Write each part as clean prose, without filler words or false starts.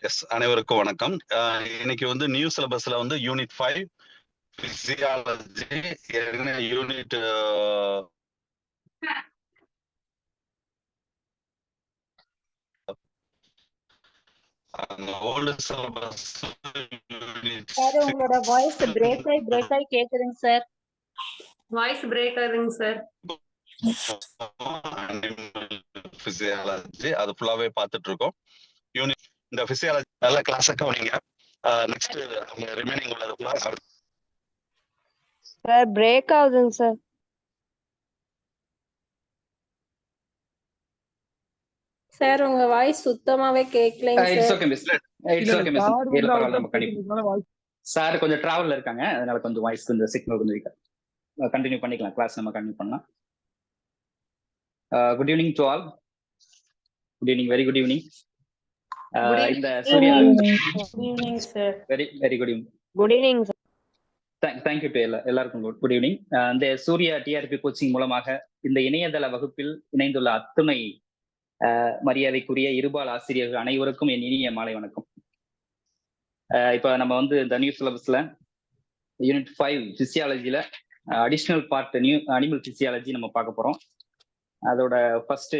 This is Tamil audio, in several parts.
எஸ், அனைவருக்கும் வணக்கம். இன்னைக்கு வந்து நியூ சிலபஸ்ல வந்து unit 5 physiology unit old syllabus sir உங்களோட வாய்ஸ் பிரேக் ஆகி கேக்குதுங்க சார். வாய்ஸ் பிரேக் ஆகுதுங்க சார். பிசியாலஜி அது ஃபுல்லாவே பார்த்துட்டு இருக்கோம். யூனிட் இந்த பிசியாலஜி நல்ல கிளாஸ் கவனிங்க. நெக்ஸ்ட் ரிமைனிங் உள்ளது கிளாஸ் சார் பிரேக் ஆகுதுங்க சார். சார் உங்க வாய்ஸ் சுத்தமாவே கேட்கலைங்க it's sir. Okay miss. It's okay miss. இல்ல பரவாயில்ல, நம்ம கண்டிப்பா. சார் கொஞ்சம் டிராவல்ல இருக்காங்க, அதனால கொஞ்சம் வாய்ஸ் கொஞ்சம் சிக்னல் கொஞ்சம் வீக்கா. கண்டினியூ பண்ணிக்கலாம், கிளாஸ் நம்ம கண்டினியூ பண்ணலாம். Good evening to all. Good evening, very good evening. இந்த Surya good evening sir. Very very good evening. Good evening sir. Thank you to எல்லாருக்கும் குட் ஈவினிங். இந்த சூர்யா டிஆர்பி கோச்சிங் மூலமாக இந்த இணையதள வகுப்பில் இணைந்துள்ள அத்துணை மரியாதைக்குரிய இருபால் ஆசிரியர்கள் அனைவருக்கும் என் இனிய மாலை வணக்கம். இப்ப நம்ம வந்து இந்த நியூ சிலபஸ்ல யூனிட் 5 பிசியாலஜில additional part new animal physiology நம்ம பார்க்க போறோம். அதோட ஃபர்ஸ்ட்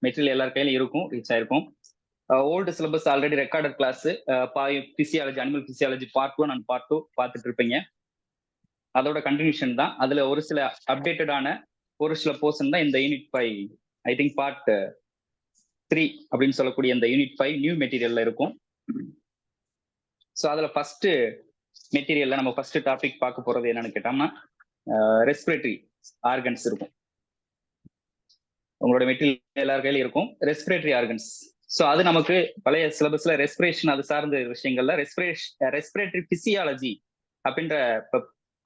மெட்டீரியல் எல்லார் கையிலும் இருக்கும், ரீச் ஆயிருக்கும். Old syllabus already recorded class physiology animal physiology part 1 and part 2 பார்த்துட்டு இருப்பீங்க. அதோட கண்டினியூஷன் தான். அதுல ஒரு சில அப்டேட்டடான ஒரு சில போர்ஷன் தான் இந்த யூனிட் 5 ஐ திங்க் பார்ட் 3 அப்படின்னு சொல்லக்கூடிய இந்த யூனிட் 5 நியூ மெட்டீரியல்ல இருக்கும். ஸோ அதில் ஃபர்ஸ்ட் மெட்டீரியல்ல நம்ம ஃபர்ஸ்ட் டாபிக் பார்க்க போறது என்னன்னு கேட்டோம்னா ரெஸ்பிரேட்டரி ஆர்கன்ஸ் இருக்கும். உங்களோட மெட்டீரியல் எல்லார் கையிலும் இருக்கும், ரெஸ்பிரேட்டரி ஆர்கன்ஸ். ஸோ அது நமக்கு பழைய சிலபஸ்ல ரெஸ்பிரேஷன் அது சார்ந்த விஷயங்கள்ல ரெஸ்பிரேட்டரி பிசியாலஜி அப்படின்ற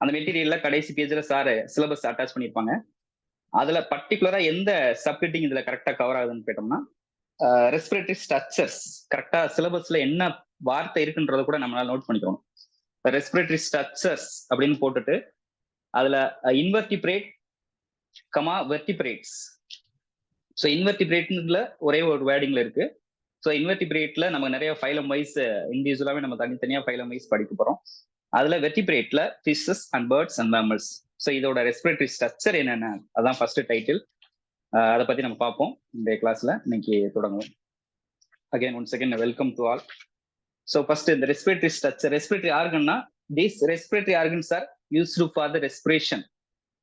அந்த மெட்டீரியல்ல கடைசி பேஜ்ல சார் சிலபஸ் அட்டாச் பண்ணியிருப்பாங்க. அதுல பர்டிகுலரா எந்த சப்ஹெட்டிங் இதுல கரெக்டா கவர் ஆகுதுன்னு கேட்டோம்னா ரெஸ்பிரேட்டரி ஸ்ட்ரக்சர்ஸ். கரெக்டா சிலபஸ்ல என்ன வார்த்தை இருக்குன்றத கூட நம்மளால நோட் பண்ணிக்கணும். ரெஸ்பிரேட்டரி ஸ்ட்ரக்சர்ஸ் அப்படின்னு போட்டுட்டு அதுல இன்வெர்டிபிரேட் கமா வெர்டிபிரேட்ஸ். ஸோ இன்வெர்டிபிரேட்ல ஒரே ஒரு வேர்டிங்ல இருக்கு. ஸோ இன்வெர்டிபிரேட்ல நம்ம நிறைய ஃபைலம் வைஸ் இண்டிவிஜுவலாவே நம்ம தனித்தனியா ஃபைலம் வைஸ் படிக்க போறோம். அதுல வெர்டிபிரேட்ல fishes and birds and mammals. So இதோட ரெஸ்பிரேட்டரி ஸ்ட்ரக்சர் என்னென்ன, அதான் ஃபர்ஸ்ட் டைட்டில். அதை பத்தி நம்ம பார்ப்போம் இந்த கிளாஸ்ல. இன்னைக்கு தொடங்குவோம். Again once again welcome to all. So first இந்த ரெஸ்பிரேட்டரி ஸ்ட்ரக்சர். ரெஸ்பிரேட்டரி ஆர்கன்னா these respiratory organs are used for the respiration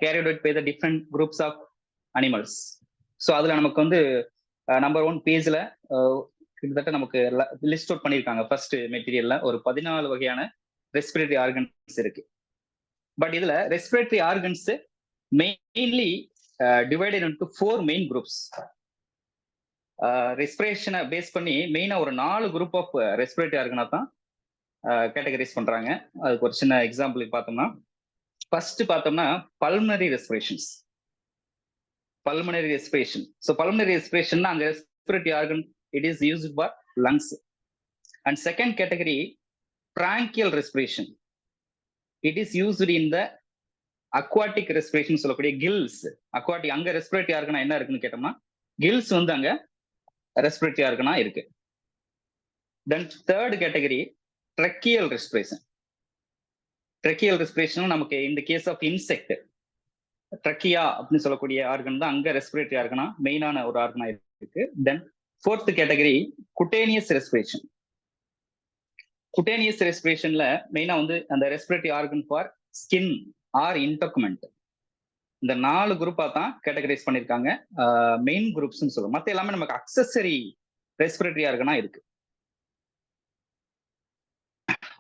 carried out by the different groups of animals. So அதுல நமக்கு வந்து நம்பர் 1 பேஜ்ல கிட்டத்தட்ட நமக்கு லிஸ்ட் அவுட் பண்ணியிருக்காங்க. ஃபர்ஸ்ட் மெட்டீரியல்ல ஒரு 14 வகையான ரெஸ்பிரேட்டரி ஆர்கன்ஸ் இருக்கு. பட் இதுல respiratory organs mainly divided into 4 main groups. ரெஸ்பிரேஷனை பேஸ் பண்ணி மெயினா ஒரு 4 குரூப் ஆஃப் ரெஸ்பிரேட்டரி ஆர்கனா தான் கேட்டகரைஸ் பண்றாங்க. அதுக்கு ஒரு சின்ன எக்ஸாம்பிள் பார்த்தோம்னா, ஃபர்ஸ்ட் பார்த்தோம்னா pulmonary respirations. Pulmonary respiration. So pulmonary respiration அங்க respiratory organ it is used for lungs. And second category branchial respiration. It is used in the aquatic respiration சொல்லக்கூடிய கில்ஸ். அக்வாட்டிக் அங்க ரெஸ்பிரேட்டரி ஆர்கனா என்ன இருக்குன்னு கேட்டோம்னா கில்ஸ் வந்து அங்க ரெஸ்பிரேட்டரி ஆர்கனா இருக்கு. Then third category tracheal respiration. Tracheal respiration நமக்கு இந்த கேஸ் ஆஃப் இன்செக்ட் ட்ரெக்கியா அப்படின்னு சொல்லக்கூடிய ஆர்கன் தான் அங்க ரெஸ்பிரேட்டரி ஆர்கனா மெயினான ஒரு ஆர்கனா இருக்கு. Then fourth category cutaneous respiration. Cutaneous ரெஸ்பிரேஷன்ல மெயினா வந்து அந்த respiratory organ for skin or integument. இந்த 4 குரூப்பா தான் கேட்டகரைஸ் பண்ணிருக்காங்க. மெயின் குரூப்ஸ்னு சொல்லுவோம். மற்ற எல்லாமே நமக்கு அக்சசரி ரெஸ்பிரேட்டரி ஆர்கனா இருக்கு.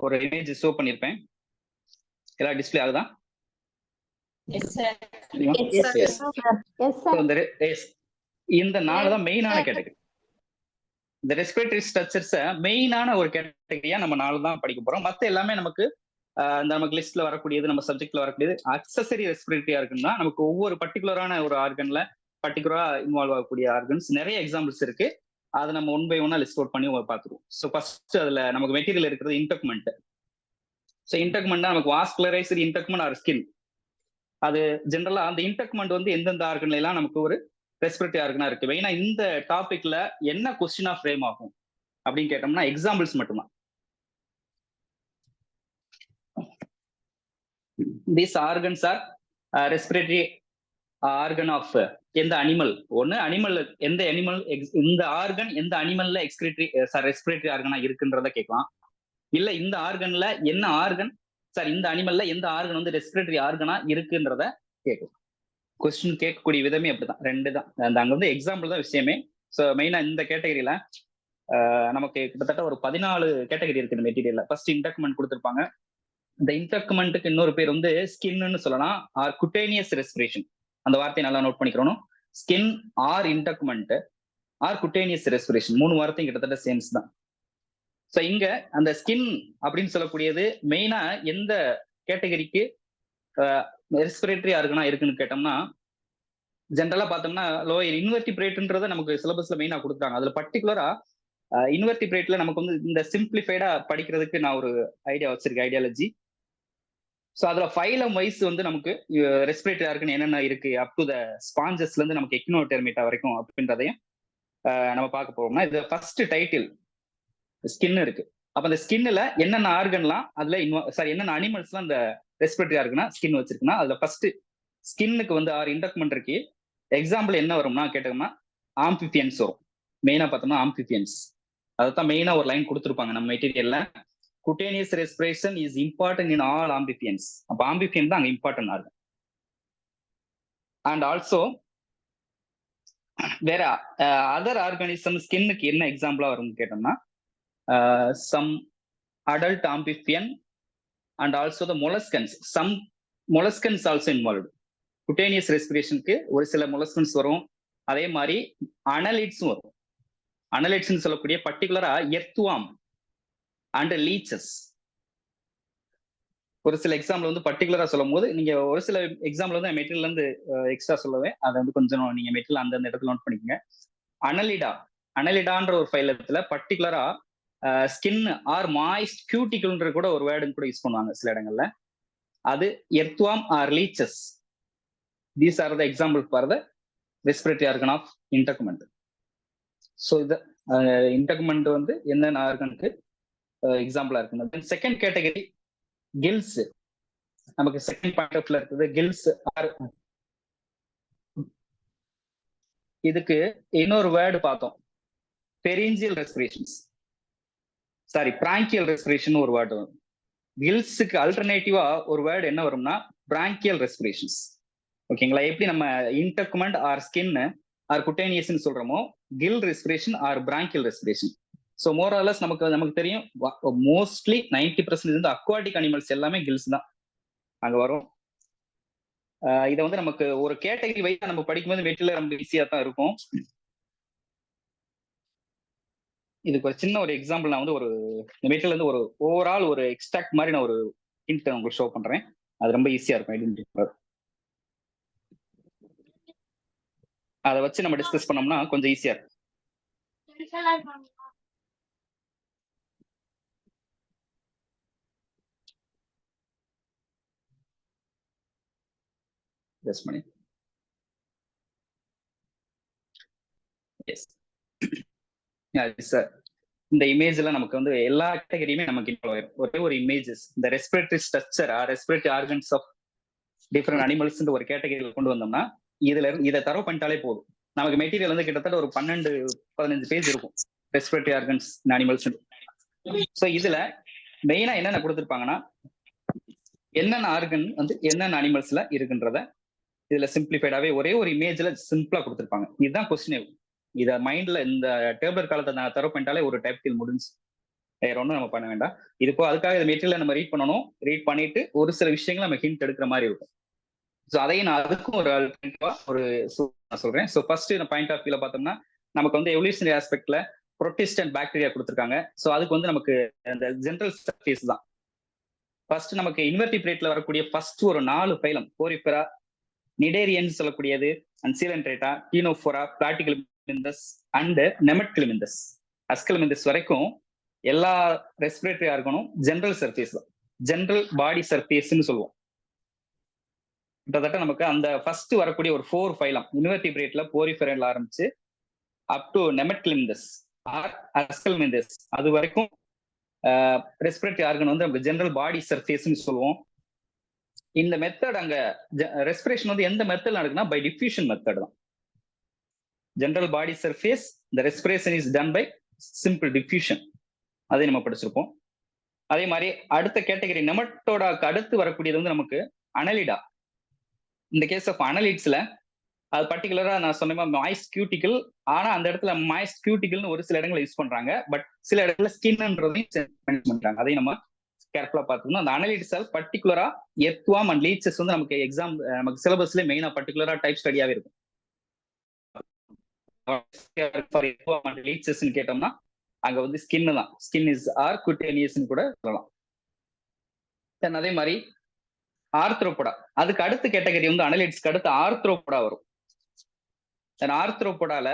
ஒரு இமேஜ் ஷோ பண்ணிருப்பேன், எல்லாம் டிஸ்பிளே ஆகுதா? இந்த 4 தான் மெயினான கேட்டகரி. இந்த ரெஸ்பிரேட்டரி ஸ்ட்ரக்சர்ஸ மெயினான ஒரு கேட்டகரியா நம்ம 4 தான் படிக்க போறோம். மற்ற எல்லாமே நமக்கு நமக்கு லிஸ்ட்ல வரக்கூடியது, நம்ம சப்ஜெக்ட்ல வரக்கூடியது அக்சசரி ரெஸ்பிரேட்டரி ஆர்கன் தான். நமக்கு ஒவ்வொரு பர்டிகுலரான ஒரு ஆர்கன்ல பர்டிகுலரா இன்வால்வ் ஆகக்கூடிய ஆர்கன்ஸ் நிறைய எக்ஸாம்பிள்ஸ் இருக்கு. அதை நம்ம 1 by 1 லிஸ்ட் அவுட் பண்ணி பார்த்துருவோம். ஸோ ஃபர்ஸ்ட் அதுல நமக்கு மெட்டீரியல் இருக்கிறது இன்டக்மெண்ட். ஸோ இன்டக்மெண்ட் நமக்கு வாஸ்குலரைஸ்டு இன்டக்மெண்ட் ஆர் ஸ்கின். அது ஜென்ரலா அந்த இன்டக்மெண்ட் வந்து எந்தெந்த ஆர்கன்ல எல்லாம் நமக்கு ஒரு ரெஸ்பிரேட்டரி ஆர்கனா இருக்கு. மெயினா இந்த டாபிக்ல என்ன கொஸ்டினா ஃப்ரேம் ஆகும் அப்படின்னு கேட்டோம்னா எக்ஸாம்பிள்ஸ் மட்டும்தான். These organs are respiratory organ of எந்த அனிமல். ஒன்னு அனிமல், எந்த அனிமல் இந்த ஆர்கன் எந்த அனிமல்ல ரெஸ்பிரேட்டரி ஆர்கனா இருக்குன்றத கேட்கலாம். இல்ல இந்த ஆர்கன்ல என்ன ஆர்கன் இந்த அனிமல்ல எந்த ஆர்கன் வந்து ரெஸ்பிரேட்டரி ஆர்கனா இருக்குன்றத கேட்கலாம். கொஸ்டின் கேட்கக்கூடிய விதமே அப்படிதான், ரெண்டு தான். அங்க வந்து எக்ஸாம்பிள் தான் விஷயமே. ஸோ மெயினா இந்த கேட்டகரியில நமக்கு கிட்டத்தட்ட ஒரு 14 கேட்டகரி இருக்கு இந்த மெட்டீரியல்ல. ஃபர்ஸ்ட் இன்டக்மெண்ட் கொடுத்துருப்பாங்க. இந்த இன்டக்மெண்ட்டுக்கு இன்னொரு பேர் வந்து ஸ்கின்னு சொல்லலாம், ஆர் குட்டேனியஸ் ரெஸ்பிரேஷன். அந்த வார்த்தையை நல்லா நோட் பண்ணிக்கிறோம். Skin or integument or cutaneous respiration, 3 வார்த்தையும் கிட்டத்தட்ட சேம்ஸ் தான். ஸோ இங்க அந்த ஸ்கின் அப்படின்னு சொல்லக்கூடியது மெயினா எந்த கேட்டகரிக்கு ரெஸ்பிரேட்டரி ஆர்கனா இருக்குன்னு கேட்டோம்னா, ஜென்ரலா பார்த்தோம்னா லோயர் இன்வெர்டிபிரேட்ன்றத நமக்கு சிலபஸ்ல மெயினா கொடுக்குறாங்க. அதுல பர்டிகுலரா இன்வெர்டிபிரேட்ல நமக்கு வந்து இந்த சிம்பிளிஃபைடா படிக்கிறதுக்கு நான் ஒரு ஐடியா வச்சிருக்கேன், ஐடியாலஜி. ஸோ அதுல ஃபைலம் வைஸ் வந்து நமக்கு ரெஸ்பிரேட்டரி ஆர்கன் என்னென்ன இருக்கு அப் டு த ஸ்பாஞ்சஸ்ல இருந்து நமக்கு எக்னோடெர்மிட்டா வரைக்கும் அப்படின்றதையும் நம்ம பார்க்க போறோம்னா, இது ஃபர்ஸ்ட் டைட்டில் ஸ்கின் இருக்கு. அப்ப அந்த ஸ்கின்ல என்னென்ன ஆர்கன்லாம் அதுல என்னென்ன அனிமல்ஸ்லாம் அந்த ரெஸ்பிரேட்டரி ஆர்கனா ஸ்கின் வச்சிருக்குன்னா, அதுல ஃபர்ஸ்ட் ஸ்கின்னுக்கு வந்து இன்டக்மெண்ட் இருக்கு. எக்ஸாம்பிள் என்ன வரும்னா கேட்டோம்னா ஆம்பிபியன்ஸ் வரும். மெயினா பார்த்தோம்னா ஆம்பிபியன்ஸ், அதைத்தான் மெயினா ஒரு லைன் கொடுத்துருப்பாங்க நம்ம மெட்டீரியல்ல. Cutaneous respiration is important in all amphibians. அப்ப amphibian தான் அங்க இம்பார்ட்டன்ட் ஆகும். அண்ட் ஆல்சோ வேற அதர் ஆர்கானிசம் ஸ்கின்னுக்கு என்ன எக்ஸாம்பிளா வரும்னு கேட்டோம்னா, some adult amphibian and also the molluscans. Some molluscans also involved. Cutaneous ரெஸ்பிரேஷனுக்கு ஒரு சில molluscans வரும். அதே மாதிரி அனலிட்ஸும் வரும். அனலிட்ஸ்ன்னு சொல்லக்கூடிய பர்டிகுலரா எர்த்வார்ம் அண்ட் லீச்சஸ். ஒரு சில எக்ஸாம்பிள் வந்து பர்டிகுலரா சொல்லும் போது நீங்க ஒரு சில எக்ஸாம்பிள் வந்து மெட்டீரியல் இருந்து எக்ஸ்ட்ரா சொல்லுவேன், அதை வந்து கொஞ்சம் நீங்க மெட்டீரியல் அந்த இடத்துல நோட் பண்ணிக்கோங்க. அனலிடான்ற ஒரு ஃபைலத்துல பர்டிகுலரா ஸ்கின் ஆர் மாய்ஸ்ட் கியூட்டிகல்ன்ற கூட ஒரு வேர்டு கூட யூஸ் பண்ணுவாங்க சில இடங்கள்ல. அது earthworm or leeches. These are the example for the respiratory organ of integument. So இது இன்டக்மெண்ட் வந்து என்னென்ன ஆர்கனுக்கு எக்ஸாம்பிளா இருக்கு. Second category gills. நமக்கு செகண்ட் பாயிண்ட் ஆஃப் வியூல இருக்குது கில்ஸ். இதுக்கு இன்னொரு வேர்டு பார்த்தோம், பெரிஞ்சியல் ரெஸ்பிரேஷன்ஸ், பிராங்கியல் ரெஸ்பிரேஷன் ஒரு வேர்டு வரும். கில்ஸுக்கு அல்டர்னேட்டிவா ஒரு வேர்டு என்ன வரும்னா பிராங்கியல் ரெஸ்பிரேஷன்ஸ். ஓகேங்களா? எப்படி நம்ம integument or skin or cutaneous சொல்றோமோ, gill respiration or branchial respiration. So molluscs நமக்கு தெரியும், மோஸ்ட்லி 90% வந்து அக்வாட்டிக் அனிமல்ஸ் எல்லாமே கில்ஸ் தான் அங்க வரும். இதை வந்து நமக்கு ஒரு கேட்டகரி வைஸ் நம்ம படிக்கும்போது மெட்டீரியல் ரொம்ப ஈஸியா தான் இருக்கும். இதுக்கு ஒரு சின்ன ஒரு எக்ஸாம்பிள் நான் வந்து ஒரு மெட்டீரியல் வந்து ஒரு ஓவரால் ஒரு எக்ஸ்ட்ராக்ட் மாதிரி நான் ஒரு ஹிண்ட் உங்களுக்கு ஷோ பண்றேன். அது ரொம்ப ஈஸியா இருக்கும் ஐடென்டிஃபை. அதை வச்சு நம்ம டிஸ்கஸ் பண்ணோம்னா கொஞ்சம் ஈஸியா இருக்கும். Just money. Yes. Yeah, sir. இந்த இமேஜ்ல நமக்கு வந்து எல்லா கேட்டகரியுமே நமக்கு ஒரே ஒரு இமேஜஸ். இந்த respiratory structure respiratory organs of different animals ஒரு கேட்டகரியில் கொண்டு வந்தோம்னா இதை தரவு பண்ணிட்டாலே போதும். நமக்கு மெட்டீரியல் வந்து கிட்டத்தட்ட ஒரு 12-15 பேஜ் இருக்கும் ரெஸ்பிரேட்டரி ஆர்கன்ஸ் அனிமல்ஸ். ஸோ இதுல மெயினா என்னென்ன கொடுத்துருப்பாங்கன்னா, என்னென்ன ஆர்கன் வந்து என்னென்ன அனிமல்ஸ்ல இருக்குன்றத இதுல சிம்பிளிஃபைடாவே ஒரே ஒரு இமேஜ்ல சிம்பிளா கொடுத்துருப்பாங்க. இதுதான் கொஸ்டின். இதை மைண்ட்ல இந்த டேபிள் காலத்தை நான் தரவு பண்ணிட்டாலே ஒரு டைப் முடிஞ்சு, வேற ஒன்றும் நம்ம பண்ண வேண்டாம். இதுப்போ அதுக்காக இந்த மெட்டீரியல் நம்ம ரீட் பண்ணணும். ரீட் பண்ணிட்டு ஒரு சில விஷயங்கள் நம்ம ஹிண்ட் எடுக்கிற மாதிரி இருக்கும். ஸோ அதையும் நான் அதுக்கும் ஒரு நான் சொல்றேன். ஸோ ஃபர்ஸ்ட் பாயிண்ட் ஆஃப் வியூல பார்த்தோம்னா, நமக்கு வந்து எவல்யூஷனரி ஆஸ்பெக்ட்ல புரோட்டிஸ்ட் அண்ட் பாக்டீரியா கொடுத்துருக்காங்க. ஸோ அதுக்கு வந்து நமக்கு அந்த ஜென்ரல் சர்ஃபேஸ் தான். ஃபர்ஸ்ட் நமக்கு இன்வெர்டிபிரேட்ல வரக்கூடிய ஃபர்ஸ்ட் ஒரு 4 ஃபைலம், போரிஃபெரா, நிடேரியன் சொல்லக்கூடியது, அண்ட் சீலன்ட்ரேட்டா, டீனோஃபோரா, பிளாட்டிகிலிமிந்தஸ் அண்ட் நெமட்கிலிமிந்தஸ், அஸ்கலிமிந்தஸ் வரைக்கும் எல்லா ரெஸ்பிரேட்டரி ஆர்கனும் ஜென்ரல் சர்ஃபேஸ் தான். ஜென்ரல் பாடி சர்ஃபேஸ்ன்னு சொல்லுவோம். கிட்டத்தட்ட நமக்கு அந்த ஃபர்ஸ்ட் வரக்கூடிய ஒரு 4 ஃபைலம் இன்வெர்டிபிரேட்ல போரிஃபெரன்ல ஆரம்பிச்சு அப் டு நெமட்கிலிமிந்தஸ் ஆர் அஸ்கல்மெண்டஸ் அது வரைக்கும் ரெஸ்பிரேட்டரி ஆர்கன் வந்து நம்ம ஜெனரல் பாடி சர்ஃபேஸ்ன்னு சொல்லுவோம். இந்த மெத்தட் அங்க ரெஸ்பிரேஷன் வந்து எந்த மெத்தட் நடக்குன்னா பை டிஃப்யூஷன் மெத்தட் தான். General body surface the respiration is done by simple diffusion. அதை நம்ம படிச்சிருப்போம். அதே மாதிரி அடுத்த கேட்டகரி நெமட்டோடாக்கு அடுத்து வரக்கூடியது வந்து நமக்கு அனலிடா. இந்த கேஸ் ஆஃப் அனலிட்ஸ்ல அது பர்டிகுலரா நான் சொன்ன மாய்ஸ்ட் கியூட்டிக்கல், ஆனா அந்த இடத்துல மாய்ஸ்ட் கியூட்டிக்கல்னு ஒரு சில இடங்களை யூஸ் பண்றாங்க, பட் சில இடத்துல ஸ்கின்ன்றதையும் பண்றாங்க. அதையும் நம்ம கேர்ஃபுல்லா பார்த்துக்கணும். அந்த அனலிட்ஸால் பர்டிகுலரா எர்த்வார்ம் அண்ட் லீச்சஸ் வந்து நமக்கு எக்ஸாம் நமக்கு சிலபஸ்ல மெயினா பர்டிகுலரா டைப் ஸ்டடியாவே இருக்கும். கேட்டோம்னா அங்க வந்து ஸ்கின் தான், ஸ்கின் இஸ் ஆர் குட்டேனியஸ் கூட சொல்லலாம். அதே மாதிரி ஆர்த்ரோபோடா, அதுக்கு அடுத்த கேட்டகரி வந்து அனலிட்ஸ்க்கு அடுத்து ஆர்த்ரோபோடா வரும். ஆர்த்ரோபோடால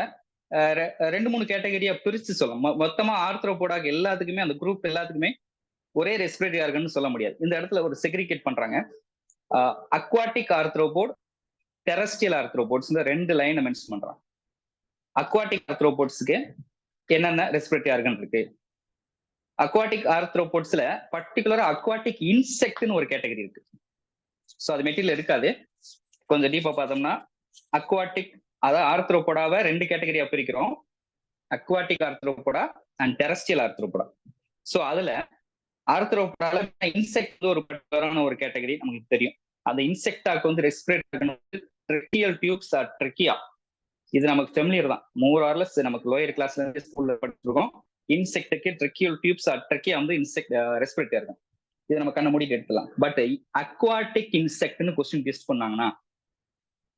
2-3 கேட்டகரியா பிரிச்சு சொல்லலாம். மொத்தமா ஆர்த்ரோபோடாக்கு எல்லாத்துக்குமே அந்த குரூப் எல்லாத்துக்குமே ஒரே ரெஸ்பிரேட்டரி ஆர்கன் சொல்ல முடியாது. இந்த இடத்துல ஒரு செக்ரிகேட் பண்றாங்க. அக்வாட்டிக் ஆர்த்ரோபோட், டெரஸ்ட்ரியல் ஆர்த்ரோபோட்ஸ், இந்த 2 லைனை மென்ஷன் பண்றாங்க. அக்வாட்டிக் ஆர்த்ரோபோட்ஸ்க்கு என்னென்ன ரெஸ்பிரேட்டரி ஆர்கன் இருக்கு? அக்வாட்டிக் ஆர்த்ரோபோட்ஸ்ல பர்டிகுலரா அக்வாட்டிக் இன்செக்ட்னு ஒரு கேட்டகரி இருக்கு. ஸோ அது மெட்டீரியல் இருக்காது. கொஞ்சம் டீப்பா பார்த்தோம்னா அக்வாட்டிக், அதாவது ஆர்த்ரோபோடாவை 2 கேட்டகரியா பிரிக்கிறோம், aquatic Arthropoda and terrestrial Arthropoda. So அதுல ஆர்த்ரோபோடால இன்செக்ட் ஒரு பர்டிகுலரான ஒரு கேட்டகரி நமக்கு தெரியும். அந்த இன்செக்டாக்கு வந்து respiratory tracheal tubes or trachea, இது நமக்கு ஃபெமிலியர் தான். மோரார்லெஸ் நமக்கு லோயர் கிளாஸ்ல இருந்து ஸ்கூல்ல படிச்சிருக்கோம். இன்செக்டுக்கு ட்ரெக்கியல் டியூப்ஸ் ஆர் ட்ரெக்கியா வந்து இன்செக்ட் ரெஸ்பிரேட்டரி இருக்கும். இது நம்ம கண்ண மூடிட்டு எடுத்துலாம். பட் அக்வாட்டிக் இன்செக்ட்னு கொஸ்டின் டெஸ்ட் பண்ணாங்கன்னா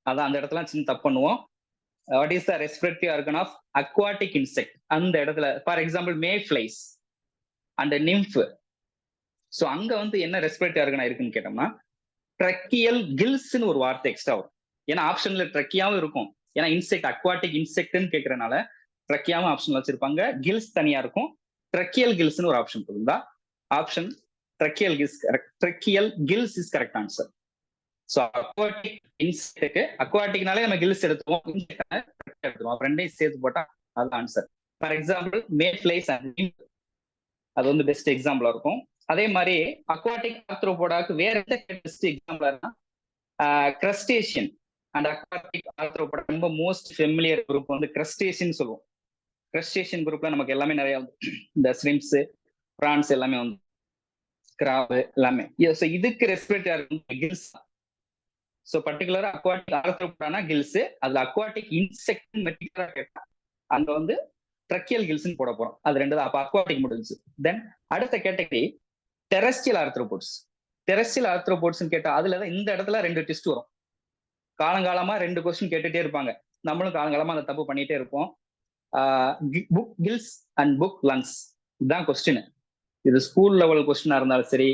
அதான் அந்த இடத்துல சின்ன தப்பு பண்ணுவோம். What is the respiratory organ of aquatic insect? அந்த இடத்துல for example mayflies and nymph. So அங்க வந்து என்ன ரெஸ்பிரேட்டரி ஆர்கனா இருக்குன்னு கேட்டோம்னா ட்ரெக்கியல் கில்ஸ்ன்னு ஒரு வார்த்தை எக்ஸ்ட்ரா வரும். ஏன்னா ஆப்ஷன்ல ட்ரெக்கியாவும் இருக்கும். ஏன்னா இன்செக்ட் அக்வாட்டிக் இன்செக்ட்னு கேட்கறதுனால ட்ரெக்கியாவும் ஆப்ஷன் வச்சிருப்பாங்க, கில்ஸ் தனியா இருக்கும். ட்ரெக்கியல் கில்ஸ்னு ஒரு ஆப்ஷன் இருந்தா option tracheal gills is correct answer. So aquatic insect, அக்வாட்டிக்னாலே நம்ம கில்ஸ் எடுத்துவோம், எடுத்துவோம், ரெண்டையும் சேர்த்து போட்டா அது ஆன்சர். For example mayflies and அது வந்து பெஸ்ட் எக்ஸாம்பிளா இருக்கும். அதே மாதிரி அக்வாட்டிக் ஆர்த்ரோபோடாக்கு வேற எந்த பெஸ்ட் எக்ஸாம்பிளா இருக்குன்னா கிரஸ்டேஷியன் அண்ட் அக்வாட்டிக் ஆர்த்ரோபோடா ரொம்ப மோஸ்ட் ஃபெமிலியர் குரூப் வந்து கிரஸ்டேஷியன் சொல்லுவோம். கிரஸ்டேஷியன் குரூப்ல நமக்கு எல்லாமே நிறைய இந்த ஸ்ரிம்ஸ், பிரான்ஸ் எல்லாமே வந்து கிராப் எல்லாமே. ஸோ இதுக்கு ரெஸ்பிரேட்டரி கில்ஸ். ஸோ பர்டிகுலரா அக்வாட்டிக் ஆர்த்ரோபோடானா கில்ஸ், அதுல அக்வாட்டிக் இன்செக்ட் மெட்டீரியலா கேட்டா அங்க வந்து ட்ரெக்கியல் கில்ஸ்ன்னு போட போறோம். அது 2 தான். அப்ப அக்வாட்டிக் முடிஞ்சு. தென் அடுத்த category terrestrial arthropods. Terrestrial arthropods கேட்டா அதுலதான் இந்த இடத்துல 2 டெஸ்ட் வரும். காலங்காலமா 2 கொஸ்டின் கேட்டுட்டே இருப்பாங்க, நம்மளும் காலங்காலமா அந்த தப்பு பண்ணிட்டே இருப்போம். Book gills and book lungs இதுதான் கொஸ்டின். இது ஸ்கூல் லெவல் கொஸ்டினா இருந்தாலும் சரி,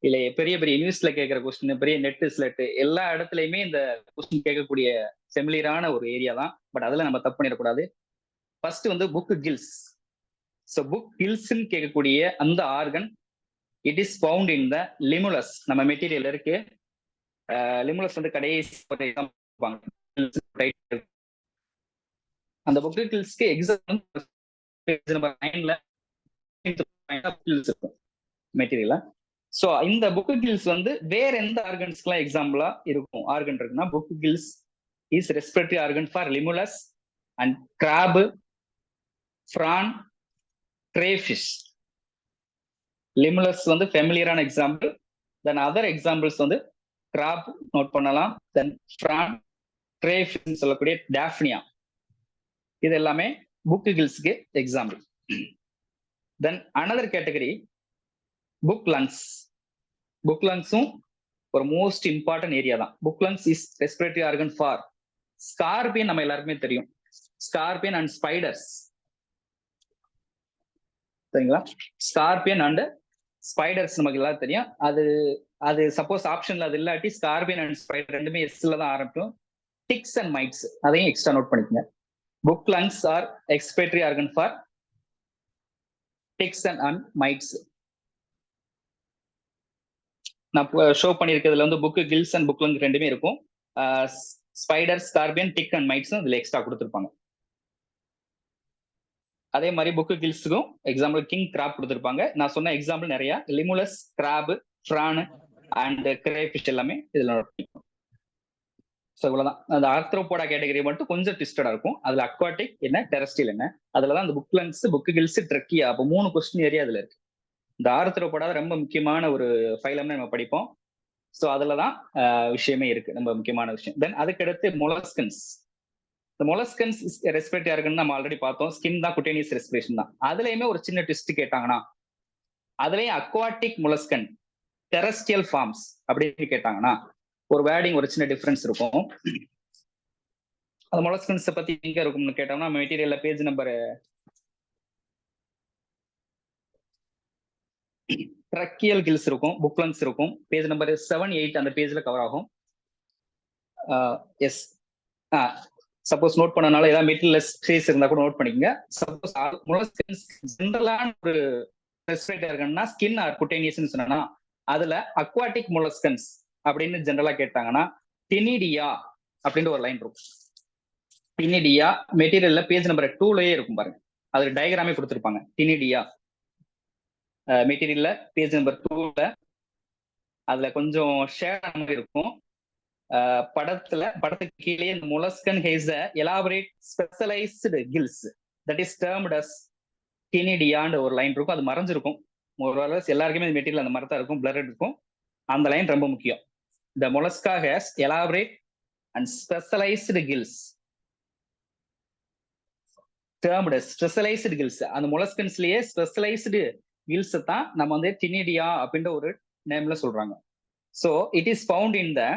இல்ல பெரிய பெரிய யூனிவர்சிட்டியில கேட்கிற கொஸ்டின், பெரிய நெட் ஸ்லெட் எல்லா இடத்துலயுமே இந்த கொஸ்டின் கேட்கக்கூடிய ஃபெமிலியரான ஒரு ஏரியா தான். பட் அதுல நம்ம தப்பு பண்ணிடக்கூடாது. ஃபர்ஸ்ட் வந்து புக் கில்ஸ். ஸோ புக் கில்ஸ்ன்னு கேட்கக்கூடிய அந்த ஆர்கன் it is found in the Limulus. நம்ம மெட்டீரியல் இருக்கு. லிமுலஸ் வந்து கடைசி அந்த புக் கில்ஸ்க்கு எக்ஸாம் நம்பர் 9ல இருக்கும் மெட்டீரியல். ஸோ இந்த புக் கில்ஸ் வந்து வேற எந்த ஆர்கன்ஸ்க்குலாம் எக்ஸாம்பிளா இருக்கும் ஆர்கன் இருக்குன்னா book gills is respiratory organ for Limulus and crab, prawn, crayfish. Limulus வந்து ஃபெமிலியரான எக்ஸாம்பிள். தென் அதர் எக்ஸாம்பிள்ஸ் வந்து கிராப் நோட் பண்ணலாம், தென் ஃப்ரான், crayfish சொல்லக்கூடிய டாஃப்னியா, இது எல்லாமே புக் கில்ஸ்க்கு example. Then another category book lungs. Book லங்ஸும் ஒரு மோஸ்ட் இம்பார்ட்டன்ட் ஏரியா தான். Book lungs is respiratory organ for scorpion. நம்ம எல்லாருக்குமே தெரியும் ஸ்கார்பியன் அண்ட் ஸ்பைடர்ஸ், சரிங்களா? ஸ்கார்பியன் அண்ட் ஸ்பைடர்ஸ் நமக்கு எல்லாம் தெரியும். அது சப்போஸ் ஆப்ஷன்ல அது இல்லாட்டி ஸ்கார்பியன் அண்ட் ஸ்பைடர் ரெண்டுமே எஸ்ல தான் ஆரம்பிக்கும். டிக்ஸ் அண்ட் மைட்ஸ் அதையும் எக்ஸ்ட்ரா நோட் பண்ணிக்கங்க. Book lungs or expiratory organ for ticks and mites. நான் ஷோ பண்ணியிருக்கிறதுல வந்து book gills and book lung ரெண்டுமே இருக்கும். Spider, scorpion, tick and mites இதுல எக்ஸ்ட்ரா கொடுத்துருப்பாங்க. அதே மாதிரி புக்கு கில்ஸுக்கும் எக்ஸாம்பிள் கிங் கிராப் கொடுத்துருப்பாங்க. நான் சொன்ன எக்ஸாம்பிள் நிறைய limulus, crab, prawn and crayfish எல்லாமே இதுல நோட் பண்ணிக்கணும். ஸோ இவ்வளவுதான். அந்த ஆர்த்ரோபோடா கேட்டகரி மட்டும் கொஞ்சம் ட்விஸ்டடா இருக்கும். அதுல அக்வாட்டிக் என்ன, டெரஸ்ட்ரியல் என்ன, அதுலதான் அந்த book lungs, book gills, trachea, அப்போ 3 கொஸ்டின் ஏரியா அதுல இருக்கு. இந்த ஆர்த்ரோபோடா ரொம்ப முக்கியமான ஒரு ஃபைலம்னு நம்ம படிப்போம். ஸோ அதுலதான் விஷயமே இருக்கு, ரொம்ப முக்கியமான விஷயம். தென் அதுக்கடுத்து மொலஸ்கன்ஸ். இந்த மொலஸ்கன்ஸ் ரெஸ்பிரேட்டரி இருக்குன்னு நம்ம ஆல்ரெடி பார்த்தோம். ஸ்கின் தான், குட்டேனியஸ் ரெஸ்பிரேஷன் தான். அதுலயுமே ஒரு சின்ன ட்விஸ்ட் கேட்டாங்கன்னா, அதுலயும் அக்வாட்டிக் மொலஸ்கன், டெரஸ்ட்ரியல் ஃபார்ம்ஸ் அப்படின்னு கேட்டாங்கன்னா ஒரு வேர்டிங் ஒரு சின்ன டிஃபரன்ஸ் இருக்கும். அது மொலஸ்கன்ஸ் பத்தி எங்க இருக்கும்னு கேட்டோம்னா மெட்டீரியல்ல பேஜ் நம்பர் ட்ரக்கியல் கில்ஸ் இருக்கும், புக்லன்ஸ் இருக்கும், பேஜ் நம்பர் 7, 8 அந்த பேஜ்ல கவர் ஆகும். எஸ், சப்போஸ் நோட் பண்ணனால ஏதாவது மெட்டீரியல் ஸ்பேஸ் இருந்தா கூட நோட் பண்ணிக்கோங்க. சப்போஸ் மொலஸ்கன்ஸ் ஜெனரலான ஒரு ரெஸ்பிரேட்டரி இருக்குன்னா ஸ்கின் ஆர் குட்டேனியஸ்னு சொன்னா அதுல அக்வாட்டிக் மொலஸ்கன்ஸ் அப்படின்னு ஜெனரலா கேட்டாங்கன்னா டினிடியா அப்படின்னு ஒரு லைன் இருக்கும். டினிடியா மெட்டீரியல்ல பேஜ் நம்பர் 2லயே இருக்கும் பாருங்க, அது டயக்ராமே கொடுத்துருப்பாங்க. டினிடியா மெட்டீரியல்ல பேஜ் நம்பர் 2ல அதுல கொஞ்சம் ஷேட் மாதிரி இருக்கும். படத்துக்கு கீழே இந்த molluscan has a elaborate specialised gills that is termed as டினிடியான்னு ஒரு லைன் இருக்கும். அது மறைஞ்சிருக்கும், எல்லாருக்குமே இந்த மெட்டீரியல் அந்த மாதிரி தான் இருக்கும், பிளர்ட் இருக்கும். அந்த லைன் ரொம்ப முக்கியம். The mollusca has elaborate and specialized gills termed as specialized gills. அந்த molluscansலயே specialized gills தான் நம்ம வந்து டினிடியா அப்படின்ற ஒரு நேம்ல சொல்றாங்க. So it is found in the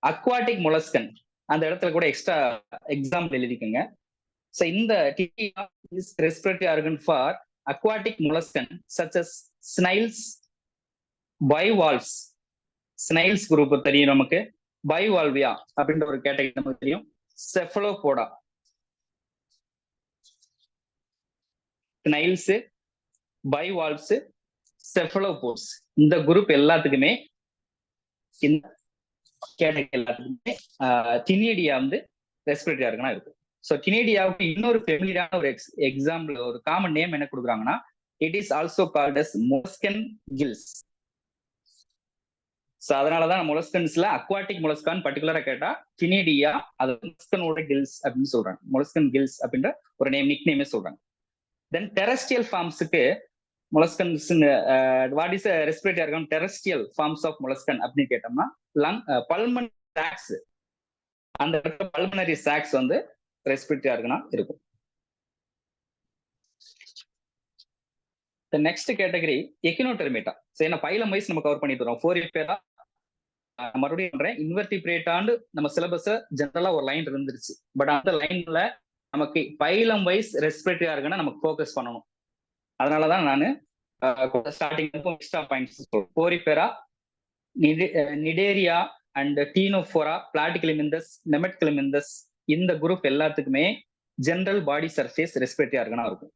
aquatic molluscan. அந்த இடத்துல கூட எக்ஸ்ட்ரா எக்ஸாம்பிள் எழுதிக்கங்க. So இந்த டினிடியா is respiratory organ for aquatic molluscan such as snails, bivalves. Snails group தெரியும் நமக்கு, பைவால்வியா அப்படின்ற ஒரு கேட்டகரி நமக்கு தெரியும், செஃபலோபோடா, ஸ்னைல்ஸ், பைவால்வ்ஸ், செஃபலோபோட்ஸ், இந்த குரூப் எல்லாத்துக்குமே இந்த கேட்டகரி எல்லாத்துக்குமே டினிடியா வந்து ரெஸ்பிரேட்டரி ஆர்கனா இருக்கும். ஸோ டினிடியாவுக்கு இன்னொரு ஃபெமிலியரான ஒரு எக்ஸாம்பிள், ஒரு காமன் நேம் என்ன கொடுக்குறாங்கன்னா it is also called as molluscan gills. So அதனாலதான் மொலஸ்கன்ஸ்ல அக்வாட்டிக் மொலஸ்கான் பர்டிகுலரா கேட்டா டினிடியா அது மொலஸ்கனோட கில்ஸ் அப்படின்னு சொல்றாங்க. மொலஸ்கன் கில்ஸ் அப்படின்ற ஒரு நிக் நேமே சொல்றாங்க. தென் டெரஸ்ட்ரியல் ஃபார்ம்ஸுக்கு molluscans what is respiratory organ terrestrial forms of molluscan அப்படின்னு கேட்டோம்னா பல்மனரி சாக்ஸ், அந்த பல்மனரி சாக்ஸ் வந்து ரெஸ்பிரேட்டரி ஆர்கனா இருக்கும். Next category Echinodermata. ஏன்னா பைலம் வைஸ் நம்ம கவர் பண்ணிட்டு வரோம். ஃபோரிபேரா மறுபடியும் பண்றேன், இன்வெர்டிபிரேட்டாண்டு நம்ம சிலபஸ் ஜெனரலா ஒரு லைன் இருந்துருச்சு. பட் அந்த லைன்ல நமக்கு பைலம் வைஸ் ரெஸ்பிரேட்டரி ஆர்கனா நமக்கு ஃபோக்கஸ் பண்ணணும். அதனாலதான் நான் ஸ்டார்டிங் எக்ஸ்ட்ரா பாயிண்ட்ஸ் சொல்றேன். ஃபோரிபேரா, நிடேரியா அண்ட் டீனோஃபோரா, பிளாட்டிகிலிமிந்தஸ், நெமெட்கிலிமிந்தஸ், இந்த குரூப் எல்லாத்துக்குமே ஜெனரல் பாடி சர்ஃபேஸ் ரெஸ்பிரேட்டரி ஆர்கனா இருக்கும்.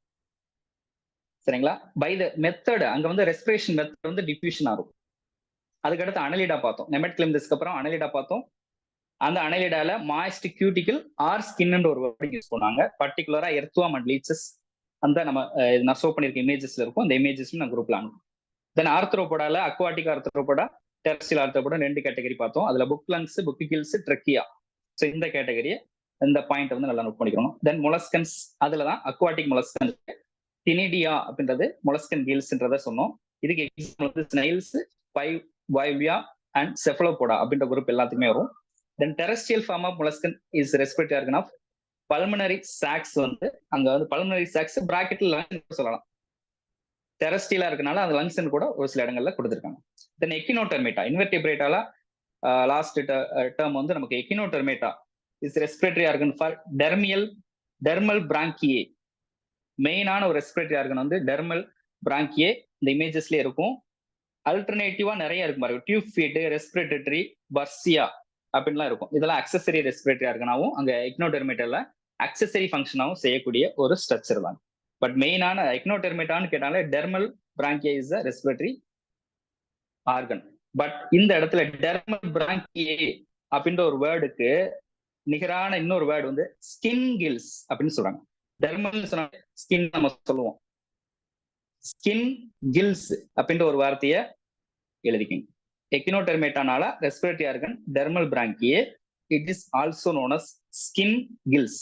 சரிங்களா? பை த மெத்தட் அங்க வந்து ரெஸ்பிரேஷன் மெத்தட் வந்து டிஃப்யூஷனா இருக்கும். அதுக்கடுத்து அனலிடா பார்த்தோம், நெமெட்கிலிமிந்தஸ்க்கு அப்புறம் அனலிடா பார்த்தோம். அந்த அனலிடால மாய்ஸ்ட் கியூட்டிக்கல் ஆர் ஸ்கின் ஒரு வேர்ட் யூஸ் பண்ணாங்க. பர்டிகுலரா எர்த்வாம் அண்ட் லீச்சஸ் அந்த நம்ம நான் ஷோ பண்ணிருக்க இமேஜஸ்ல இருக்கும். அந்த இமேஜஸ் நான் குரூப்ல அனுப்பும். தென் ஆர்த்ரோபோடால aquatic Arthropoda, terrestrial Arthropoda 2 category பார்த்தோம். அதுல book lungs, book gills, trachea. So இந்த கேட்டகரியை இந்த பாயிண்ட் வந்து நல்லா நோட் பண்ணிக்கணும். தென் மொலஸ்கன்ஸ், அதுலதான் அக்வாட்டிக் மொலஸ்கன், டினிடியா அப்படின்றது மொலஸ்கன் கில்ஸ்ன்றத சொன்னோம். இதுக்கு எக்ஸாம்பிள் வந்து ஸ்னைல்ஸ், பைவியா அண்ட் செஃபலோபோடா அப்படின்ற குரூப் எல்லாத்துக்குமே வரும். Then terrestrial form of molluscan is respiratory organ of pulmonary sacs. வந்து அங்க வந்து பல்மனரி சாக்ஸ் பிராக்கெட்ல லங்ஸ் சொல்லலாம். டெரஸ்ட்ரியலா இருக்கனால அந்த லங்ஸ் கூட ஒரு சில இடங்கள்ல கொடுத்துருக்காங்க. தென் எக்கினோடெர்மேட்டா, இன்வெர்டிபிரேட்டால லாஸ்ட் டேர்ம் வந்து நமக்கு Echinodermata is respiratory organ for dermal branchiae. மெயினான ஒரு ரெஸ்பிரேட்டரி ஆர்கன் வந்து டெர்மல் பிராங்கியே. இந்த இமேஜஸ்லயே இருக்கும். அல்டர்னேட்டிவா நிறைய இருக்கும் பாருங்க, டியூப் ஃபீட், ரெஸ்பிரேட்டரி, பர்சியா அப்படின்லாம் இருக்கும். இதெல்லாம் அக்சசரி ரெஸ்பிரேட்டரி ஆர்கனாவும் அங்க எக்னோடெர்மேட்டால அக்சசரி ஃபங்க்ஷனாவும் செய்யக்கூடிய ஒரு ஸ்ட்ரக்சர் தான். பட் மெயினான எக்னோடெர்மேட்டான்னு கேட்டாலே dermal branchia is a respiratory organ. But இந்த இடத்துல டெர்மல் பிராங்கியே அப்படின்ற ஒரு வேர்டுக்கு நிகரான இன்னொரு வேர்டு வந்து ஸ்கின் கில்ஸ் அப்படின்னு சொல்றாங்க. டெர்மல் சொன்னா ஸ்கின் நம்ம சொல்லுவோம். ஸ்கின் கில்ஸ் அப்படின்ற ஒரு வார்த்தையை எழுதிக்கங்க. எக்கினோடெர்மேட்டானால respiratory organ dermal branchiae, it is also known as skin gills.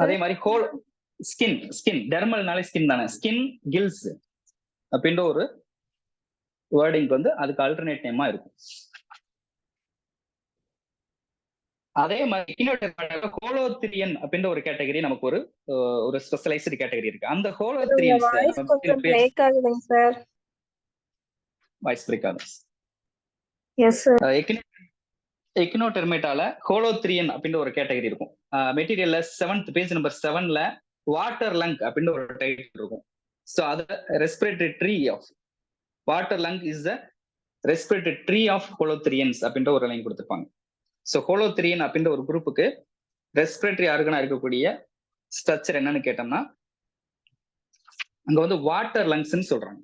அதே மாதிரி ஹோல் ஸ்கின் டெர்மல்னாலே ஸ்கின் தானே, ஸ்கின் கில்ஸ் அப்படின்ற ஒரு வேர்டிங் வந்து அதுக்கு ஆல்டர்னேட் நேமா இருக்கும். அதே மாதிரி ஹோலோத்ரியன் அப்படின்ற ஒரு கேட்டகரி நமக்கு ஒரு ஸ்பெஷலைஸ்டு கேட்டகரி இருக்கு. அந்த ஹோலோத்ரியன்ஸ் வாய்ஸ் பிரேக் ஆகுது. எக்கினோடெர்மேட்டால ஹோலோத்ரியன் அப்படின்ற ஒரு கேட்டகரி இருக்கும். மெட்டீரியல்ல 7th பேஜ் நம்பர் 7ல வாட்டர் லங் அப்படின்ற ஒரு டைட்டில் இருக்கும். ஸோ அது respiratory tree of water lung is the respiratory tree of holothurians அப்படின்ற ஒரு லைன் கொடுத்துருப்பாங்க. ஸோ ஹோலோத்ரியன் அப்படின்ற ஒரு குரூப்புக்கு ரெஸ்பிரேட்டரி ஆர்கனா இருக்கக்கூடிய ஸ்ட்ரக்சர் என்னன்னு கேட்டோம்னா, அங்க வந்து வாட்டர் லங்ஸ்ன்னு சொல்றாங்க.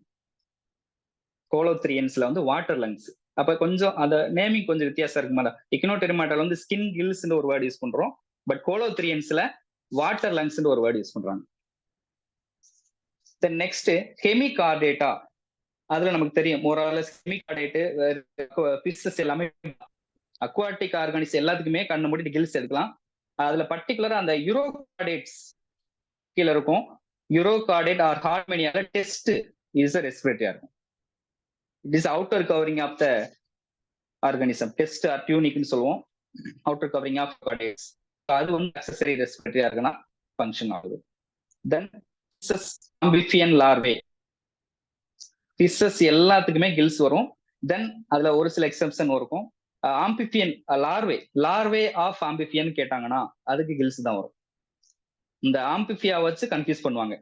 ஹோலோத்ரியன்ஸ்ல வந்து வாட்டர் லங்ஸ். அப்ப கொஞ்சம் அந்த நேமிங் கொஞ்சம் வித்தியாசம் இருக்கு மேடம். எக்கினோடெர்மேட்டால வந்து ஸ்கின் கில்ஸ் ஒரு வேர்டு யூஸ் பண்றோம். பட் ஹோலோத்ரியன்ஸ்ல வாட்டர் லங்ஸ் ஒரு வேர்டு யூஸ் பண்றாங்க. Then next Hemichordata. அதுல நமக்கு தெரியும் மோராலஸ் ஹெமிகார்டேட்டு ஃபிஷஸ் எல்லாமே அக்வாட்டிக் ஆர்கானிஸ் எல்லாத்துக்குமே கண்ணு மூடி கில்ஸ் எடுக்கலாம். அதுல பர்டிகுலரா அந்த யூரோகார்டேட்ஸ் கீழே இருக்கும். யூரோகார்டேட் ஆர் ஹார்மோனியால test is respiratory organ. It is outer covering of the organism. Test or டியூனிக்னு சொல்லுவோம். Outer covering of chordates. அது வந்து அக்சசரி ரெஸ்பிரேட்டரி ஆர்கனா ஃபங்க்ஷன் ஆகுது. Then amphibian larvae. ஃபிஷஸ் எல்லாத்துக்குமே கில்ஸ் வரும். தென் அதுல ஒரு சில எக்ஸெப்ஷன் இருக்கும். ஆம்பிஃபியன் லார்வே ஆஃப் ஆம்பிஃபியன் கேட்டாங்கன்னா அதுக்கு கில்ஸ் தான் வரும். இந்த ஆம்பிஃபியா வச்சு கன்ஃபியூஸ் பண்ணுவாங்க.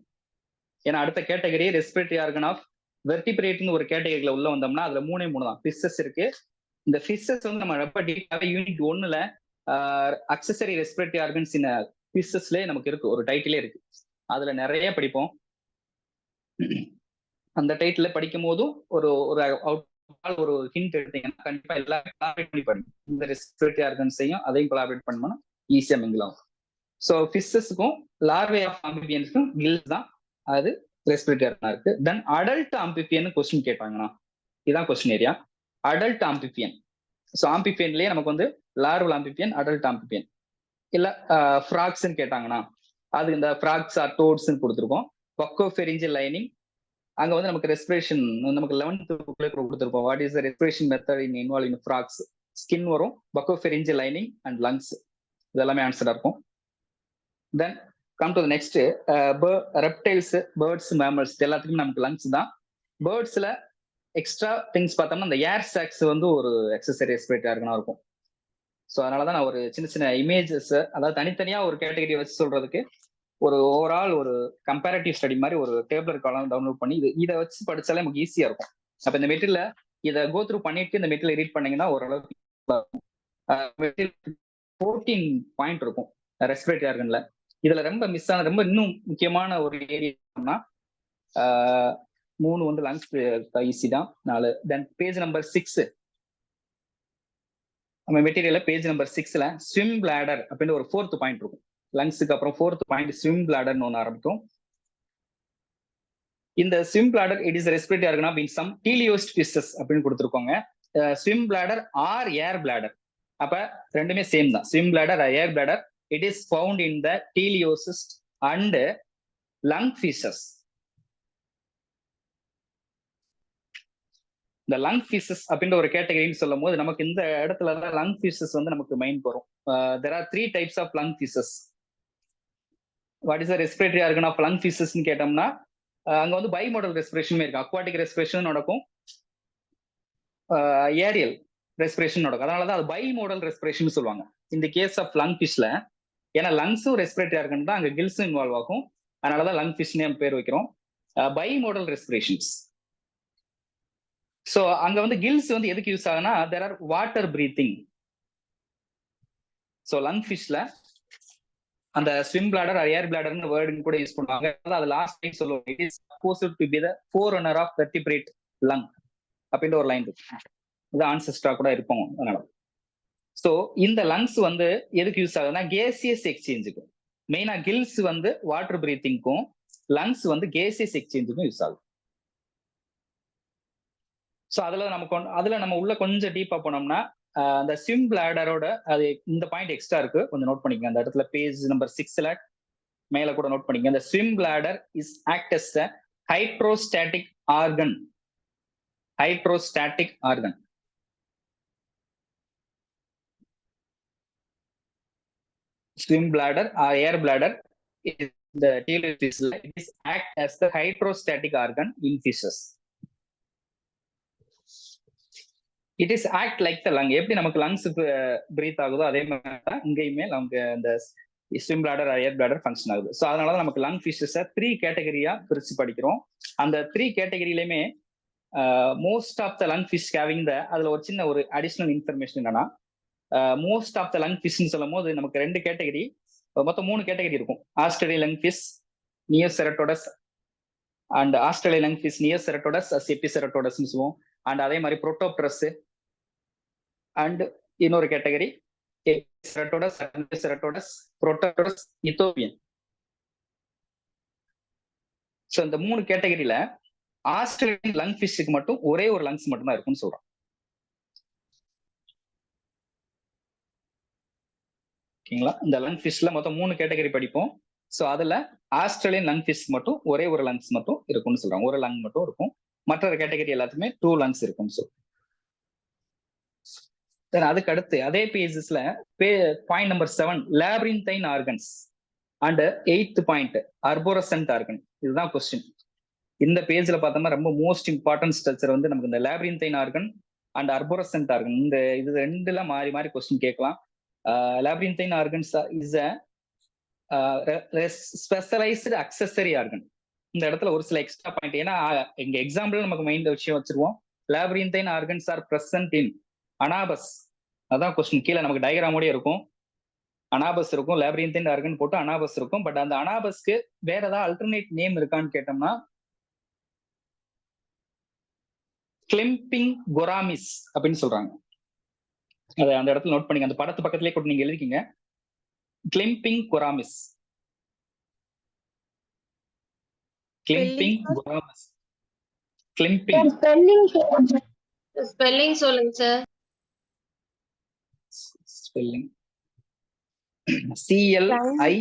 ஏன்னா அடுத்த கேட்டகரி ரெஸ்பிரேட்டரி ஆர்கன் ஆஃப் வெர்டிபிரேட்னு ஒரு கேட்டகரியில உள்ள வந்தோம்னா அதுல 3 தான் ஃபிஷஸ் இருக்கு. இந்த ஃபிஷஸ் வந்து நம்ம ரொம்ப டீப்பாக யூனிட் 1ல அக்சசரி ரெஸ்பிரேட்டரி ஆர்கன்ஸ் இன் ஃபிஷஸ்ல நமக்கு இருக்கு, ஒரு டைட்டிலே இருக்கு. அதுல நிறைய படிப்போம். அந்த டைட்டில படிக்கும் போதும் ஒரு ஹிண்ட் எடுத்தீங்கன்னா கண்டிப்பா எல்லாரும் கொலாபரேட் பண்ணி பண்ணுங்க. இந்த ரெஸ்பிரேட்டரி ஆர்கன்ஸையும் அதையும் கொலாபரேட் பண்ணணும், ஈஸியா மிங்கிள் ஆகும். ஸோ ஃபிஷஸுக்கும் லார்வே ஆஃப் ஆம்பிபியன்ஸுக்கும் கில்ஸ் தான் அது ரெஸ்பிரேட்டரி ஆர்கனா இருக்கு. தென் அடல்ட் ஆம்பிபியன் கொஸ்டின் கேட்டாங்கன்னா இதான் question area. Adult amphibian. So ஆம்பிபியன்லயே நமக்கு வந்து லார்வல் ஆம்பிபியன், அடல்ட் ஆம்பிபியன். இல்ல ஃப்ராக்ஸ்ன்னு கேட்டாங்கன்னா அது இந்த ஃப்ராக்ஸ் ஆர் டோட்ஸ்ன்னு கொடுத்துருக்கோம். Buccopharyngeal lining. அங்க வந்து நமக்கு ரெஸ்பிரேஷன் நமக்கு 11th கொடுத்துருப்போம். What is the respiration method in involve in frogs. Skin வரும், பக்கோஃபெரிஞ்சியல் லைனிங் அண்ட் லங்ஸ். இதெல்லாமே ஆன்சரா இருக்கும். Then come to next reptiles, birds, mammals எல்லாத்துக்குமே நமக்கு லங்ஸ் தான். பேர்ட்ஸ்ல எக்ஸ்ட்ரா திங்ஸ் பார்த்தோம்னா இந்த ஏர் சாக்ஸ் வந்து ஒரு அக்சசரி ரெஸ்பிரேட்டரி ஆர்கனா இருக்கும். ஸோ அதனாலதான் நான் ஒரு சின்ன சின்ன இமேஜஸ், அதாவது தனித்தனியா ஒரு கேட்டகரி வச்சு சொல்றதுக்கு ஒரு ஓவரால் ஒரு கம்பேரிட்டிவ் ஸ்டடி மாதிரி ஒரு டேபிள் காலம் டவுன்லோட் பண்ணி இதை வச்சு படிச்சாலே நமக்கு ஈஸியா இருக்கும். அப்ப இந்த மெட்டீரியல இதை கோ த்ரூ பண்ணிட்டு இந்த மெட்டீரியல் ரீட் பண்ணீங்கன்னா ஓரளவுக்கு 14 பாயிண்ட் இருக்கும் ரெஸ்பிரேட்டரி ஆர்கன்ல. இதுல ரொம்ப மிஸ் ஆன ரொம்ப இன்னும் முக்கியமான ஒரு ஏரியானா 3 வந்து லங்ஸ் ஈஸி தான், 4. தென் பேஜ் நம்பர் 6 நம்ம மெட்டீரியல்ல பேஜ் நம்பர் 6ல ஸ்விம் பிளாடர் அப்படின்னு ஒரு 4th பாயிண்ட் இருக்கும். லங்ஸுக்கு அப்புறம் 4th பாயிண்ட் ஸ்விம் பிளாடர்னு ஒன்று ஆரம்பிக்கும். இந்த swim bladder it is respiratory organ of some teleost fishes அப்படின்னு கொடுத்துருக்கோங்க. Swim bladder or air bladder. அப்ப ரெண்டுமே சேம் தான். Swim bladder or air bladder it is found in the teleost and lung fishes. இந்த லங் ஃபிஷஸ் அப்படின்ற ஒரு கேட்டகரின்னு சொல்லும் போது நமக்கு இந்த இடத்துல தான் லங் ஃபிஷஸ் வந்து நமக்கு மைண்ட் வரும். There are 3 types of lung fishes. What is the respiratory organ of lung ஃபிஷஸ்ன்னு கேட்டோம்னா அங்க வந்து பை மாடல் ரெஸ்பிரேஷனுமே இருக்கு. அக்வாட்டிக் ரெஸ்பிரேஷன் நடக்கும், ஏரியல் ரெஸ்பிரேஷன் நடக்கும். அதனாலதான் அது பை மாடல் ரெஸ்பிரேஷன் சொல்லுவாங்க. இந்த கேஸ் ஆஃப் லங் ஃபிஷ்ல ஏன்னா லங்ஸும் ரெஸ்பிரேட்டரி ஆர்கன் தான், அங்க கில்ஸும் இன்வால்வ் ஆகும். அதனாலதான் லங் ஃபிஷ்னே பேர் வைக்கிறோம். Pi model respirations. ஸோ அங்க வந்து கில்ஸ் வந்து எதுக்கு யூஸ் ஆகுனா there are water breathing. So lung ஃபிஷ்ல அந்த ஸ்விம் பிளாடர் ஏர் பிளாடர்னு வேர்டுன்னு கூட யூஸ் பண்ணுவாங்க. அது லாஸ்ட் டைம் சொல்லுவாங்க it is supposed to be the forerunner of vertebrate lung அப்படின்ற ஒரு லைன் இருக்கு. இது ஆன்செஸ்டரா கூட இருப்போம். அதனால ஸோ இந்த லங்ஸ் வந்து எதுக்கு யூஸ் ஆகுதுன்னா கேசியஸ் எக்ஸ்சேஞ்சுக்கு. மெயினா கில்ஸ் வந்து வாட்டர் பிரீத்திங்க்கும், லங்ஸ் வந்து கேசியஸ் எக்ஸ்சேஞ்சுக்கும் யூஸ் ஆகும். ஸோ அதுல நம்ம உள்ள கொஞ்சம் டீப்பா போனோம்னா அந்த ஸ்விம் பிளாடரோட அது இந்த பாயிண்ட் எக்ஸ்ட்ரா இருக்கு, கொஞ்சம் நோட் பண்ணிக்கங்க. அந்த இடத்துல பேஜ் நம்பர் 6ல மேல கூட நோட் பண்ணிக்கங்க. அந்த swim bladder is act as a hydrostatic organ. Hydrostatic organ. Swim bladder or air bladder is the fish, it is act as the hydrostatic organ in fishes. It is act like the lung. எப்படி நமக்கு லங்ஸ் பிரீத் ஆகுதோ அதே மாதிரி தான் இங்கேயுமே நமக்கு அந்த ஸ்விம் பிளாடர் ஏர் பிளாடர் ஃபங்க்ஷன் ஆகுது. ஸோ அதனால நமக்கு லங் ஃபிஷஸை 3 கேட்டகரியா பிரிச்சு படிக்கிறோம். அந்த 3 கேட்டகரியிலுமே most of the lung fish having அதுல ஒரு சின்ன ஒரு அடிஷனல் இன்ஃபர்மேஷன் என்னன்னா, மோஸ்ட் ஆஃப் த லங் ஃபிஷ்னு சொல்லும் போது நமக்கு 2 கேட்டகரி, மொத்தம் 3 கேட்டகரி இருக்கும். Australian lung fish, Neoceratodus, and Australian lung fish Neoceratodus எபிசெரட்டோடஸ்னு சொல்லுவோம். அண்ட் அதே மாதிரி புரோட்டோப்டரஸ், அண்ட் இன்னொரு category Epiceratodus, Neoceratodus, Protopterus, Ethiopian. So இந்த 3 கேட்டகரியில ஆஸ்திரேலியன் லங் ஃபிஷ்க்கு மட்டும் ஒரே ஒரு லங்ஸ் மட்டும் தான் இருக்கும்னு சொல்றோம். ஓகேங்களா? இந்த லங் ஃபிஷ்ல மொத்தம் 3 கேட்டகரி படிப்போம். ஸோ அதுல ஆஸ்திரேலியன் லங் ஃபிஷ் மட்டும் ஒரே ஒரு லங்ஸ் மட்டும் இருக்கும்னு சொல்றாங்க. ஒரு லங் மட்டும் இருக்கும். மற்ற கேட்டகரி எல்லாத்துக்குமே 2 லங்ஸ் இருக்கும். ஸோ அதுக்கு அடுத்து அதே பேஜஸ்ல point number 7 labyrinthine organs and 8th point arborescent organ. இதுதான் கொஸ்டின். இந்த பேஜ்ல பார்த்தோம்னா ரொம்ப மோஸ்ட் இம்பார்ட்டன்ட் ஸ்ட்ரக்சர் வந்து நமக்கு இந்த லேப்ரின்தைன் ஆர்கன் அண்ட் அர்போரசன்ட் ஆர்கன். இந்த இது 2ல மாறி மாறி கொஸ்டின் கேட்கலாம். Labyrinthine organs is a specialized accessory organ. இந்த இடத்துல ஒரு சில எக்ஸ்ட்ரா பாயிண்ட், ஏன்னா இங்க எக்ஸாம்பிள் நமக்கு மைண்ட் விஷயம் வச்சிருவோம். Labyrinthine organs are present in anabas. அதான் கொஸ்டின். கீழே நமக்கு டயக்ராமோடய இருக்கும். அனாபஸ் இருக்கும், லேப்ரின்தைன் ஆர்கன் போட்டு அனாபஸ் இருக்கும். பட் அந்த அனாபஸ்க்கு வேற ஏதாவது அல்டர்னேட் நேம் இருக்கான்னு கேட்டோம்னா கிளிம்பிங் கொராமிஸ் அப்படின்னு சொல்றாங்க. அதை அந்த இடத்துல நோட் பண்ணிங்க. அந்த படத்து பக்கத்திலே கூட நீங்க எழுதிக்கிங்க, climbing gouramis. Climbing gouramis. Climbing spelling சொல்லுங்க சார். Spelling CLIMBING.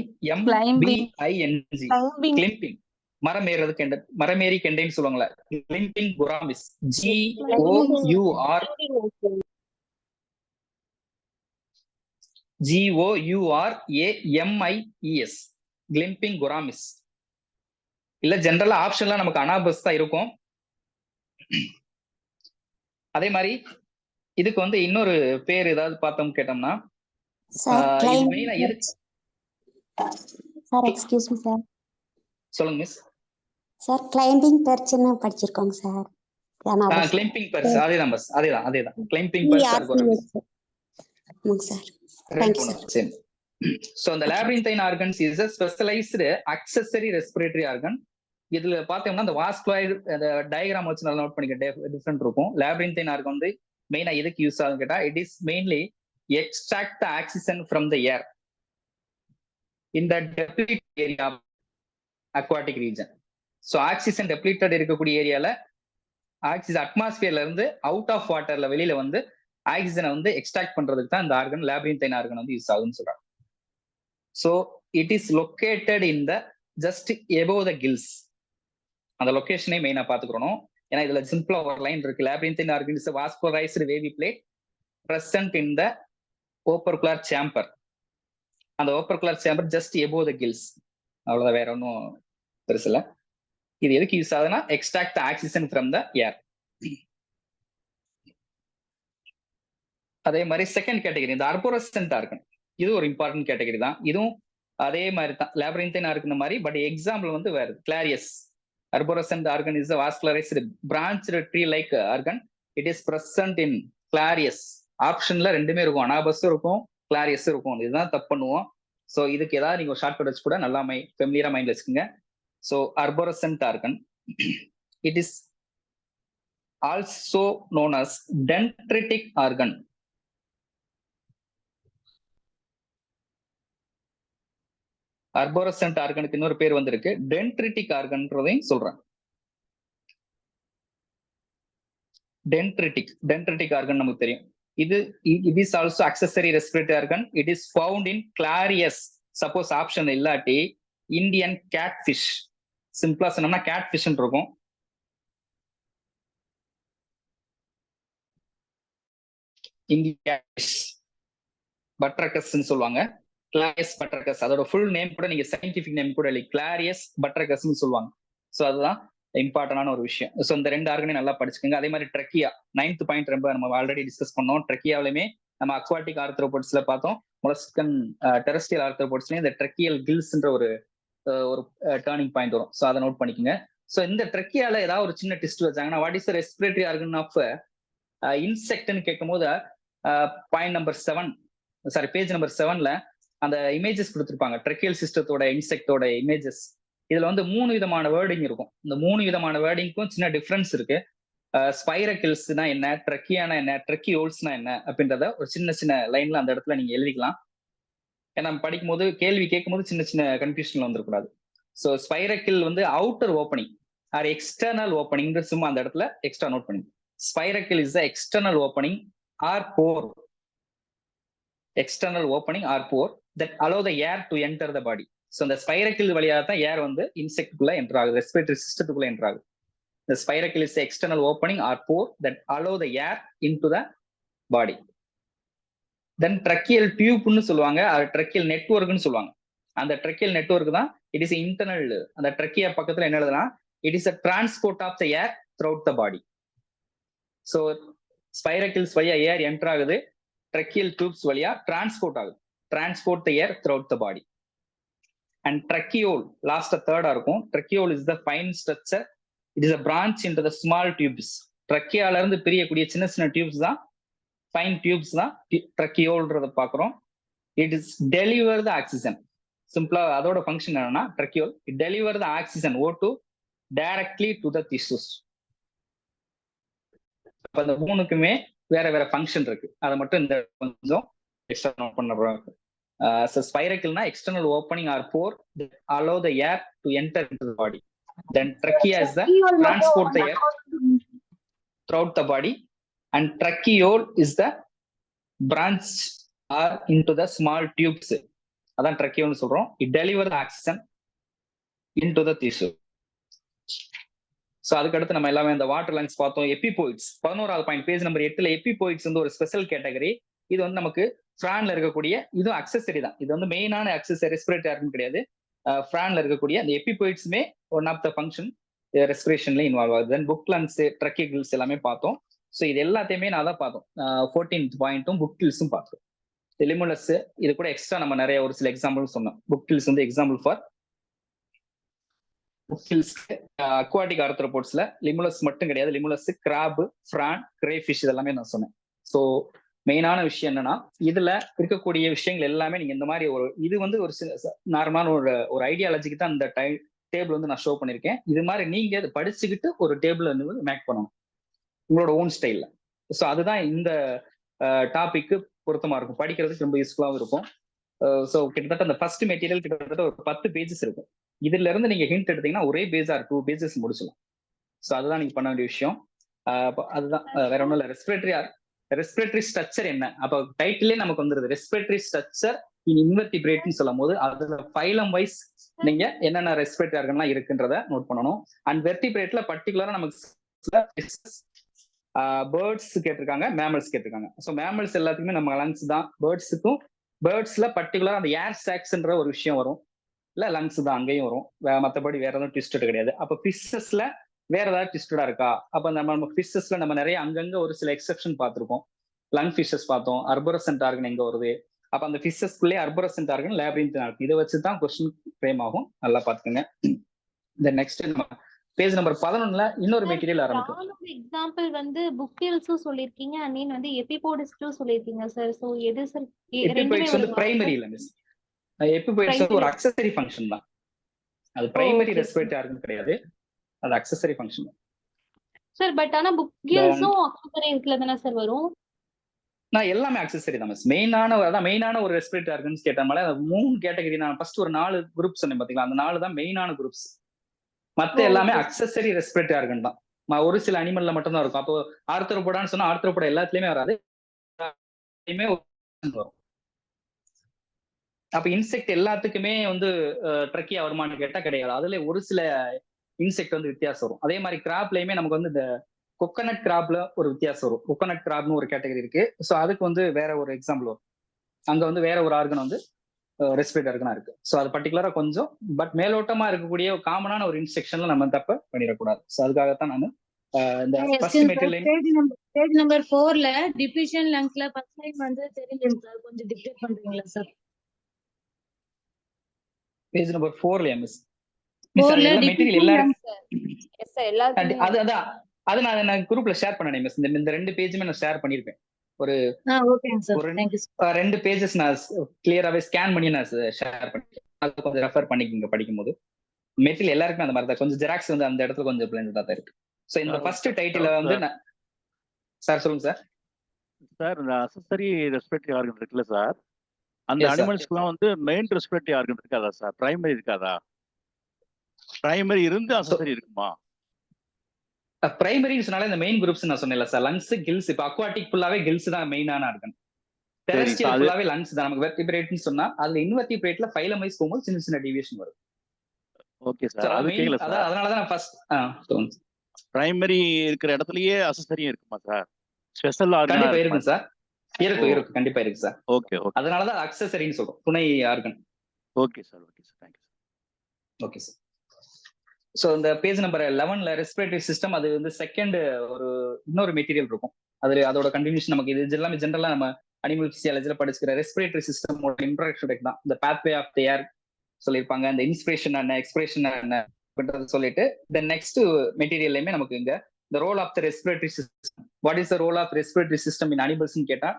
கிளிம்பிங் மரமேறி கெண்டைன்னு சொல்லுவாங்களா, climbing gouramis. GOURAMIES climbing gouramis. இல்ல ஜெனரலா ஆப்ஷன்ல நமக்கு அனாபஸ் தான் இருக்கும். அதே மாதிரி இதுக்கு வந்து இன்னொரு பேர் ஏதாவது பார்த்தோம் கேட்டோம்னா சொல்லுங்க மிஸ். சார் கிளைம்பிங் பெர்ச்னு படிச்சிருக்கோங்க சார். கிளைம்பிங் பெர்ச் அதேதான் பஸ், அதேதான் climbing perch organ. Sir thank you sir. So the labyrinthine organs is a specialized accessory respiratory organ. இதுல பார்த்தோம்னா இந்த வாஸ்குலர் அந்த டயக்ராம் வச்சு நல்லா நோட் பண்ணிக்க டிஃபரெண்ட் இருக்கும். labyrinthine organ வந்து மெயினா எதுக்கு யூஸ் ஆகுதுன்னு கேட்டா, it is mainly extract the oxygen from the air in the depleted area of aquatic region. So oxygen depleted இருக்கக்கூடிய ஏரியால ஆக்சிஜன் அட்மாஸ்பியர்ல இருந்து அவுட் ஆஃப் வாட்டர்ல வெளியில வந்து ஆக்சிஜனை வந்து எக்ஸ்ட்ராக்ட் பண்றதுக்கு தான் இந்த ஆர்கன் லேப்ரின்தைன் ஆர்கன் வந்து யூஸ் ஆகுதுன்னு சொல்றாங்க. So it is located in the just above the gills. அந்த லொகேஷனே மெயினா பாத்துக்கிறோம். ஏன்னா இதுல சிம்பிளா ஒரு லைன் இருக்கு, labyrinthine organ is vascularised wavy plate present in the opercular chamber. அந்த opercular chamber just above the gills. அவ்வளவுதான், வேற ஒன்றும் பெருசு இல்லை. இது எதுக்கு யூஸ் ஆகுதுன்னா extract oxygen from the air. அதே மாதிரி செகண்ட் கேட்டகரி இந்த அர்போரசன்ட் ஆர்கன், இது ஒரு இம்பார்ட்டன்ட் கேட்டகரி தான். இதுவும் அதே மாதிரி தான் லேப்ரின்தைன் ஆர்கன் மாதிரி, பட் எக்ஸாம்பிள் வந்து வேறு. Clarias arborescent organ is vascularised branched tree like organ. It is present in Clarias. ஆப்ஷன்ல 2மே இருக்கும், அனாபஸும் இருக்கும், கிளாரியஸும் இருக்கும். இதுதான் தப்பு பண்ணுவோம். ஸோ இதுக்கு ஏதாவது நீங்க ஷார்ட்கட் வச்சு கூட நல்லா ஃபெமிலியரா மைண்ட்ல வச்சுக்கோங்க. So arborescent organ it is also known as dendritic organ. Arborescent ஆர்கனுக்கு இன்னொரு பேர் வந்திருக்கு, டென்ட்ரிட்டிக் ஆர்கன்றதையும் சொல்றேன். டென்ட்ரிட்டிக் ஆர்கன் நமக்கு தெரியும். it is also accessory respiratory organ. It is found in Clarius. Suppose option இல்லாட்டி இந்தியன் கேட்ஃபிஷ், சிம்பிளா சொன்னோம்னா கேட்ஃபிஷ் இருக்கும். இந்தியன் பட்ரகஸ் சொல்லுவாங்க, கிளாரியஸ் பட்ரகஸ். அதோட ஃபுல் நேம் கூட நீங்க சயின்டிபிக் நேம் கூட இல்லை, கிளாரியஸ் பட்ரகஸ் சொல்லுவாங்க. ஸோ அதுதான் இம்பார்ட்டன்டான ஒரு விஷயம். ஸோ இந்த 2 ஆர்கனையும் நல்லா படிச்சுக்கோங்க. அதே மாதிரி ட்ரக்கியா 9th பாயிண்ட் ரொம்ப நம்ம ஆல்ரெடி டிஸ்கஸ் பண்ணோம். ட்ரக்கியாவிலுமே நம்ம அக்வாட்டிக் ஆர்த்ரோபோட்ஸ்ல பார்த்தோம், மொலஸ்கன் டெரஸ்ட்ரியல் ஆர்த்ரோபோட்ஸ்லயும் இந்த ட்ரக்கியல் கில்ஸ்ன்ற ஒரு டேர்னிங் பாயிண்ட் வரும். ஸோ அதை நோட் பண்ணிக்கோங்க. ஸோ இந்த ட்ரக்கியால ஏதாவது ஒரு சின்ன டெஸ்ட் வச்சாங்கன்னா what is the respiratory organ of இன்செக்ட்னு கேட்கும் போது point number 7, sorry page number 7ல அந்த இமேஜஸ் கொடுத்துருப்பாங்க, ட்ரக்கியல் சிஸ்டத்தோட இன்செக்டோட இமேஜஸ். இதுல வந்து 3 விதமான வேர்டிங் இருக்கும். இந்த 3 விதமான வேர்டிங்க்கும் சின்ன டிஃபரன்ஸ் இருக்கு. ஸ்பைரக்கிள்ஸ்னா என்ன, ட்ரக்கியானா என்ன, ட்ரக்கியோல்ஸ்னா என்ன அப்படின்றத ஒரு சின்ன லைன்ல அந்த இடத்துல நீங்க எழுதிக்கலாம். ஏன்னா நம்ம படிக்கும் போது கேள்வி கேட்கும் போது சின்ன கன்ஃபியூஷன்ல வந்துடக்கூடாது. ஸோ ஸ்பைரக்கிள் வந்து outer opening or external opening, சும்மா அந்த இடத்துல எக்ஸ்ட்ரா நோட் பண்ணி. Spiracle is the external opening or pore, external opening or pore that allow the air to enter the body. So இந்த ஸ்பைரக்கிள் வழியாக தான் ஏர் வந்து இன்செக்டுக்குள்ள என்டர் ஆகுது, ரெஸ்பிரேட்டரி சிஸ்டத்துக்குள்ள என்டர் ஆகுது. The spiracle is the external opening or pore that allow the air into the body. Then tracheal tube னு சொல்லுவாங்க, அது tracheal network னு சொல்லுவாங்க. அந்த tracheal network தான் it is internal. அந்த trachea பக்கத்துல என்ன எழுதலாம், it is a transport of the air throughout the body. So spiracles வழியா air enter ஆகுது, tracheal tubes வழியா transport ஆகுது, transport the air throughout the body. And tracheole last third இருக்கும். Tracheole is the fine structure. It is a branch into the small tubes. ட்ரக்கியால இருந்து பிரியக்கூடிய சின்ன டியூப்ஸ் தான் ஃபைன் டியூப்ஸ் தான் ட்ரக்கியோல்ன்றத பாக்குறோம். It is deliver the oxygen. சிம்பிளா அதோட ஃபங்க்ஷன் என்னன்னா tracheole it deliver the oxygen O2 directly to the tissues. அப்ப அந்த 3க்குமே வேற ஃபங்க்ஷன் இருக்கு. அதை மட்டும் இந்த கொஞ்சம் எக்ஸ்ட்ரா நோட் பண்ண. ஸ்பைரக்கிள்னா external opening or pore allow the air to enter into the body. Then trachea is the transport the air throughout the body, and tracheole is the branch or into the small tubes. அதான் tracheole சொல்றோம். It deliver the oxygen into the tissue. So அதுக்கு அடுத்து நம்ம எல்லாமே இந்த வாட்டர் லங்ஸ் பார்த்தோம். எபிபோய்ட்ஸ் 11வது பாயிண்ட் பேஜ் நம்பர் 8ல எபிபோய்ட்ஸ் வந்து ஒரு ஸ்பெஷல் கேட்டகரி. இது வந்து நமக்கு ஃப்ரான்ல இருக்கக்கூடிய இதுவும் அக்சசரி தான். இது வந்து மெயினான அக்சசரி ரெஸ்பிரேட்டரி ஆர்கன் கிடையாது. ஃப்ரான்ல இருக்கக்கூடிய அந்த எபிபோய்ட்ஸுமே ஒன் ஆஃப் த ஃபங்க்ஷன் ரெஸ்பிரேஷன்ல இன்வால்வ் ஆகுது. தென் புக் லங்ஸ், ட்ரக்கிகிள்ஸ் எல்லாமே பார்த்தோம். ஸோ இது எல்லாத்தையுமே நான் தான் பார்த்தோம். 14th பாயிண்ட்டும் புக் கில்ஸும் பார்த்தோம். லிமுலஸ் இது கூட எக்ஸ்ட்ரா நம்ம நிறைய ஒரு சில எக்ஸாம்பிள் சொன்னோம். புக் கில்ஸ் வந்து example for book gills. Aquatic ஆர்த்ரோபோட்ஸ்ல லிமுலஸ் மட்டும் கிடையாது, லிமுலஸ், கிராப், ஃப்ரான், கிரேஃபிஷ் இதெல்லாமே நான் சொன்னேன். ஸோ மெயினான விஷயம் என்னன்னா இதுல இருக்கக்கூடிய விஷயங்கள் எல்லாமே நீங்க இந்த மாதிரி ஒரு இது வந்து ஒரு நார்மலான ஒரு ஐடியாலஜிக்கு தான் இந்த டேபிள் வந்து நான் ஷோ பண்ணிருக்கேன். இது மாதிரி நீங்க அதை படிச்சுக்கிட்டு ஒரு டேபிள் வந்து மேக் பண்ணணும் உங்களோட ஓன் ஸ்டைல்ல. ஸோ அதுதான் இந்த டாபிக்கு பொருத்தமா இருக்கும், படிக்கிறதுக்கு ரொம்ப யூஸ்ஃபுல்லாகவும் இருக்கும். ஸோ கிட்டத்தட்ட அந்த ஃபர்ஸ்ட் மெட்டீரியல் கிட்டத்தட்ட ஒரு 10 பேஜஸ் இருக்கும். இதுல இருந்து நீங்க ஹிண்ட் எடுத்தீங்கன்னா ஒரே பேஜ் ஆர் 2 பேஜஸ் முடிச்சலாம். ஸோ அதுதான் நீங்க பண்ண வேண்டிய விஷயம். அதுதான் வேற ஒன்றும் இல்லை. ரெஸ்பிரேட்டரி ஸ்ட்ரக்சர் என்ன, அப்ப டைட்டிலே நமக்கு வந்துருது ரெஸ்பிரேட்டரி ஸ்ட்ரக்சர் இன் இன்வெர்டிபிரேட்னு சொல்லும் போது அதுல ஃபைலம் வைஸ் நீங்க என்னென்ன ரெஸ்பிரேட்டரி ஆர்கன்லாம் இருக்குன்றத நோட் பண்ணணும். அண்ட் வெர்டிபிரேட்ல பர்டிகுலரா நமக்கு பேர்ட்ஸ் கேட்டிருக்காங்க, மேமல்ஸ் கேட்டிருக்காங்க. ஸோ மேமல்ஸ் எல்லாத்துக்குமே நம்ம லங்ஸ் தான். பேர்ட்ஸ்ல பர்டிகுலரா அந்த ஏர் சாக்ஸ்ன்ற ஒரு விஷயம் வரும், இல்ல லங்ஸ் தான் அங்கேயும் வரும். மற்றபடி வேற எதுவும் ட்விஸ்டட் கிடையாது. அப்ப ஃபிஷஸ்ல வேற ஏதாவது ட்விஸ்டடா இருக்கா? அப்ப நம்ம ஃபிஷஸ்ல நம்ம நிறைய அங்கங்க ஒரு சில எக்ஸெப்ஷன் பார்த்திருக்கோம். லங் ஃபிஷஸ் பார்த்தோம், அர்போரசன்ட் ஆர்கன் எங்க வருது, அப்ப அந்த ஃபிஷஸ்குள்ளே அர்போரசன்ட் ஆர்கன், லேபிரின்த் ஆர்கன், இதை வச்சுதான் கொஸ்டின் ஃப்ரேம் ஆகும். நல்லா பாத்துக்கோங்க. நெக்ஸ்ட் நம்ம பேஜ் நம்பர் 11ல இன்னொரு மெட்டீரியல் ஆரம்பிக்கும். எக்ஸாம்பிள் வந்து புக் கில்ஸும் சொல்லிருக்கீங்க, அண்ட் வந்து எபிபோய்ட்ஸும் சொல்லிருக்கீங்க சார். சோ எது சார்? எபிபோய்ட்ஸ் வந்து பிரைமரி இல்ல மிஸ், எபிபோய்ட்ஸ் வந்து ஒரு அக்சசரி ஃபங்க்ஷன் தான். அது பிரைமரி ரெஸ்பிரேட்டரி ஆர்கன் கிடையாது, அது அக்சசரி ஃபங்க்ஷன் சார். பட் ஆனா புக் கில்ஸும் அக்சசரி இதுல தான சார் வரும்? நான் எல்லாமே அக்சசரி தான் மிஸ். மெயினான ஒரு ரெஸ்பிரேட்டரி ஆர்கன்ஸ் கேட்டாமல 3 கேட்டகரி. நான் ஃபர்ஸ்ட் ஒரு 4 குரூப் சொன்னேன் பாத்தீங்களா, அந்த 4 தான் மெயினான குரூப்ஸ். மத்த எல்லாமே அக்சசரி ரெஸ்பிரேட்டரி ஆர்கன் தான். ஒரு சில அனிமல்ல மட்டும் தான் இருக்கும். அப்போ ஆர்த்ரோபோடான்னு சொன்னா ஆர்த்ரோபோடா எல்லாத்துலயுமே வராது, வரும். அப்ப இன்செக்ட் எல்லாத்துக்குமே வந்து ட்ரக்கியா வருமானு கேட்டா கிடையாது. அதுல ஒரு சில இன்செக்ட் வந்து வித்தியாசம் வரும். அதே மாதிரி கிராப்லயுமே நமக்கு வந்து இந்த கொக்கனட் கிராப்ல ஒரு வித்தியாசம் வரும். கொக்கனட் கிராப்னு ஒரு கேட்டகரி இருக்கு. ஸோ அதுக்கு வந்து வேற ஒரு எக்ஸாம்பிள் வரும். அங்க வந்து வேற ஒரு ஆர்கன் வந்து ரெஸ்பிரேட்டரி ஆர்கனா இருக்கு. ஸோ அது பர்டிகுலரா கொஞ்சம் பட் மேலோட்டமா இருக்கக்கூடிய காமனான ஒரு இன்ஸ்ட்ரக்ஷன்ல நம்ம தப்ப பண்ணிடக்கூடாது. ஸோ அதுக்காகத்தான் நான் இந்த ஃபர்ஸ்ட் மெட்டீரியல் பேஜ் நம்பர் 4ல டிஃபியூஷன் லங்ஸ்ல ஃபர்ஸ்ட் லைன் வந்து தெரியும் சார், கொஞ்சம் டிக்டேட் பண்றீங்களா சார்? பேஜ் நம்பர் 4ல மிஸ் 4ல மெட்டீரியல் எல்லாரும் எஸ் சார் எல்லாரும் அது நான் குரூப்ல ஷேர் பண்ணேன் மிஸ். இந்த 2 பேஜுமே நான் ஷேர் பண்ணிருப்பேன். ஒரு ஓகேங்க sir, thank you sir. 2 pages நான் கிளியராவே ஸ்கேன் பண்ணி நான் ஷேர் பண்ணிருக்கேன். அது கொஞ்சம் ரெஃபர் பண்ணிக்கங்க படிக்கும்போது. மெட்டீரியல் எல்லாருக்கும் அந்த மாதிரி தான். கொஞ்சம் ஜெராக்ஸ் வந்து அந்த இடத்துல கொஞ்சம் பிளேண்டா தான் இருக்கு. சோ இந்த ஃபர்ஸ்ட் டைட்டில் வந்து சார் சொல்லுங்க சார். சார் இந்த அக்சசரி ரெஸ்பிரேட்டரி ஆர்கன் இருக்குல்ல சார், அந்த அனிமல்ஸ்க்குலாம் வந்து மெயின் ரெஸ்பிரேட்டரி ஆர்கன் இருக்காதா சார்? பிரைமரி இருக்காதா? பிரைமரி இருந்து அக்சசரி இருக்குமா? பிரைமரின்னு சொன்னாலே இந்த மெயின் குரூப்ஸ் நான் சொன்னேன்ல சார், லங்ஸ், கில்ஸ். இப்ப அக்வாட்டிக் ஃபுல்லாவே கில்ஸ் தான் மெயினான ஆர்கன். டெரஸ்ட்ரியல் ஃபுல்லாவே லங்ஸ் தான். நமக்கு வெர்டிபிரேட்னு சொன்னா அதுல இன்வெர்டிபிரேட்ல ஃபைலம் வைஸ் போகும்போது சின்ன சின்ன டிவியேஷன் வரும். ஓகே சார், அது கேக்கல சார். அதனால தான் நான் ஃபர்ஸ்ட் சொல்லுங்க. பிரைமரி இருக்கிற இடத்துலயே அக்சசரியும் இருக்குமா சார்? ஸ்பெஷல் ஆர்கன் கண்டிப்பா இருக்கும் சார். இருக்கு கண்டிப்பா இருக்கு சார். Okay okay. அதனால தான் அக்சசரின்னு சொல்றோம், துணை organ. Okay sir, okay sir, thank you. Okay sir. So இந்த பேஜ் நம்பர் 11ல ரெஸ்பிரேட்டரி சிஸ்டம், அது வந்து செகண்ட் இன்னொரு மெட்டீரியல் இருக்கும். அதோட கண்டினியூஷன் நமக்கு இது எல்லாமே ஜென்ரலா நம்ம அனிமல் பிசியாலஜில படிச்சுக்கிற ரெஸ்பிரேட்டரி சிஸ்டம் இன்ட்ரோடக்ஷன் தான். இந்த பாத்வே ஆஃப் த ஏர் சொல்லியிருப்பாங்க, இந்த இன்ஸ்பிரேஷன் என்ன எக்ஸ்பிரேஷன் என்ன சொல்லிட்டு இந்த நெக்ஸ்ட் மெட்டீரியல்லையுமே நமக்கு இங்க இந்த role of the respiratory system. What is the role of respiratory system in அனிமல்ஸ்னு கேட்டா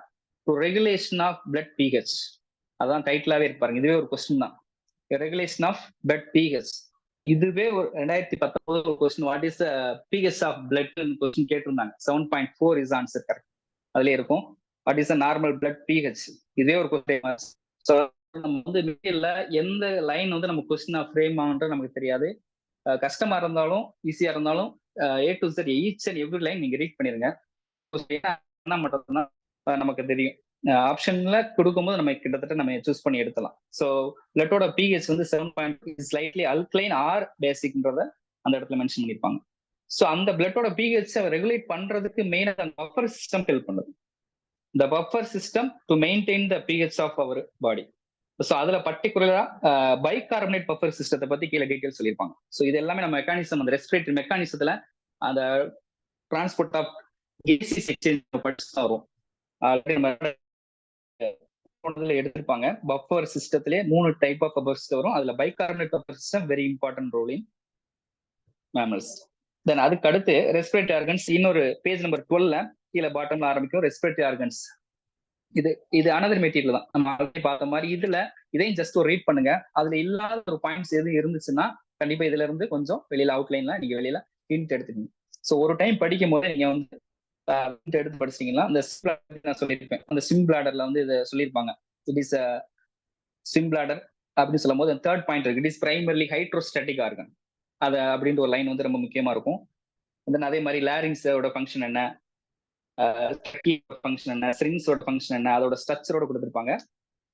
to regulation of blood pH. அதான் டைட்டிலாவே இருப்பாருங்க. இதுவே ஒரு கொஸ்டின் தான், ரெகுலேஷன் ஆஃப் பிளட் பிஹெச். இதுவே ஒரு 2019 ஒரு question, what is pH of blood question கேட்டிருந்தாங்க. 7.4 இஸ் ஆன்சர் கரெக்ட். அதுல இருக்கும் what is normal blood pH. இதே ஒரு கொஸ்டின். ஸோ நம்ம வந்து மெட்டீரியல்ல எந்த லைன் வந்து நம்ம கொஸ்டின் ஃப்ரேம் ஆகுன்றது நமக்கு தெரியாது. கஷ்டமா இருந்தாலும் ஈஸியா இருந்தாலும் A to Z each and every line நீங்க ரீட் பண்ணிருங்க. மட்டும் தான் நமக்கு தெரியும். ஆப்ஷன்ல கொடுக்கும்போது நம்ம கிட்டத்தட்ட நம்ம சூஸ் பண்ணி எடுக்கலாம். ஸோ பிளட்டோட பிஹெச் வந்து 7.2 ஸ்லைட்லி அல்கலைன் ஆர் பேசிக்ன்றத அந்த இடத்துல மென்ஷன் பண்ணிருப்பாங்க. ஸோ அந்த பிளட்டோட பிஹெச் ரெகுலேட் பண்றதுக்கு மெயினாக அந்த பஃபர் சிஸ்டம் ஹெல்ப் பண்ணுது. இந்த buffer system to maintain the pH of our body. So அதுல பர்டிகுலரா பைகார்பனேட் பஃபர் சிஸ்டத்தை பத்தி கீழே டீடைல் சொல்லியிருப்பாங்க. ஸோ இது எல்லாமே நம்ம மெக்கானிசம், அந்த ரெஸ்பிரேட்டரி மெக்கானிசத்துல அந்த டிரான்ஸ்போர்ட் ஆஃப் கேசஸ் எக்ஸ்சேஞ்ச் படிச்சு தான் வரும். எடுத்திருப்பாங்க. பஃபர் சிஸ்டத்திலே 3 டைப் ஆஃப் பஃபர் சிஸ்டம் வரும். அதுல bicarbonate buffer system very important role in mammals. Then அதுக்கு அடுத்து ரெஸ்பிரேட்டரி ஆர்கன்ஸ் இன்னொரு பேஜ் நம்பர் 12ல கீழே பாட்டம்ல ஆரம்பிக்கும் ரெஸ்பிரேட்டரி ஆர்கன்ஸ். இது அனதர் மெட்டீரியல் தான். நம்ம ஆல்ரெடி பார்த்த மாதிரி இதுல இதையும் ஜஸ்ட் ஒரு ரீட் பண்ணுங்க. அதுல இல்லாத ஒரு பாயிண்ட்ஸ் எதுவும் இருந்துச்சுன்னா கண்டிப்பா இதுல இருந்து கொஞ்சம் வெளியில அவுட்லைன்ல நீங்க வெளியில ஹிண்ட் எடுத்துக்கீங்க. ஸோ ஒரு டைம் படிக்கும் போது நீங்க வந்து எடுத்து படிச்சிட்டீங்கன்னா அந்த நான் சொல்லியிருப்பேன், அந்த ஸ்விம் பிளாடர்ல வந்து இதை சொல்லியிருப்பாங்க. இட் இஸ் ஸ்விம் பிளாடர் அப்படின்னு சொல்லும் போது தேர்ட் பாயிண்ட் இருக்கு, it is primarily hydrostatic organ. அது அப்படின்ற ஒரு லைன் வந்து ரொம்ப முக்கியமா இருக்கும். தென் அதே மாதிரி லாரிங்ஸோட ஃபங்க்ஷன் என்ன, ஃபங்க்ஷன் என்ன, ஸ்ட்ரிங்ஸோட ஃபங்க்ஷன் என்ன, அதோட ஸ்ட்ரக்சரோட கொடுத்துருப்பாங்க.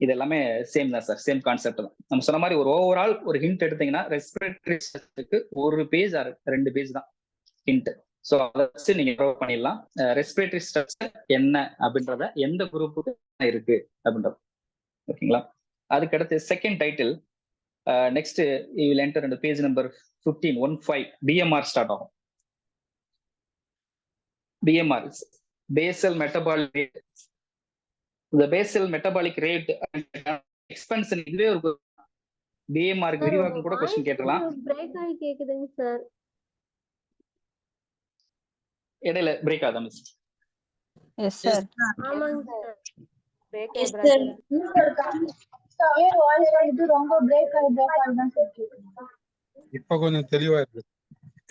இது எல்லாமே சேம் தான் சார், சேம் கான்செப்ட் தான். நம்ம சொன்ன மாதிரி ஒரு ஓவரால் ஒரு ஹிண்ட் எடுத்தீங்கன்னா ரெஸ்பிரேட்டரி சிஸ்டத்துக்கு 1 பேஜ் 2 பேஜ் தான் ஹிண்ட். ஸோ அதை வச்சு நீங்க ப்ரொவைட் பண்ணிடலாம். ரெஸ்பிரேட்டரி ஸ்ட்ரக்சர் என்ன அப்படின்றத எந்த குரூப்புக்கு இருக்கு அப்படின்றது. ஓகேங்களா? அதுக்கடுத்து second title next you will enter இந்த பேஜ் நம்பர் 15 BMR ஸ்டார்ட் ஆகும். BMR basal metabolic rate. The basal metabolic rate expansion இதுவே ஒரு BMR விரிவாக்கம் கூட क्वेश्चन கேட்கலாம். பிரேக் ஆகி கேக்குதுங்க சார். இடையில பிரேக் ஆகுதா மிஸ்? Yes sir. ஆமாங்க சார். Break yes sir. இது ரொம்ப பிரேக் ஆயிதான் சார். இப்ப கொஞ்சம் தெளிவா இருக்கு.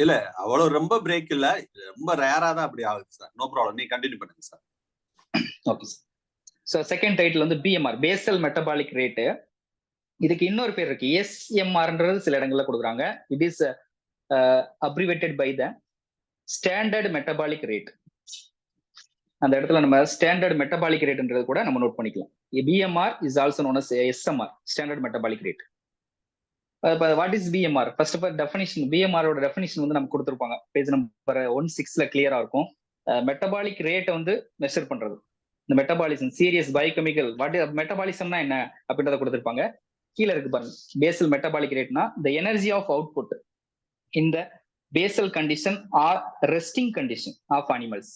இல்ல அவ்வளவு ரொம்ப பிரேக் இல்ல, ரொம்ப ரேரா தான் அப்படி ஆகுது சார். நோ ப்ராப்ளம், நீ கண்டினியூ பண்ணுங்க sir. Okay sir. So second title வந்து பிஎம்ஆர், பேசல் மெட்டபாலிக் ரேட்டு. இதுக்கு இன்னொரு பேர் இருக்கு, எஸ்எம்ஆர்ன்றது சில இடங்கள்ல கொடுக்குறாங்க. It is abbreviated by the standard metabolic rate. அந்த இடத்துல நம்ம ஸ்டாண்டர்ட் மெட்டபாலிக் ரேட்ன்றது கூட நம்ம நோட் பண்ணிக்கலாம். BMR is also known as SMR, standard metabolic rate. What is BMR? First of all definition, பிஎம்ஆரோட டெஃபினிஷன் வந்து நம்ம கொடுத்துருப்பாங்க, பேஜ் நம்பர் 16ல கிளியரா இருக்கும். மெட்டபாலிக் ரேட்டை வந்து மெஷர் பண்றது, இந்த மெட்டபாலிசம், சீரியஸ் பயோகெமிக்கல், வாட் மெட்டபாலிசம்னா என்ன அப்படின்றத கொடுத்துருப்பாங்க. கீழே இருக்கு பாருங்க, பேசல் மெட்டபாலிக் ரேட்னா த எனர்ஜி ஆஃப் அவுட்புட் இந்த basal condition or resting condition of animals.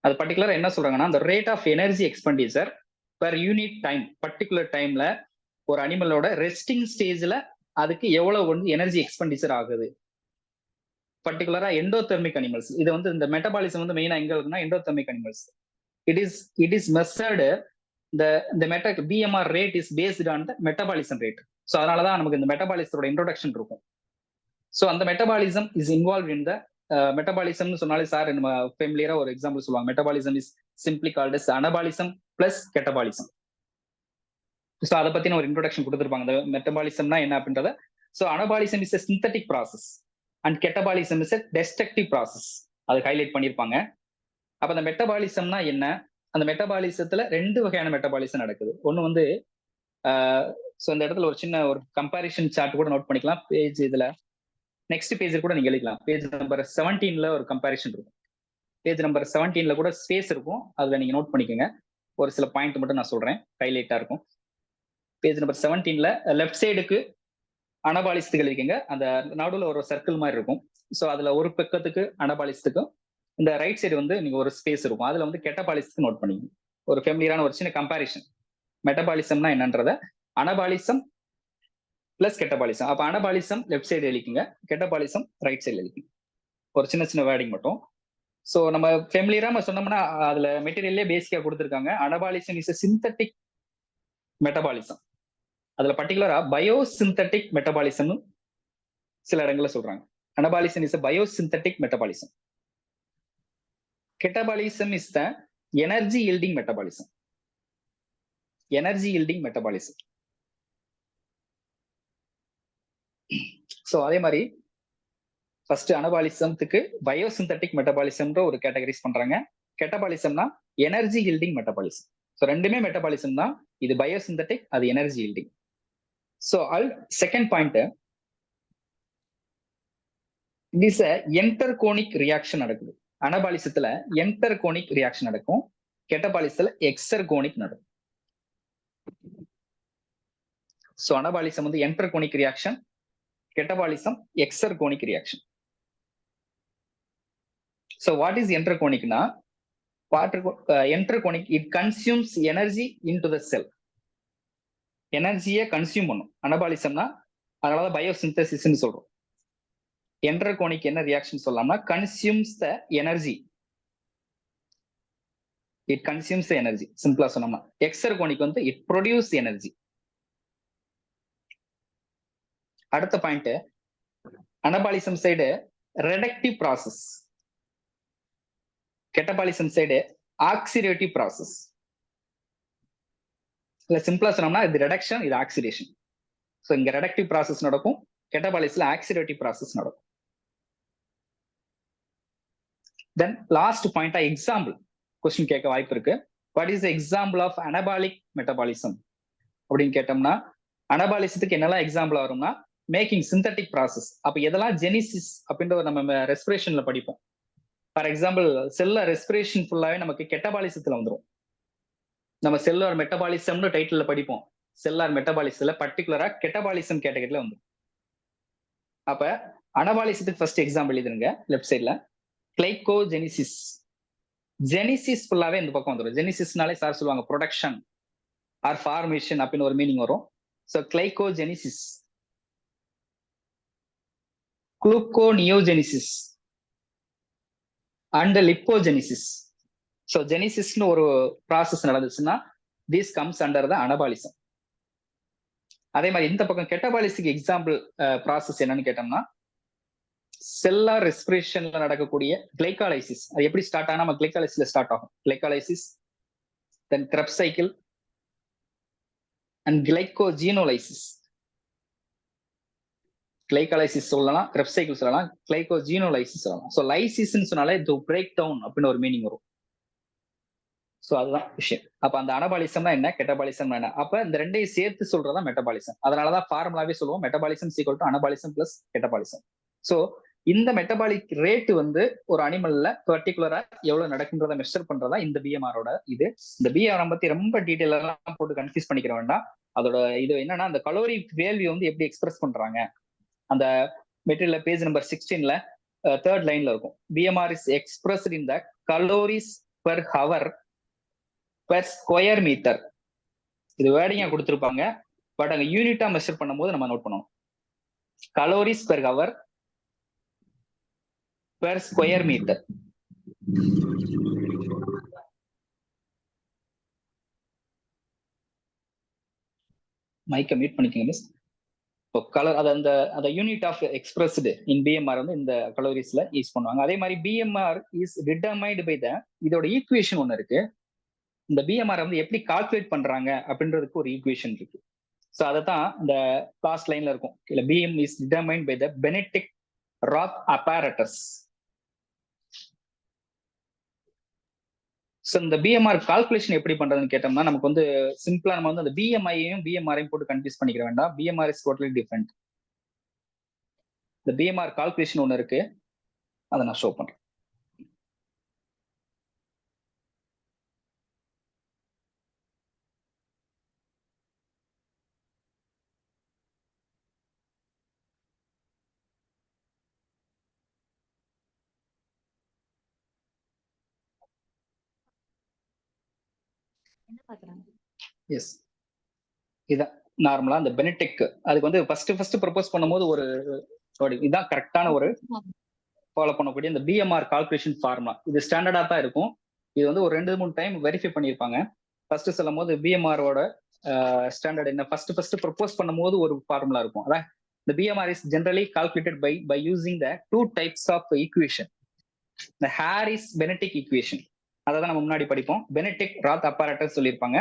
அது பர்டிகுலரா என்ன சொல்றாங்கன்னா, the rate of energy expenditure per unit time, particular டைம்ல ஒரு அனிமலோட ரெஸ்டிங் ஸ்டேஜ்ல அதுக்கு எவ்வளவு வந்து எனர்ஜி எக்ஸ்பெண்டிச்சர் ஆகுது. பர்டிகுலரா எண்டோதெர்மிக் அனிமல்ஸ், இது வந்து இந்த மெட்டபாலிசம் வந்து மெயினா எங்க இருக்குன்னா endothermic animals. It is measured, the BMR rate is based on the metabolism rate. So அதனாலதான் நமக்கு இந்த மெட்டபாலிசத்தோட இன்ட்ரோடக்ஷன் இருக்கும். ஸோ அந்த metabolism is involve in the மெட்டபாலிசம்னு சொன்னாலே சார் நம்ம ஃபெமிலியரா ஒரு எக்ஸாம்பிள் சொல்லுவாங்க. Metabolism is simply called as anabolism plus catabolism. So அதை பத்தின ஒரு இன்ட்ரோடக்ஷன் கொடுத்துருப்பாங்க, இந்த மெட்டபாலிசம்னா என்ன அப்படின்றத. So anabolism is a synthetic process and catabolism is a destructive process, அது ஹைலைட் பண்ணியிருப்பாங்க. அப்ப அந்த மெட்டபாலிசம்னா என்ன? அந்த மெட்டபாலிசத்துல 2 வகையான மெட்டபாலிசம் நடக்குது. ஒன்று வந்து ஸோ இந்த இடத்துல ஒரு சின்ன ஒரு கம்பாரிஷன் சார்ட் கூட நோட் பண்ணிக்கலாம். பேஜ் இதுல நெக்ஸ்ட் பேஜ் கூட நீங்க எழுதிக்கலாம். பேஜ் நம்பர் 17ல ஒரு கம்பாரிஷன் இருக்கும். பேஜ் நம்பர் 17ல கூட ஸ்பேஸ் இருக்கும், அதுல நீங்க நோட் பண்ணிக்கோங்க. ஒரு சில பாயிண்ட் மட்டும் நான் சொல்றேன், ஹைலைட்டா இருக்கும். பேஜ் நம்பர் 17ல லெஃப்ட் சைடுக்கு அனபாலிசத்துக்கு எழுதிக்கங்க, அந்த நடுவில் ஒரு சர்க்கிள் மாதிரி இருக்கும். ஸோ அதுல ஒரு பக்கத்துக்கு அனபாலிசத்துக்கும், இந்த ரைட் சைடு வந்து நீங்க ஒரு ஸ்பேஸ் இருக்கும், அதுல வந்து கெட்டபாலிசத்துக்கு நோட் பண்ணிக்கணும். ஒரு ஃபெமிலியரான ஒரு சின்ன கம்பாரிஷன், மெட்டபாலிசம்னா என்னன்றத, அனபாலிசம் பிளஸ் கெட்டபாலிசம். அப்ப அனபாலிசம் லெஃப்ட் சைடு எழுதிக்குங்க, கெட்டபாலிசம் ரைட் சைடு எழுதிக்குங்க. ஒரு சின்ன சின்ன வேர்டிங் மட்டும். ஸோ நம்ம ஃபெமிலியரா சொன்னோம்னா அதுல மெட்டீரியல்லே பேசிக்கா கொடுத்துருக்காங்க. அனபாலிசம் இஸ் சிந்தட்டிக் மெட்டபாலிசம், அதுல பர்டிகுலரா பயோசிந்தட்டிக் மெட்டபாலிசம் சில இடங்கள்ல சொல்றாங்க. Anabolism is biosynthetic metabolism. Catabolism is the energy yielding metabolism. Energy yielding metabolism. So அதே மாதிரி ஃபர்ஸ்ட் அனபாலிசம்த்துக்கு பயோசிந்தட்டிக் மெட்டபாலிசம்ன்ற ஒரு கேட்டகரைஸ் பண்றாங்க. கெட்டபாலிசம்னா எனர்ஜி yielding மெட்டபாலிசம். ஸோ ரெண்டுமே மெட்டபாலிசம் தான், இது பயோசிந்தட்டிக், அது energy yielding. So second point, it is endergonic reaction நடக்குது. அனபாலிசத்துல என்டர்கோனிக் ரியாக்ஷன் நடக்கும், கெட்டபாலிசத்துல எக்ஸர்கோனிக் நடக்கும். ஸோ அனபாலிசம் வந்து endergonic reaction, catabolism exergonic reaction. So what is என்டர்கோனிக்னா, endergonic it consumes energy into the cell, எனர்ஜியை கன்சியூம் பண்ணும். அனபாலிசம்னா அதனால பயோசிந்தசிஸ்ன்னு சொல்றோம். என்டர்கோனிக் என்ன ரியாக்ஷன் சொல்லலாம்னா, consumes the energy, it consumes the energy, சிம்பிளா சொன்னோம்னா. எக்ஸர்கோனிக் வந்து இட் ப்ரொடியூஸ் எனர்ஜி. அடுத்த point, anabolism side reductive process, catabolism side oxidative process. இல்ல சிம்பிளா சொன்னோம்னா இது ரெடக்ஷன், இது ஆக்சிடேஷன். ஸோ இங்க ரெடக்டிவ் ப்ராசஸ் நடக்கும், கெட்டபாலிஸ்ல ஆக்சிடேட்டிவ் ப்ராசஸ் நடக்கும். தென் லாஸ்ட் பாயிண்டா எக்ஸாம்பிள் கொஸ்டின் கேட்க வாய்ப்பு இருக்கு. What is example of anabolic metabolism அப்படின்னு கேட்டோம்னா, அனபாலிசத்துக்கு என்னெல்லாம் எக்ஸாம்பிள் வரும்னா, மேக்கிங் சிந்தட்டிக் ப்ராசஸ். அப்ப எதெல்லாம் ஜெனிசிஸ் அப்படின்ற நம்ம ரெஸ்பிரேஷன்ல படிப்போம். ஃபார் எக்ஸாம்பிள் செல்ல ரெஸ்பிரேஷன் ஃபுல்லாவே நமக்கு கெட்டபாலிசத்துல வந்துடும். நம்ம செல்லார் மெட்டபாலிசம்னு டைட்டில்ல படிப்போம். செல்லார் மெட்டபாலிசத்துல பர்டிகுலரா கெட்டபாலிசம் கேட்டகரியில வந்துடும். அப்ப அனபாலிசத்துக்கு ஃபர்ஸ்ட் எக்ஸாம்பிள் இதுங்க லெஃப்ட் சைட்ல கிளைகோஜெனிசிஸ். ஜெனிசிஸ் ஃபுல்லாவே இந்த பக்கம் வந்துடும். ஜெனிசிஸ்னாலே சார் சொல்லுவாங்க ப்ரொடக்ஷன் ஆர் ஃபார்மேஷன் அப்படின்னு ஒரு மீனிங் வரும். So glycogenesis, gluconeogenesis and lipogenesis. So ஜெனிசிஸ்னு ஒரு ப்ராசஸ் நடந்துச்சுன்னா this comes under the anabolism. அதே மாதிரி இந்த பக்கம் கெட்டபாலிசிக்கு எக்ஸாம்பிள் ப்ராசஸ் என்னன்னு கேட்டோம்னா, செல்லார் ரெஸ்பிரேஷன்ல நடக்கக்கூடிய கிளைகாலைசிஸ். அது எப்படி ஸ்டார்ட் ஆனா நம்ம கிளைகாலைசிஸ்ல ஸ்டார்ட் ஆகும். Glycolysis, then Krebs cycle and glycogenolysis. Glycolysis சொல்லலாம், Krebs cycle சொல்லலாம், கிளைகோஜீனோலைசிஸ் சொல்லலாம். ஸோ லைசிஸ்ன்னு சொன்னாலே டு பிரேக் டவுன் அப்படின்னு ஒரு மீனிங் வரும். ஸோ அதுதான் விஷயம். அப்ப அந்த அனபாலிசம்னா என்ன, கெட்டபாலிசம் என்ன, அப்ப இந்த ரெண்டையும் சேர்த்து சொல்றதா மெட்டபாலிசம். அதனாலதான் ஃபார்முலாவே சொல்லுவோம் metabolism equal to anabolism plus catabolism. So இந்த மெட்டபாலிக் ரேட் வந்து ஒரு அனிமல்ல பர்டிகுலரா எவ்வளவு நடக்குன்றத மெஷர் பண்றதா இந்த பிஎம்ஆரோட இது. இந்த பிஎம்ஆர் பத்தி ரொம்ப டீடைல் எல்லாம் போட்டு கன்ஃபியூஸ் பண்ணிக்கிற வேண்டாம். அதோட இது என்னன்னா அந்த கலோரி வேல்யூ வந்து எப்படி எக்ஸ்பிரஸ் பண்றாங்க அந்த மெட்டீரியல் பேஜ் நம்பர் 16ல தேர்ட் லைன்ல இருக்கும். BMR is expressed in the calories per hour per square metre. இது வேர்டிங்கா கொடுத்துருப்பாங்க, பட் அங்க யூனிட்டா மெஷர் பண்ணும்போது நம்ம நோட் பண்ணணும். Calories per hour per square metre. மைக்க மீட் பண்ணிக்கோங்க மிஸ். கலர் அது அந்த unit of expressed in BMR வந்து இந்த கலோரிஸ்ல யூஸ் பண்ணுவாங்க. அதே மாதிரி BMR is determined by the இதோட ஈக்குவேஷன் ஒன்று இருக்கு. இந்த பிஎம்ஆர் வந்து எப்படி கால்குலேட் பண்றாங்க அப்படின்றதுக்கு ஒரு ஈக்குவேஷன் இருக்கு. ஸோ அதை தான் இந்த லாஸ்ட் லைன்ல இருக்கும். இல்ல BM is determined by the Benedict Roth apparatus. So இந்த பிஎம்ஆர் கால்குலேஷன் எப்படி பண்றதுன்னு கேட்டோம்னா நமக்கு வந்து சிம்பிளா நம்ம வந்து அந்த பிஎம்ஐயையும் பிஎம்ஆரையும் போட்டு கன்ஃபியூஸ் பண்ணிக்கிற வேண்டாம். PMR is totally different. இந்த பிஎம்ஆர் கால்குலேஷன் ஒன்று இருக்கு, அதை நான் ஷோ பண்றேன். என்ன பாக்குறாங்க? எஸ், இதான் நார்மலா அந்த பெனடிக் அதுக்கு வந்து ஃபர்ஸ்ட் ப்ரப்போஸ் பண்ணும்போது ஒரு இதான் கரெக்டான ஒரு ஃபாலோ பண்ணக்கூடிய இந்த பிஎம்ஆர் கால்குலேஷன் ஃபார்முலா. இது ஸ்டாண்டர்டா தான் இருக்கும். இது வந்து ஒரு 2-3 டைம் வெரிஃபை பண்ணியிருப்பாங்க. ஃபர்ஸ்ட் சொல்லும் போது பிஎம்ஆரோட ஸ்டாண்டர்ட் என்ன ஃபர்ஸ்ட் ப்ரப்போஸ் பண்ணும்போது ஒரு ஃபார்முலா இருக்கும். அதான் the BMR is generally calculated by using the 2 types of equation. The Harris-Benedict equation. அதான் நம்ம முன்னாடி படிப்போம். பெனடிக் ராத் அப்பேரட்டஸ் சொல்லியிருப்பாங்க.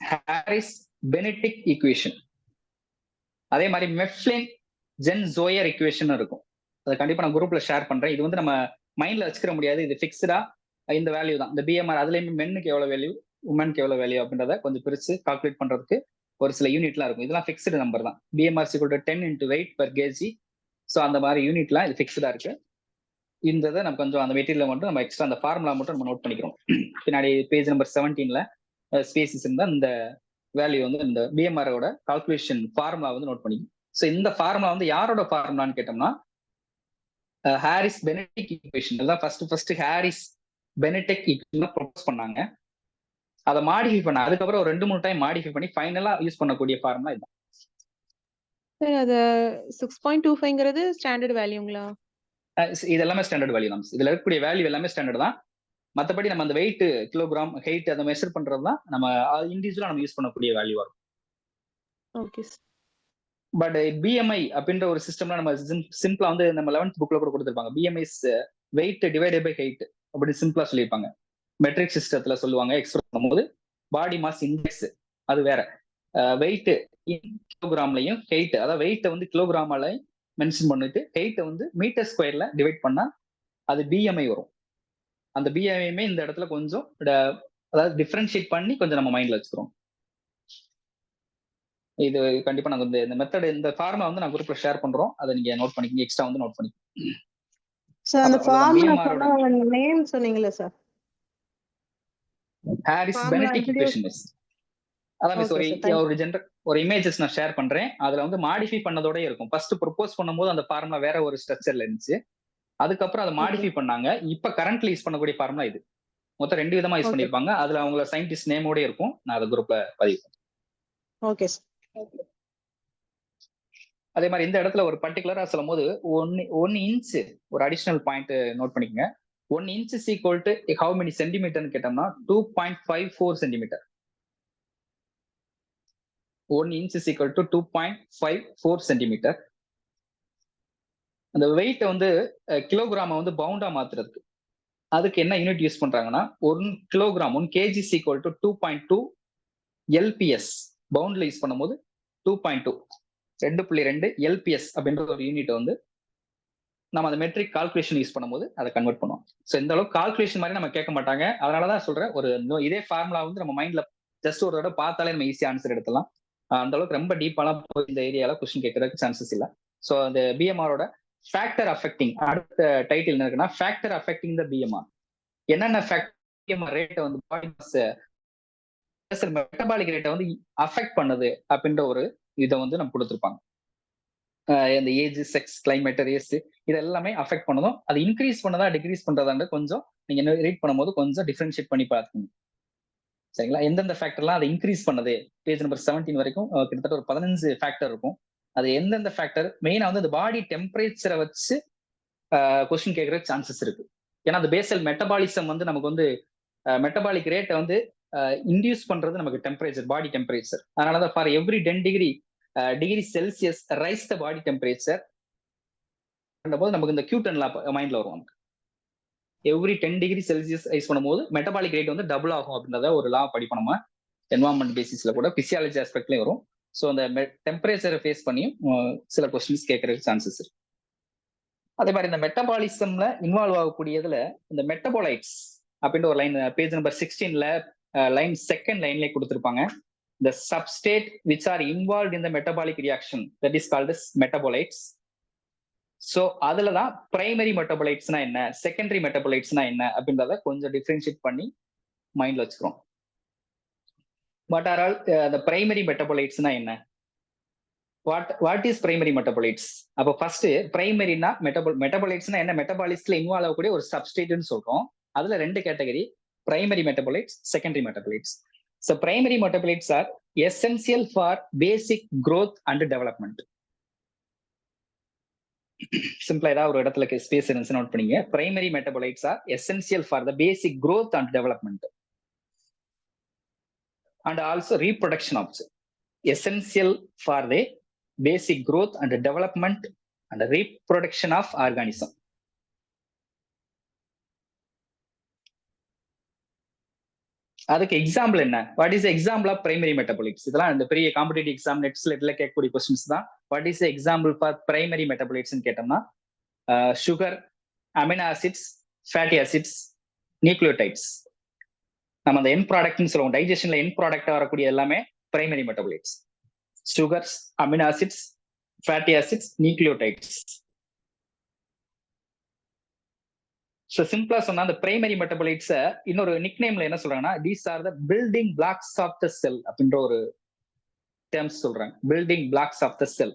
Harris-Benedict equation. அதே மாதிரி மெஃப்லின் ஜென்-ஜோயர் equation இருக்கும். அதை கண்டிப்பா நான் குரூப்ல ஷேர் பண்றேன். இது வந்து நம்ம மைண்ட்ல வச்சுக்கிற முடியாது. இது ஃபிக்ஸ்டா இந்த வேல்யூ தான். இந்த பிஎம்ஆர் அதுலயுமே மென்னுக்கு எவ்வளவு வேல்யூ, உமனுக்கு எவ்வளவு வேல்யூ அப்படின்றத கொஞ்சம் பிரிச்சு கால்குலேட் பண்றதுக்கு ஒரு சில யூனிட்லாம் இருக்கும். இதெல்லாம் ஃபிக்ஸ்டு நம்பர் தான். PMR = 10 × weight per kg. So அந்த மாதிரி யூனிட்லாம் இது ஃபிக்ஸ்டா இருக்கு. இந்த இதை நம்ம கொஞ்சம் அந்த மெட்டீரியல் மட்டும் நம்ம எக்ஸ்ட்ரா அந்த ஃபார்முலா மட்டும் நம்ம நோட் பண்ணிக்கிறோம். பின்னாடி பேஜ் நம்பர் 17ல ஸ்பேசிஸ் இருந்தால் இந்த வேல்யூ வந்து இந்த பிஎம்ஆரோட கால்குலேஷன் ஃபார்முலா வந்து நோட் பண்ணிக்கணும். ஸோ இந்த ஃபார்முலா வந்து யாரோட ஃபார்முலான்னு கேட்டோம்னா ஹாரிஸ்-பெனடிக் ஈக்குவேஷன். அதான் ஃபர்ஸ்ட் ஹாரிஸ்-பெனடிக் ஈக்குவேஷன் ப்ரொபோஸ் பண்ணாங்க. அதை மாடிஃபை பண்ண அதுக்கப்புறம் ஒரு 2-3 டைம் மாடிஃபை பண்ணி ஃபைனலா யூஸ் பண்ணக்கூடிய ஃபார்முலா இதுதான். சார் அது 6.25ங்கிறது ஸ்டாண்டர்ட் வேல்யூங்களா? இது எல்லாமே ஸ்டாண்டர்ட் வேல்யூ தான். இதுல இருக்கக்கூடிய வேல்யூ எல்லாமே ஸ்டாண்டர்ட் தான். மற்றபடி நம்ம அந்த வெயிட், கிலோகிராம், ஹைட் அதை மெஷர் பண்றது தான் நம்ம இண்டிவிஜுவலா நம்ம யூஸ் பண்ணக்கூடிய வேல்யூவா இருக்கும். ஓகே. பட் பிஎம்ஐ அப்படின்ற ஒரு சிஸ்டம்ல நம்ம சிம்பிளா வந்து நம்ம 11th புக்ல கூட கொடுத்துருப்பாங்க. BMI weight divided by height அப்படி சிம்பிளா சொல்லியிருப்பாங்க. மெட்ரிக் சிஸ்டத்துல சொல்லுவாங்க. எக்ஸ்பிரஸ் பண்ணும்போது பாடி மாஸ் இண்டெக்ஸ் அது வேற. வெயிட் கிலோகிராம்லையும் ஹைட், அதாவது வெயிட்டை வந்து கிலோகிராமால மென்ஷன் பண்ணிட்டு ஹைட்டை வந்து மீட்டர் ஸ்கொயர்ல டிவைட் பண்ணா அது பிஎம்ஐ வரும். அந்த பிஎம்ஐயுமே இந்த இடத்துல கொஞ்சம் அதாவது டிஃபரன்ஷியேட் பண்ணி கொஞ்சம் நம்ம மைண்ட்ல வச்சுக்கிறோம். இது கண்டிப்பா நாங்க இந்த மெத்தட் இந்த ஃபார்முலா வந்து நான் குரூப்ல ஷேர் பண்றோம். அதை நீங்க நோட் பண்ணிக்கங்க, எக்ஸ்ட்ரா வந்து நோட் பண்ணிக்கங்க. சார் அந்த ஃபார்முலா சொன்ன நேம் சொன்னீங்களா சார்? Harris-Benedict equation miss. அதான் மிஸ் ஒரு இமேஜஸ் நான் ஷேர் பண்றேன். அதுல வந்து மாடிஃபை பண்ணதோட இருக்கும். ஃபர்ஸ்ட் ப்ரொபோஸ் பண்ணும்போது அந்த ஃபார்முலா வேற ஒரு ஸ்ட்ரக்சர்ல இருந்துச்சு. அதுக்கப்புறம் அதை மாடிஃபை பண்ணாங்க. இப்ப கரண்ட்ல யூஸ் பண்ணக்கூடிய ஃபார்முலா இது. மொத்தம் 2 விதமா யூஸ் பண்ணிருப்பாங்க. அதுல அவங்கள சயின்டிஸ்ட் நேமோட இருக்கும். நான் அதை குரூப்ல பதிவு பண்ணேன். ஓகே. அதே மாதிரி இந்த இடத்துல ஒரு பர்டிகுலரா சொல்லும் போது 1 இன்ச் ஒரு அடிஷனல் பாயிண்ட் நோட் பண்ணிக்கங்க. 1 inch is equal to how many centimeter கேட்டோம்னா 2.54 centimeter. 1 inch is equal to 2.54 centimeter. அந்த வெயிட் வந்து கிலோகிராம வந்து பவுண்டா மாத்துறதுக்கு அதுக்கு என்ன யூனிட் யூஸ் பண்றாங்கன்னா 1 kilogram 1 kg equal to 2.2 LBS பவுண்ட்ல யூஸ் பண்ணும்போது 2.2 2.2 எல்பிஎஸ் அப்படின்ற ஒரு யூனிட் வந்து நம்ம அந்த மெட்ரிக் கால்குலேஷன் யூஸ் பண்ணும்போது அதை கன்வெர்ட் பண்ணுவோம். ஸோ இந்த அளவுக்கு கால்குலேஷன் மாதிரி நம்ம கேட்க மாட்டாங்க. அதனாலதான் சொல்றேன், ஒரு இதே ஃபார்முலா வந்து நம்ம மைண்ட்ல ஜஸ்ட் ஒரு தடவை பார்த்தாலே நம்ம ஈஸியா ஆன்சர் எடுத்துலாம். அந்த அளவுக்கு ரொம்ப டீப்பாலாம் போய் இந்த ஏரியால கொஸ்டின் கேட்கறதுக்கு சான்சஸ் இல்லை. ஸோ அந்த பிஎம்ஆரோட ஃபேக்டர் அஃபெக்டிங் அடுத்த டைட்டில் என்ன இருக்குன்னா ஃபேக்டர் அஃபெக்டிங் த பிஎம்ஆர். என்னென்ன பிஎம்ஆர் ரேட்டை வந்து பாடி மாஸ் மெட்டபாலிக் ரேட்டை வந்து அஃபெக்ட் பண்ணுது அப்படின்ற ஒரு இதை வந்து நம்ம கொடுத்துருப்பாங்க. இந்த ஏஜ், செக்ஸ், கிளைமேட், ரேஸ் இது எல்லாமே அஃபெக்ட் பண்ணதும் அது இன்க்ரீஸ் பண்ணதா டிக்ரீஸ் பண்றதான்னு கொஞ்சம் நீங்க ரீட் பண்ணும்போது கொஞ்சம் டிஃபரன்ஷியேட் பண்ணி பார்த்துக்கணும். சரிங்களா? எந்தெந்த ஃபேக்டர்லாம் அதை இன்க்ரீஸ் பண்ணது பேஜ் நம்பர் 17 வரைக்கும் கிட்டத்தட்ட ஒரு 15 ஃபேக்டர் இருக்கும். அது எந்தெந்த ஃபேக்டர் மெயினா வந்து அந்த பாடி டெம்பரேச்சரை வச்சு கொஸ்டின் கேட்கற சான்சஸ் இருக்கு. ஏன்னா அந்த பேசல் மெட்டபாலிசம் வந்து நமக்கு வந்து மெட்டபாலிக் ரேட்டை வந்து இன்டியூஸ் பண்றது நமக்கு டெம்பரேச்சர், பாடி டெம்பரேச்சர். அதனாலதான் for every 10 degree Celsius raise the body temperature போது நமக்கு இந்த Q10 மைண்ட்ல வரும். எவ்ரி 10 டிகிரி செல்சியஸ் ரைஸ் பண்ணும்போது மெட்டபாலிக் ரேட் வந்து டபுள் ஆகும் அப்படின்றத ஒரு லா படிப்போம் நம்ம என்வாரன்மெண்ட் பேசிஸ்ல கூட, பிசியாலஜி ஆஸ்பெக்ட்லயும் வரும். ஸோ அந்த டெம்பரேச்சரை ஃபேஸ் பண்ணியும் சில கொஸ்டின்ஸ் கேட்கறதுக்கு சான்சஸ் இருக்கு. அதே மாதிரி இந்த மெட்டபாலிசம்ல இன்வால்வ் ஆகக்கூடியதுல இந்த மெட்டபாலைட்ஸ் அப்படின்ற ஒரு லைன் பேஜ் நம்பர் 16ல லைன் செகண்ட் லைன்லேயே கொடுத்துருப்பாங்க. The substrate which are involved in the metabolic reaction that is called as metabolites. So அதுல தான் பிரைமரி மெட்டபாலைட்ஸ்னா என்ன, செகண்டரி மெட்டபாலைட்ஸ்னா என்ன அப்படின்றத கொஞ்சம் டிஃபரன்ஷியேட் பண்ணி மைண்ட்ல வச்சுக்கிறோம். What are all the primary metabolites-னா என்ன, வாட் இஸ் பிரைமரி மெட்டபாலைட்ஸ்? அப்போ ஃபர்ஸ்ட் பிரைமரினா மெட்டபாலைட்ஸ்னா என்ன, மெட்டபாலிஸ்ட்ல இன்வால்வ் ஆகக்கூடிய ஒரு சப்ஸ்டேட்னு சொல்றோம். அதுல 2 category, primary metabolites, secondary metabolites. So primary metabolites are essential for basic growth and development. சிம்பிளா ஏதாவது ஒரு இடத்துல ஸ்பேஸ் இருந்துச்சு நோட் பண்ணீங்க. Primary metabolites R essential for the basic growth and development and also reproduction of essential for the basic growth and development and reproduction of organism. அதுக்கு எக்ஸாம்பிள் என்ன, what is example of primary metabolites? இதெல்லாம் இந்த பெரிய காம்படிட்டிவ் எக்ஸாம் நெட்ஸ்ல கேட்கக்கூடிய கொஸ்டின்ஸ் தான். What is example for primary metabolites கேட்டோம்னா sugar, amino acids, fatty acids, nucleotides. நம்ம அந்த என் ப்ராடக்ட்னு சொல்லுவோம், டைஜஷன்ல என் ப்ராடக்டா வரக்கூடிய எல்லாமே primary metabolites. Sugars, amino acids, fatty acids, nucleotides. So சிம்பிளா சொன்னா அந்த பிரைமரி மெட்டபாலைட்ஸ இன்னொரு நிக்நேம்ல என்ன சொல்றாங்கன்னா these are the building blocks of the cell அப்படின்ற ஒரு டேர்ம்ஸ் சொல்றாங்க. Building blocks of the cell.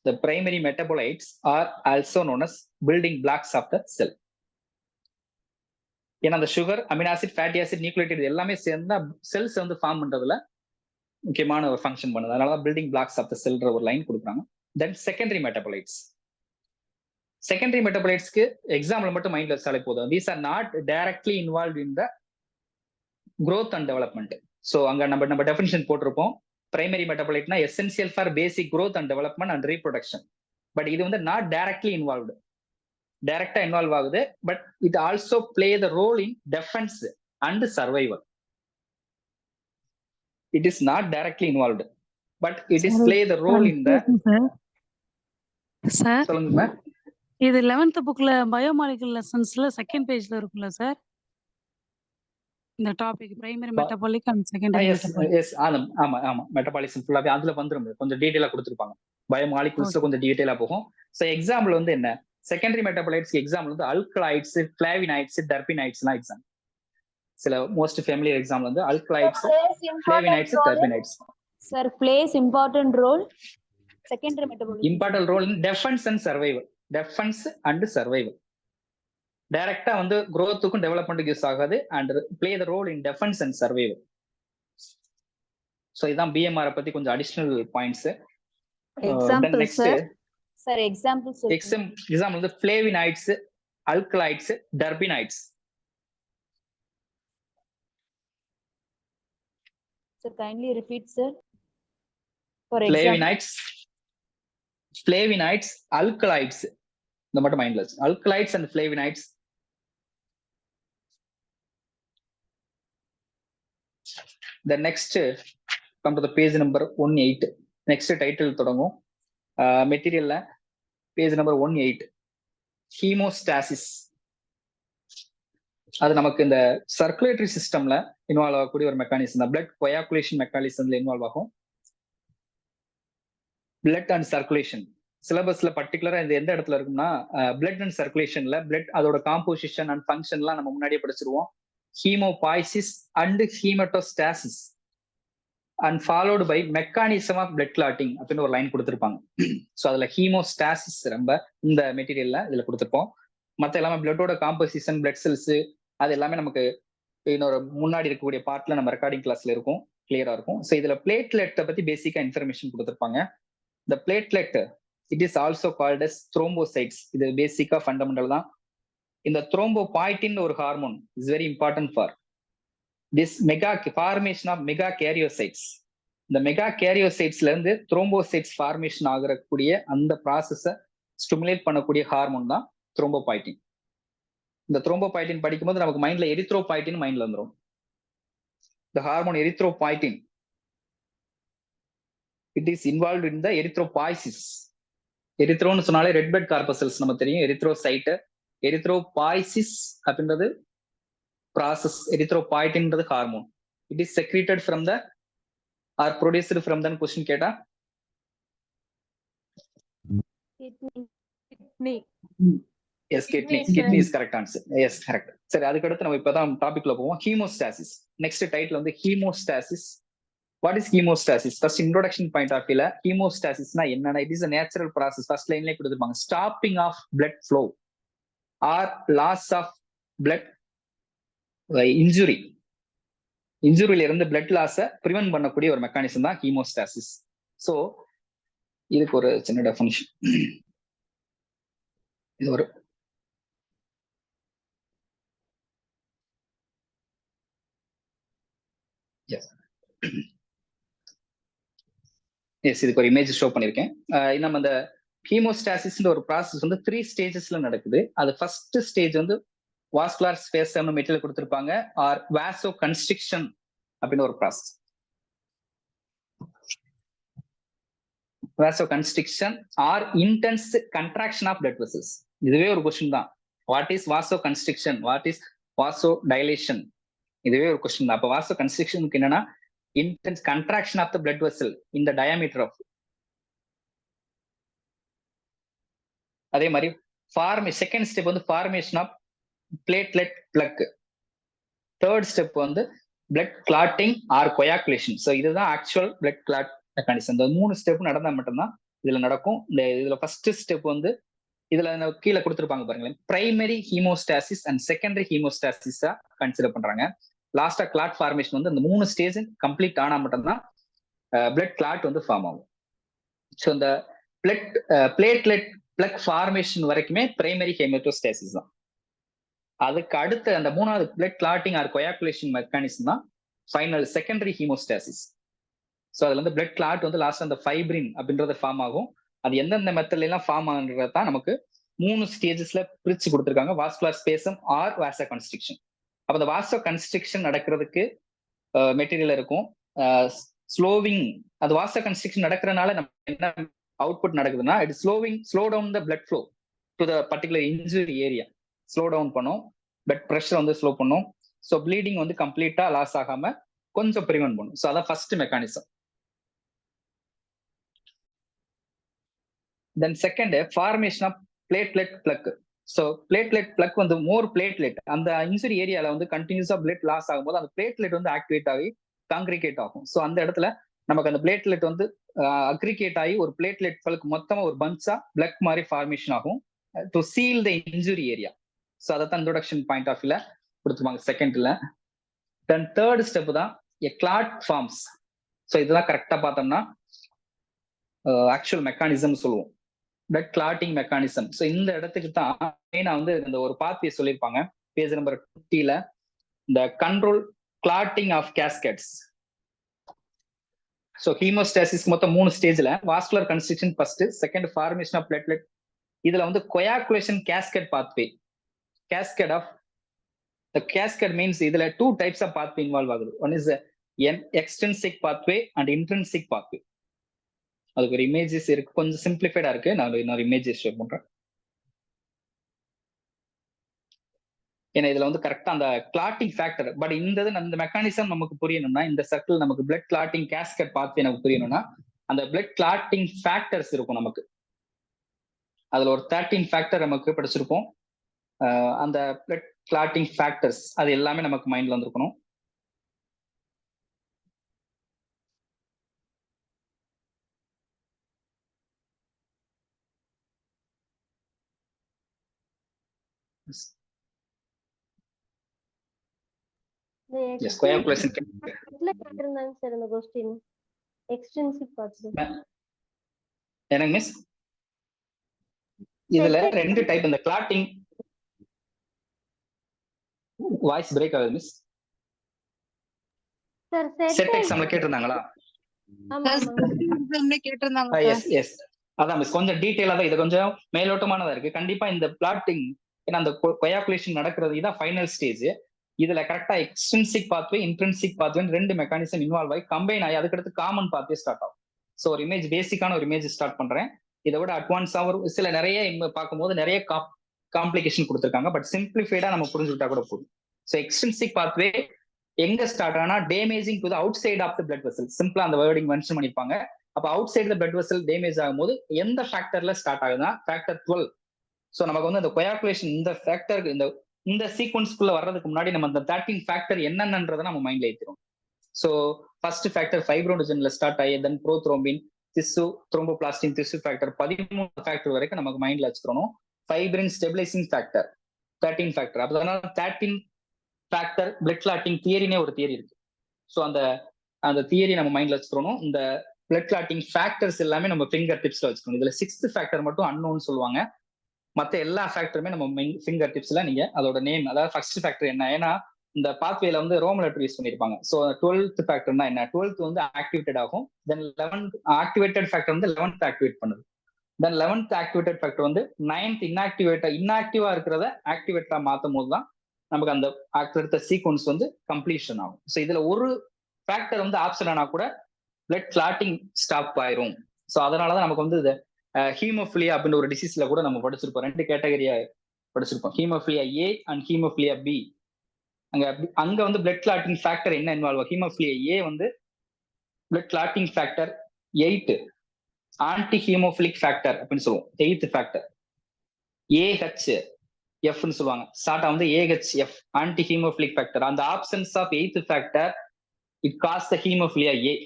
The primary metabolites are also known as building blocks of the cell. ஏன்னா அந்த sugar, amino acid, fatty acid, nucleotide எல்லாமே சேர்ந்தா செல்ஸ் வந்து ஃபார்ம் பண்றதுல முக்கியமான ஒரு ஃபங்க்ஷன் பண்ணுது. அதனாலதான் பில்டிங் பிளாக்ஸ் ஆஃப் த செல்ன்ற ஒரு லைன் கொடுக்குறாங்க. Then secondary metabolites. செகண்டரி மெட்டபாலைட்ஸ்க்கு எக்ஸாம்பிள் மட்டும் மைண்ட்ல வச்சாலே போதும். These are not directly involve in the growth and development. So அங்க நம்ம டெஃபினிஷன் போட்டிருப்போம். பிரைமரி மெட்டபாலைட்னா essential for basic growth and development and reproduction. But இது வந்து நாட் டைரக்ட்லி இன்வால்வ்டு, டைரக்டா இன்வால்வ் ஆகுது. But it also play the role in defence and survival. It is not directly involved but it is play the role in the. Sir சொல்லுங்க. இது 11th புக்ல பயோமாலிகுலர் லெசன்ஸ்ல செகண்ட் பேஜ்ல இருக்குல்ல சார், இந்த topic primary metabolic and secondary metabolic. Yes ஆமா ஆமா மெட்டபாலிசம் ஃபுல்லாவே அதுல வந்துரும். கொஞ்சம் டீடைலா கொடுத்துருப்பாங்க. பயோமாலிகுல்ஸ்ல கொஞ்சம் டீடைலா போகும். ஸோ எக்ஸாம்பிள் வந்து என்ன, செகண்டரி மெட்டபாலைட்ஸ்க்கு எக்ஸாம்பிள் வந்து அல்கலாய்ட்ஸ், ஃபிளாவினாய்ட்ஸ், டர்பினைட்ஸ்லாம் எக்ஸாம்பிள். சில மோஸ்ட் ஃபேமிலியர் எக்ஸாம்பிள் வந்து alkaloids, flavonoids, terpenoids. Sir plays important role secondary metabolic. Important role in defence and survival. Defence and survival. டைரக்டா வந்து growth-க்கும் டெவலப்மெண்ட்டுக்கு யூஸ் ஆகாது and play the role in defence and survival. So இதான் பிஎம்ஆர் பத்தி கொஞ்சம் additional points. Example sir example வந்து flavonoids, alkaloids, terpenoids. Sir kindly repeat sir. For example ஃபிளேவினாய்ட்ஸ், alkaloids. இந்த மட்டும் மைண்ட்ல வச்சு alkaloids and flavonoids. The next come to the page number 18. Next title தொடங்கும். மெட்டீரியல்ல பேஜ் நம்பர் 18 ஹீமோஸ்டாசிஸ். அது நமக்கு இந்த சர்க்குலேட்டரி சிஸ்டம்ல இன்வால்வ் ஆகக்கூடிய ஒரு மெக்கானிசம் தான். பிளட் கொயாகுலேஷன் மெக்கானிசம்ல இன்வால்வ் ஆகும். பிளட் அண்ட் சர்க்குலேஷன் சிலபஸ்ல பர்டிகுலரா இது எந்த இடத்துல இருக்கும்னா பிளட் அண்ட் சர்க்குலேஷன்ல பிளட் அதோட காம்போசிஷன் அண்ட் ஃபங்க்ஷன்லாம் நம்ம முன்னாடியே படிச்சிருவோம். Haemopoiesis and haematostasis and followed by mechanism of blood clotting அப்படின்னு ஒரு லைன் கொடுத்துருப்பாங்க. ஸோ அதுல ஹீமோஸ்டாசிஸ் ரொம்ப இந்த மெட்டீரியல்ல இதுல கொடுத்துருப்போம். மற்ற எல்லாமே பிளட்டோட காம்போசிஷன், பிளட் செல்ஸ், அது எல்லாமே நமக்கு இன்னொரு முன்னாடி இருக்கக்கூடிய பார்ட்ல நம்ம ரெக்கார்டிங் கிளாஸ்ல இருக்கும், கிளியரா இருக்கும். ஸோ இதுல பிளேட்லெட்டை பத்தி பேசிக்கா இன்ஃபர்மேஷன் கொடுத்துருப்பாங்க. இந்த platelet it is also called as thrombocytes. இது பேசிக்கா ஃபண்டமெண்டல் தான். இந்த த்ரோம்போபாய்டின் ஒரு hormone is very important for this formation of megakaryocytes. இந்த மெகா கேரியோசைட்ஸ்ல இருந்து த்ரோம்போசைட்ஸ் ஃபார்மேஷன் ஆகக்கூடிய அந்த ப்ராசஸை ஸ்டிமுலேட் பண்ணக்கூடிய ஹார்மோன் தான் த்ரோம்போபாய்டின். இந்த த்ரோம்போபாய்டின் படிக்கும்போது நமக்கு மைண்ட்ல எரித்ரோபாய்டின் மைண்ட்ல வந்துடும். இந்த hormone erythropoietin it is involve in the erythropoiesis. எரித்ரோன்னு சொன்னாலே ரெட் பிளட் கார்பசல்ஸ் நம்ம தெரியும். எரித்ரோசைட், எரித்ரோபாய்சிஸ் அப்படின்றது ப்ராசஸ், எரித்ரோபாய்டின்றது hormone. It is secreted from the or produced from தன் கொஸ்டின் கேட்டா yes kidney. Kidney is correct answer. Yes correct. சரி, அதுக்கடுத்து நம்ம இப்பதான் டாபிக்ல போவோம். ஹீமோஸ்டாசிஸ். நெக்ஸ்ட் டைட்டில் வந்து haemostasis. What is haemostasis? First introduction point of வியூல ஹீமோஸ்டாசிஸ்னா என்னன்னா, it is a natural process. First லைன்லேயே கொடுத்துருப்பாங்க, stopping of blood flow or loss of blood injury. இன்ஜுரியில இருந்து பிளட் லாஸை ப்ரிவென்ட் பண்ணக்கூடிய ஒரு மெக்கானிசம் தான் ஹீமோஸ்டாசிஸ். ஸோ இதுக்கு ஒரு சின்ன டெஃபினிஷன். இது ஒரு இதுக்கு ஒரு இமேஜ் ஷோ பண்ணிருக்கேன். நம்ம அந்த ஹீமோஸ்டாசிஸ் ஒரு ப்ராசஸ் வந்து 3 ஸ்டேஜஸ்ல நடக்குது. அது ஃபர்ஸ்ட் ஸ்டேஜ் வந்து வாஸ்குலர் ஸ்பேசம் மெட்டீரியல் கொடுத்துருப்பாங்க, ஆர் வாசோ கன்ஸ்ட்ரிக்ஷன் அப்படின்னு ஒரு process. Vasoconstriction or intense contraction of blood vessels. இதுவே ஒரு கொஸ்டின் தான். What is vasoconstriction, what is vasodilation? இதுவே ஒரு கொஸ்டின் தான். அப்போ வாசோ கன்ஸ்ட்ரிக்ஷனுக்கு என்னன்னா, intense contraction of the blood vessel in the diameter of. அதே மாதிரி செகண்ட் ஸ்டெப் வந்து formation of platelet plug. Third step வந்து blood clotting or coagulation. So இதுதான் ஆக்சுவல் பிளட் கிளாட் மெக்கானிசம். இந்த 3 ஸ்டெப் நடந்தா மட்டும்தான் இதுல நடக்கும். இதுல ஃபர்ஸ்ட் ஸ்டெப் வந்து இதுல கீழே கொடுத்துருப்பாங்க பாருங்களேன், பிரைமரி ஹீமோஸ்டாசிஸ் அண்ட் செகண்டரி ஹீமோஸ்டாசிஸா கன்சிடர் பண்றாங்க. லாஸ்டா கிளாட் ஃபார்மேஷன் வந்து இந்த 3 ஸ்டேஜ் கம்ப்ளீட் ஆனா மட்டும்தான் பிளட் கிளாட் வந்து ஃபார்ம் ஆகும். ஸோ இந்த பிளேட்லெட் பிளக் ஃபார்மேஷன் வரைக்குமே பிரைமரி ஹெமட்டோஸ்டாசிஸ் தான். அதுக்கு அடுத்து அந்த 3வது blood clotting or coagulation mechanism தான் ஃபைனல் செகண்டரி ஹீமோஸ்டாசிஸ். ஸோ அதுல வந்து பிளட் கிளாட் வந்து லாஸ்ட் அந்த ஃபைப்ரின் அப்படின்றது ஃபார்ம் ஆகும். அது எந்தெந்த மெத்தட்ல எல்லாம் ஃபார்ம் ஆகுன்றது தான் நமக்கு 3 ஸ்டேஜஸ்ல பிரிச்சு கொடுத்துருக்காங்க, வாஸ்குலர் ஸ்பேசம் ஆர் வாசோ கன்ஸ்ட்ரிக்ஷன். அப்போ அந்த வாசோ கன்ஸ்ட்ரிக்ஷன் நடக்கிறதுக்கு மெட்டீரியல் இருக்கும். ஸ்லோவிங், அது வாசோ கன்ஸ்ட்ரிக்ஷன் நடக்கிறதுனால நம்ம என்ன அவுட்புட் நடக்குதுன்னா, it slow down the blood flow to the particular injury area. Slow down பண்ணும், பிளட் ப்ரெஷர் வந்து ஸ்லோ பண்ணும். ஸோ ப்ளீடிங் வந்து கம்ப்ளீட்டா லாஸ் ஆகாம கொஞ்சம் ப்ரிவென்ட் பண்ணும். ஸோ அதான் first mechanism. Then second formation of platelet plug. So platelet plug வந்து மோர் பிளேட்லெட் அந்த இன்ஜுரி ஏரியால வந்து கண்டினியூஸா பிளட் லாஸ் ஆகும்போது அந்த பிளேட்லெட் வந்து ஆக்டிவேட் ஆகி காங்கிரிகேட் ஆகும். ஸோ அந்த இடத்துல நமக்கு அந்த பிளேட்லெட் வந்து அக்ரிகேட் ஆகி ஒரு பிளேட்லெட் பிளக் மொத்தமா ஒரு பஞ்சா பிளக் மாதிரி ஃபார்மேஷன் ஆகும் to seal the injury area. So அதை தான் இன்ட்ரோடக்ஷன் பாயிண்ட் ஆஃப் வியூல கொடுத்துருப்பாங்க செகண்ட்ல. தென் தேர்ட் ஸ்டெப் தான் கிளாட் ஃபார்ம்ஸ். ஸோ இதெல்லாம் கரெக்டா பார்த்தோம்னா ஆக்சுவல் மெக்கானிசம் சொல்லுவோம், பிளட் கிளாட்டிங் மெக்கானிசம். ஸோ இந்த இடத்துக்கு தான் மெயினா வந்து இந்த ஒரு பாத்வே சொல்லியிருப்பாங்க பேஜ் நம்பர் 20ல, இந்த control clotting of cascades. So haemostasis மொத்தம் 3 ஸ்டேஜ்ல vascular constriction first, second formation of platelet. இதுல வந்து coagulation cascade pathway. Cascade of the cascade means இதுல 2 டைப்ஸ் ஆஃப் பாத்வே இன்வால்வ் ஆகுது. One is extrinsic pathway and intrinsic pathway. அதுக்கு ஒரு இமேஜஸ் இருக்கு, கொஞ்சம் சிம்பிளிஃபைடா இருக்கு. நான் இன்னொரு இமேஜஸ் ஷேர் பண்றேன். ஏன்னா இதுல வந்து கரெக்டா அந்த கிளாட்டிங் ஃபேக்டர், பட் இந்த மெக்கானிசம் நமக்கு புரியணும்னா, இந்த சர்க்கிள் நமக்கு பிளட் கிளாட்டிங் கேஸ்கட் பாத்வே நமக்கு புரியணும்னா அந்த பிளட் கிளாட்டிங் ஃபேக்டர்ஸ் இருக்கும் நமக்கு. அதுல ஒரு 13 ஃபேக்டர் நமக்கு படிச்சிருப்போம். அந்த பிளட் கிளாட்டிங் ஃபேக்டர்ஸ் அது எல்லாமே நமக்கு மைண்ட்ல வந்திருக்கணும். Yes, coagulation. கேட்டிருந்தாங்க சார் இந்த क्वेश्चन எக்ஸ்டென்சிவ் பாத்வே. என்னங்க மிஸ்? இதுல ரெண்டு டைப். இந்த கிளாட்டிங் வாய்ஸ் பிரேக் ஆகுது மிஸ். சார் செட் எக்ஸாம்ல கேட்டிருந்தாங்களா? ஆமா ஆமா கேட்டிருந்தாங்க. எஸ் எஸ், அதான் மிஸ் கொஞ்சம் டீடைலா தான், இது கொஞ்சம் மேலோட்டமானதா இருக்கு. கண்டிப்பா இந்த பிளாட்டிங், ஏன்னா அந்த கொயாகுலேஷன் நடக்கிறது இதான் ஃபைனல் ஸ்டேஜ். இதுல கரெக்டா எக்ஸ்டென்சிக் பாத்வே இன்ட்ரென்சிக் பாத்வே ரெண்டு மெக்கானிசம் இன்வால்வ் ஆகி கம்பைன் ஆகி அதுக்கடுத்து காமன் பாத்வே ஸ்டார்ட் ஆகும். ஸோ ஒரு இமேஜ் பேசிக்கான ஒரு இமேஜ் ஸ்டார்ட் பண்றேன். இதை விட அட்வான்ஸா ஒரு சில நிறைய பார்க்கும்போது நிறைய காம்ப்ளிகேஷன் கொடுத்துருக்காங்க. பட் சிம்பிளிஃபைடா நம்ம புரிஞ்சுக்கிட்டா கூட போதும். ஸோ எக்ஸ்டென்சிக் பாத்வே எங்க ஸ்டார்ட் ஆனா damaging to the outside of the blood vessel. சிம்பிளா அந்த வேர்டிங் மென்ஷன் பண்ணிருப்பாங்க. அப்ப outside the blood vessel damage ஆகும்போது எந்த ஃபேக்டர்ல ஸ்டார்ட் ஆகுதுன்னா ஃபேக்டர் 12. ஸோ நமக்கு வந்து அந்த கொயாகுலேஷன் இந்த ஃபேக்டர் இந்த சீக்வன்ஸ்குள்ள வர்றதுக்கு முன்னாடி நம்ம அந்த 13 ஃபேக்டர் என்னென்னன்றதை நம்ம மைண்ட்ல ஏற்றிடும். ஸோ ஃபர்ஸ்ட் ஃபேக்டர் ஃபைப்ரோனஜன்ல ஸ்டார்ட் ஆகி தென் ப்ரோத்ரோம்பின் திசு த்ரோம்போபிளாஸ்டின் திசு ஃபேக்டர் 13 ஃபேக்டர் வரைக்கும் நமக்கு மைண்ட்ல வச்சுக்கணும். Fibrin stabilising factor 13 factor. அப்போ 13 ஃபேக்டர் பிளட் கிளாட்டிங் தியரினே ஒரு தியரி இருக்கு. ஸோ அந்த தியரி நம்ம மைண்ட்ல வச்சுக்கணும். இந்த பிளட் கிளாட்டிங் ஃபேக்டர்ஸ் எல்லாமே நம்ம ஃபிங்கர் டிப்ஸ்ல வச்சுக்கணும். இதுல 6th ஃபேக்டர் மட்டும் அன்னோன்னு சொல்லுவாங்க. மற்ற எல்லா ஃபேக்டருமே நம்ம ஃபிங்கர் டிப்ஸ்ல நீங்க அதோட நேம், அதாவது ஃபர்ஸ்ட் ஃபேக்டர் என்ன, ஏன்னா இந்த பாத்வேல வந்து ரோமன் லெட்டர் யூஸ் பண்ணிருப்பாங்க. ஸோ 12th ஃபேக்டர்னா என்ன, 12th வந்து ஆக்டிவேட்டட் ஆகும். தென் 11th ஆக்டிவேட்டட் ஃபேக்டர் வந்து 11th ஆக்டிவேட் பண்ணுது. தென் 11th ஆக்டிவேட்டட் ஃபேக்டர் வந்து 9th இன்ஆக்டிவா இருக்கிறத ஆக்டிவேட்டா மாற்றும் போது தான் நமக்கு அந்த அடுத்த சீக்வன்ஸ் வந்து கம்ப்ளீஷன் ஆகும். ஸோ இதுல ஒரு ஃபேக்டர் வந்து ஆப்சன் ஆனா கூட பிளட் கிளாட்டிங் ஸ்டாப் ஆயிரும். ஸோ அதனாலதான் நமக்கு வந்து இது ஹீமோஃபிலியா அப்படின்ற ஒரு டிசீஸ்ல கூட நம்ம படிச்சிருப்போம். 2 கேட்டகரியா படிச்சிருப்போம், haemophilia A and haemophilia B. அங்க வந்து பிளட் கிளாட்டிங் ஃபேக்டர் என்ன இன்வால்வ் ஆகும். ஹீமோஃபிலியா ஏ வந்து blood clotting factor 8 antihaemophilic factor அப்படின்னு சொல்லுவோம். 8th ஃபேக்டர் AHF சொல்லுவாங்க. ஸ்டார்ட் வந்து AHF ஆன்டி ஹீமோஃபிலிக் ஃபேக்டர். அந்த absence of 8th factor it causes the haemophilia A.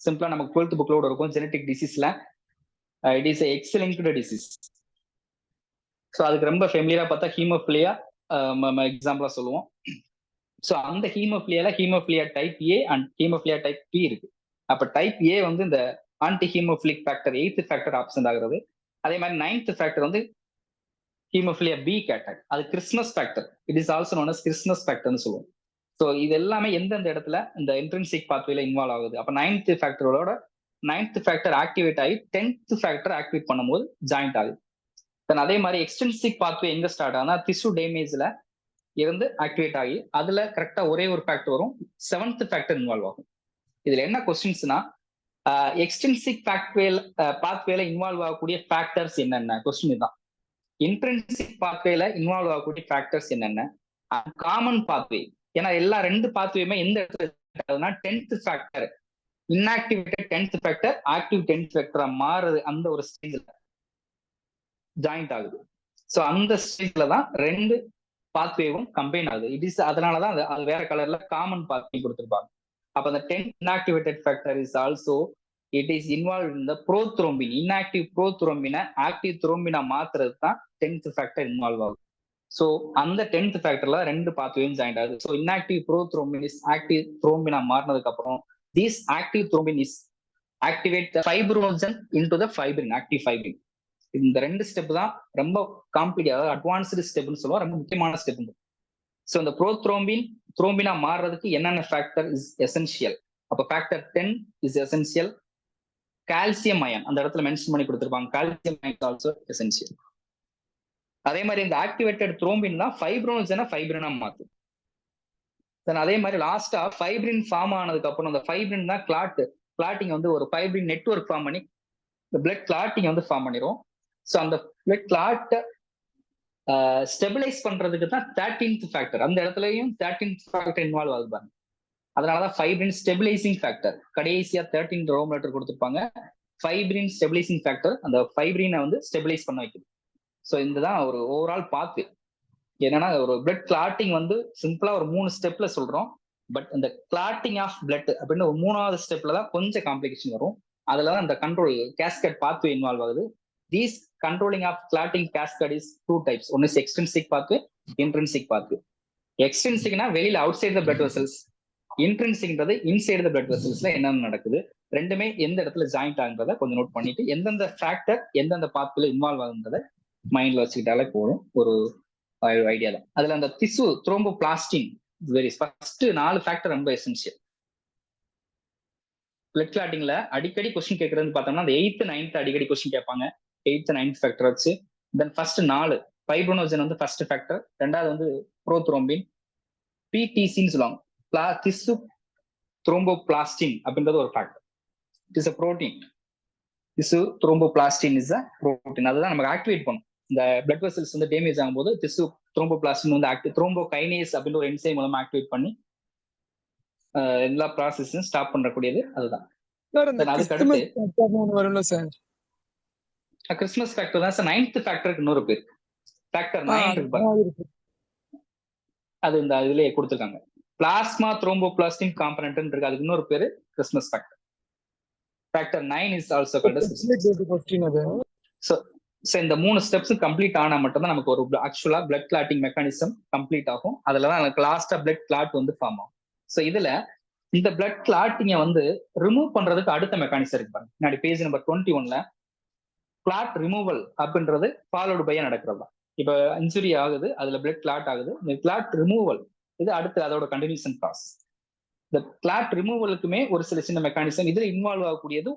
சிம்பிளா நமக்கு 12th புக்லோட இருக்கும் ஜெனடிக் டிசீஸ்ல. It is X linked disease. So அதுக்கு ரொம்ப ஃபெமிலியரா பார்த்தா ஹீமோஃபிலியா எக்ஸாம்பிளா சொல்லுவோம். ஸோ அந்த haemophilia type A and haemophilia type B இருக்கு. அப்ப டைப் ஏ வந்து இந்த antihaemophilic factor 8th factor absent ஆகுறது. அதே மாதிரி 9th ஃபேக்டர் வந்து ஹீமோஃபிலியா பி கேட்டகரி. அது Christmas factor. It is also known as Christmas ஃபேக்டர்னு சொல்லுவோம். ஸோ இது எல்லாமே எந்தெந்த இடத்துல இந்த இன்ட்ரின்சிக் பாத்வேல இன்வால்வ் ஆகுது. அப்ப 9th ஃபேக்டரோட 9th ஃபேக்டர் ஆக்டிவேட் ஆகி 10th ஃபேக்டர் ஆக்டிவேட் பண்ணும்போது ஜாயிண்ட் ஆகுது. தென் அதே மாதிரி எக்ஸ்டென்சிக் பாத்வே எங்க ஸ்டார்ட் ஆகுதுன்னா திசு டேமேஜ்ல இருந்து ஆக்டிவேட் ஆகி அதுல கரெக்டா ஒரே ஒரு ஃபேக்டர் வரும், 7th ஃபேக்டர் இன்வால்வ் ஆகும். இதுல என்ன கொஸ்டின்ஸ்னா எக்ஸ்டென்சிக் பாத்வேல இன்வால்வ் ஆகக்கூடிய ஃபேக்டர்ஸ் என்னென்ன கொஸ்டின் தான். இன்ட்ரின்சிக் பாத்வேல இன்வால்வ் ஆகக்கூடிய ஃபேக்டர்ஸ் என்னென்ன, காமன் பாத்வே, ஏன்னா எல்லா 2 பாத்வேயுமே எந்த இடத்துல 10th factor inactivated 10th factor active 10th ஃபேக்டரா மாறுது. அந்த ஒரு ஸ்டேஜ்ல ஜாயிண்ட் ஆகுது. ஸோ அந்த ஸ்டேஜ்ல தான் 2 பாத்வேவும் கம்பைன் ஆகுது. இட் இஸ் அதனாலதான் அது வேற கலர்ல காமன் பாத்வே கொடுத்துருப்பாங்க. அப்ப அந்த 10th inactivated factor is also it is involve in the prothrombin. Inactive ப்ரோத்ரோம்பினை ஆக்டிவ் த்ரோம்பினா மாத்துறது தான் 10th ஃபேக்டர் இன்வால்வ் ஆகுது. ஸோ அந்த 10th ஃபேக்டர்ல 2 பாத்வேயும் ஜாயிண்ட் ஆகுது. So inactive prothrombin is active த்ரோம்பினா மாறினதுக்கு அப்புறம் this active thrombin is activate the fibrinogen into the fibrin, active fibrin. இந்த 2 ஸ்டெப் தான் ரொம்ப காம்ப்ளிகேட் அட்வான்ஸ்டு ஸ்டெப்னு சொல்லுவோம், ரொம்ப முக்கியமான ஸ்டெப். ஸோ இந்த த்ரோம்பினா மாறுறதுக்கு என்னென்ன ஃபேக்டர் இஸ் எசென்ஷியல். அப்போ factor 10 is essential. Calcium ion அந்த இடத்துல மென்ஷன் பண்ணி கொடுத்துருப்பாங்க, கால்சியம் அயன் ஆல்சோ எசென்ஷியல். அதே மாதிரி இந்த ஆக்டிவேட்டட் த்ரோம்பின் தான் ஃபைப்ரோனஜனை ஃபைப்ரினா மாத்தும். தென் அதே மாதிரி லாஸ்டா ஃபைப்ரின் ஃபார்ம் ஆனதுக்கு அப்புறம் அந்த ஃபைப்ரின் தான் கிளாட்டிங் வந்து ஒரு ஃபைப்ரின் நெட்வொர்க் ஃபார்ம் பண்ணி இந்த பிளட் கிளாட்டிங் வந்து ஃபார்ம் பண்ணிடும். ஸோ அந்த பிளட் கிளாட்டை ஸ்டெபிலைஸ் பண்றதுக்கு தான் 13th ஃபேக்டர், அந்த இடத்துலயும் 13th ஃபேக்டர் இன்வால்வ் ஆகுது பாருங்க. அதனாலதான் ஃபைப்ரின் ஸ்டெபிலைசிங் ஃபேக்டர் கடைசியா 13 ரோம் லெட்டர் கொடுத்துருப்பாங்க. ஃபைப்ரின் ஸ்டெபிலைசிங் ஃபேக்டர் அந்த ஃபைப்ரினை வந்து ஸ்டெபிலைஸ் பண்ண வைக்குது. ஸோ இதுதான் ஒரு ஓவரால் பாத்து. என்னன்னா ஒரு பிளட் கிளாட்டிங் வந்து சிம்பிளா ஒரு 3 ஸ்டெப்ல சொல்றோம். பட் இந்த கிளாட்டிங் ஆஃப் பிளட் அப்படின்னு ஒரு 3வது ஸ்டெப்ல தான் கொஞ்சம் காம்ப்ளிகேஷன் வரும். அதுலதான் இந்த கண்ட்ரோல் கேஸ்கேட் பாத்வே இன்வால்வ் ஆகுது. These controlling of clotting cascade is 2 types. One is extrinsic pathway, intrinsic pathway. Extrinsic na வெளியில outside the blood vessels, intrinsic ன்றது inside the blood vesselsல என்ன நடக்குது, ரெண்டுமே எந்த இடத்துல ஜாயிண்ட் ஆகுன்றத கொஞ்சம் நோட் பண்ணிட்டு எந்தெந்த ஃபேக்டர் எந்தெந்த பாத்வேல இன்வால்வ் ஆகுன்றத மைண்ட்ல வச்சுக்கிட்டாலே போதும். ஒரு ஐடியா தான். அதுல அந்த திசு த்ரோம்போபிளாஸ்டின் வெரி ஃபர்ஸ்ட் 4 ஃபேக்டர் ரொம்ப எசென்ஷியல். பிளட் கிளாட்டிங்ல அடிக்கடி கொஸ்டின் கேட்கறதுன்னு பார்த்தோம்னா அந்த 8th 9th அடிக்கடி கொஸ்டின் கேட்பாங்க. 8th 9th ஃபேக்டர் வச்சு தென் ஃபர்ஸ்ட் 4 ஃபைப்ரோனோஜன் வந்து ஃபர்ஸ்ட் ஃபேக்டர், ரெண்டாவது வந்து ப்ரோத்ரோம்பின், பிடிசின்னு சொல்லுவாங்க, திசு த்ரோம்போபிளாஸ்டின் அப்படின்றது ஒரு factor. It is a protein. திசு த்ரோம்போபிளாஸ்டின் இஸ் அ புரோட்டீன். அதுதான் நமக்கு ஆக்டிவேட் பண்ணும். இந்த பிளட் வெசல்ஸ் வந்து டேமேஜ் ஆகும்போது திசு த்ரோம்போபிளாஸ்டின் வந்து த்ரோம்போகைனேஸ் அப்படின்ற ஒரு என்சைம் மூலமா ஆக்டிவேட் பண்ணி எல்லா ப்ராசஸையும் ஸ்டாப் பண்ணக்கூடியது அதுதான். கிறிஸ்மஸ் ஃபேக்டர் தான் சார் 9th ஃபேக்டருக்கு இன்னொரு பேர். ஃபேக்டர் 9 இருக்கு, அது இந்த இதுலயே கொடுத்துருக்காங்க. பிளாஸ்மா த்ரோம்போபிளாஸ்டின் காம்பனன்ட் இருக்கு, அதுக்கு இன்னொரு பேரு Christmas factor. Factor 9 is also called as. So இந்த 3 ஸ்டெப்ஸ் கம்ப்ளீட் ஆனா மட்டும்தான் நமக்கு ஒரு ஆக்சுவலா பிளட் கிளாட்டிங் மெக்கானிசம் கம்ப்ளீட் ஆகும். அதுலதான் எனக்கு லாஸ்டா பிளட் கிளாட் வந்து ஃபார்ம் ஆகும். ஸோ இதுல இந்த பிளட் கிளாட்டிங்க வந்து ரிமூவ் பண்றதுக்கு அடுத்த மெக்கானிசம் இருக்கு பாருங்க. முன்னாடி பேஜ் நம்பர் 21ல கிளாட் ரிமூவல் அப்படின்றது ஃபாலோடு பையா நடக்கிறது தான். இப்போ இன்ஜுரி ஆகுது, அதுல பிளட் கிளாட் ஆகுது, இந்த கிளாட் ரிமூவல் இது அடுத்து அதோட கண்டினியூஷன் ப்ராசஸ். இந்த கிளாட் ரிமூவலுக்குமே ஒரு சில சின்ன மெக்கானிசம் இதுல இன்வால்வ் ஆகக்கூடியது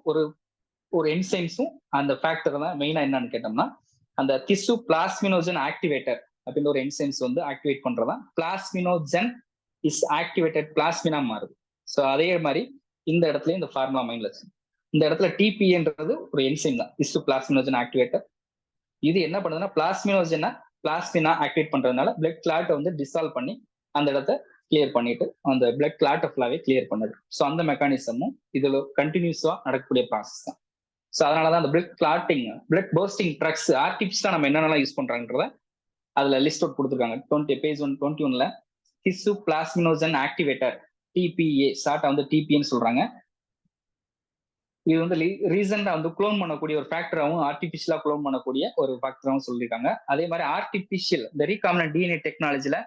ஒரு என்சைம்ஸும் அந்த ஃபேக்டர் தான். மெயினா என்னன்னு கேட்டோம்னா அந்த திசு பிளாஸ்மினோஜன் ஆக்டிவேட்டர் அப்படின்ற ஒரு என்சைம்ஸ் வந்து ஆக்டிவேட் பண்றதா. பிளாஸ்மினோஜன் இஸ் ஆக்டிவேட்டட் பிளாஸ்மினா மாறுது. ஸோ அதே மாதிரி இந்த இடத்துல இந்த ஃபார்முலா மைண்ட்ல வச்சு இந்த இடத்துல டிபின்றது ஒரு என்சைம் தான், திசு பிளாஸ்மினோஜன் ஆக்டிவேட்டர். இது என்ன பண்ணுதுன்னா பிளாஸ்மினா ஆக்டிவேட் பண்றதுனால பிளட் கிளாட்டை வந்து டிசால்வ் பண்ணி அந்த இடத்த கிளியர் பண்ணிட்டு அந்த பிளட் கிளாட்டை ஃபுல்லாவே கிளியர் பண்ணுது. ஸோ அந்த மெக்கானிசமும் இதுல கண்டினியூஸா நடக்கக்கூடிய ப்ராசஸ் தான். ஸோ அதனாலதான் அந்த blood clotting blood bursting drugs ஆர்டிபிஷியலா நம்ம என்னென்னலாம் யூஸ் பண்றாங்கன்றத அதுல லிஸ்ட் அவுட் கொடுத்துருக்காங்க. பேஜ் 21ல திசு பிளாஸ்மினோஜன் ஆக்டிவேட்டர் டிபிஏ ஷார்ட்டா வந்து டிபின்னு சொல்றாங்க. இது வந்து ரீசெண்டா வந்து குளோன் பண்ணக்கூடிய ஒரு ஃபேக்டராகவும் ஆர்டிபிஷியலா குளோன் பண்ணக்கூடிய ஒரு ஃபேக்டராகவும் சொல்லியிருக்காங்க. அதே மாதிரி ஆர்டிபிஷியல் இந்த ரீகாம்பினன்ட் டிஎன்ஏ டெக்னாலஜில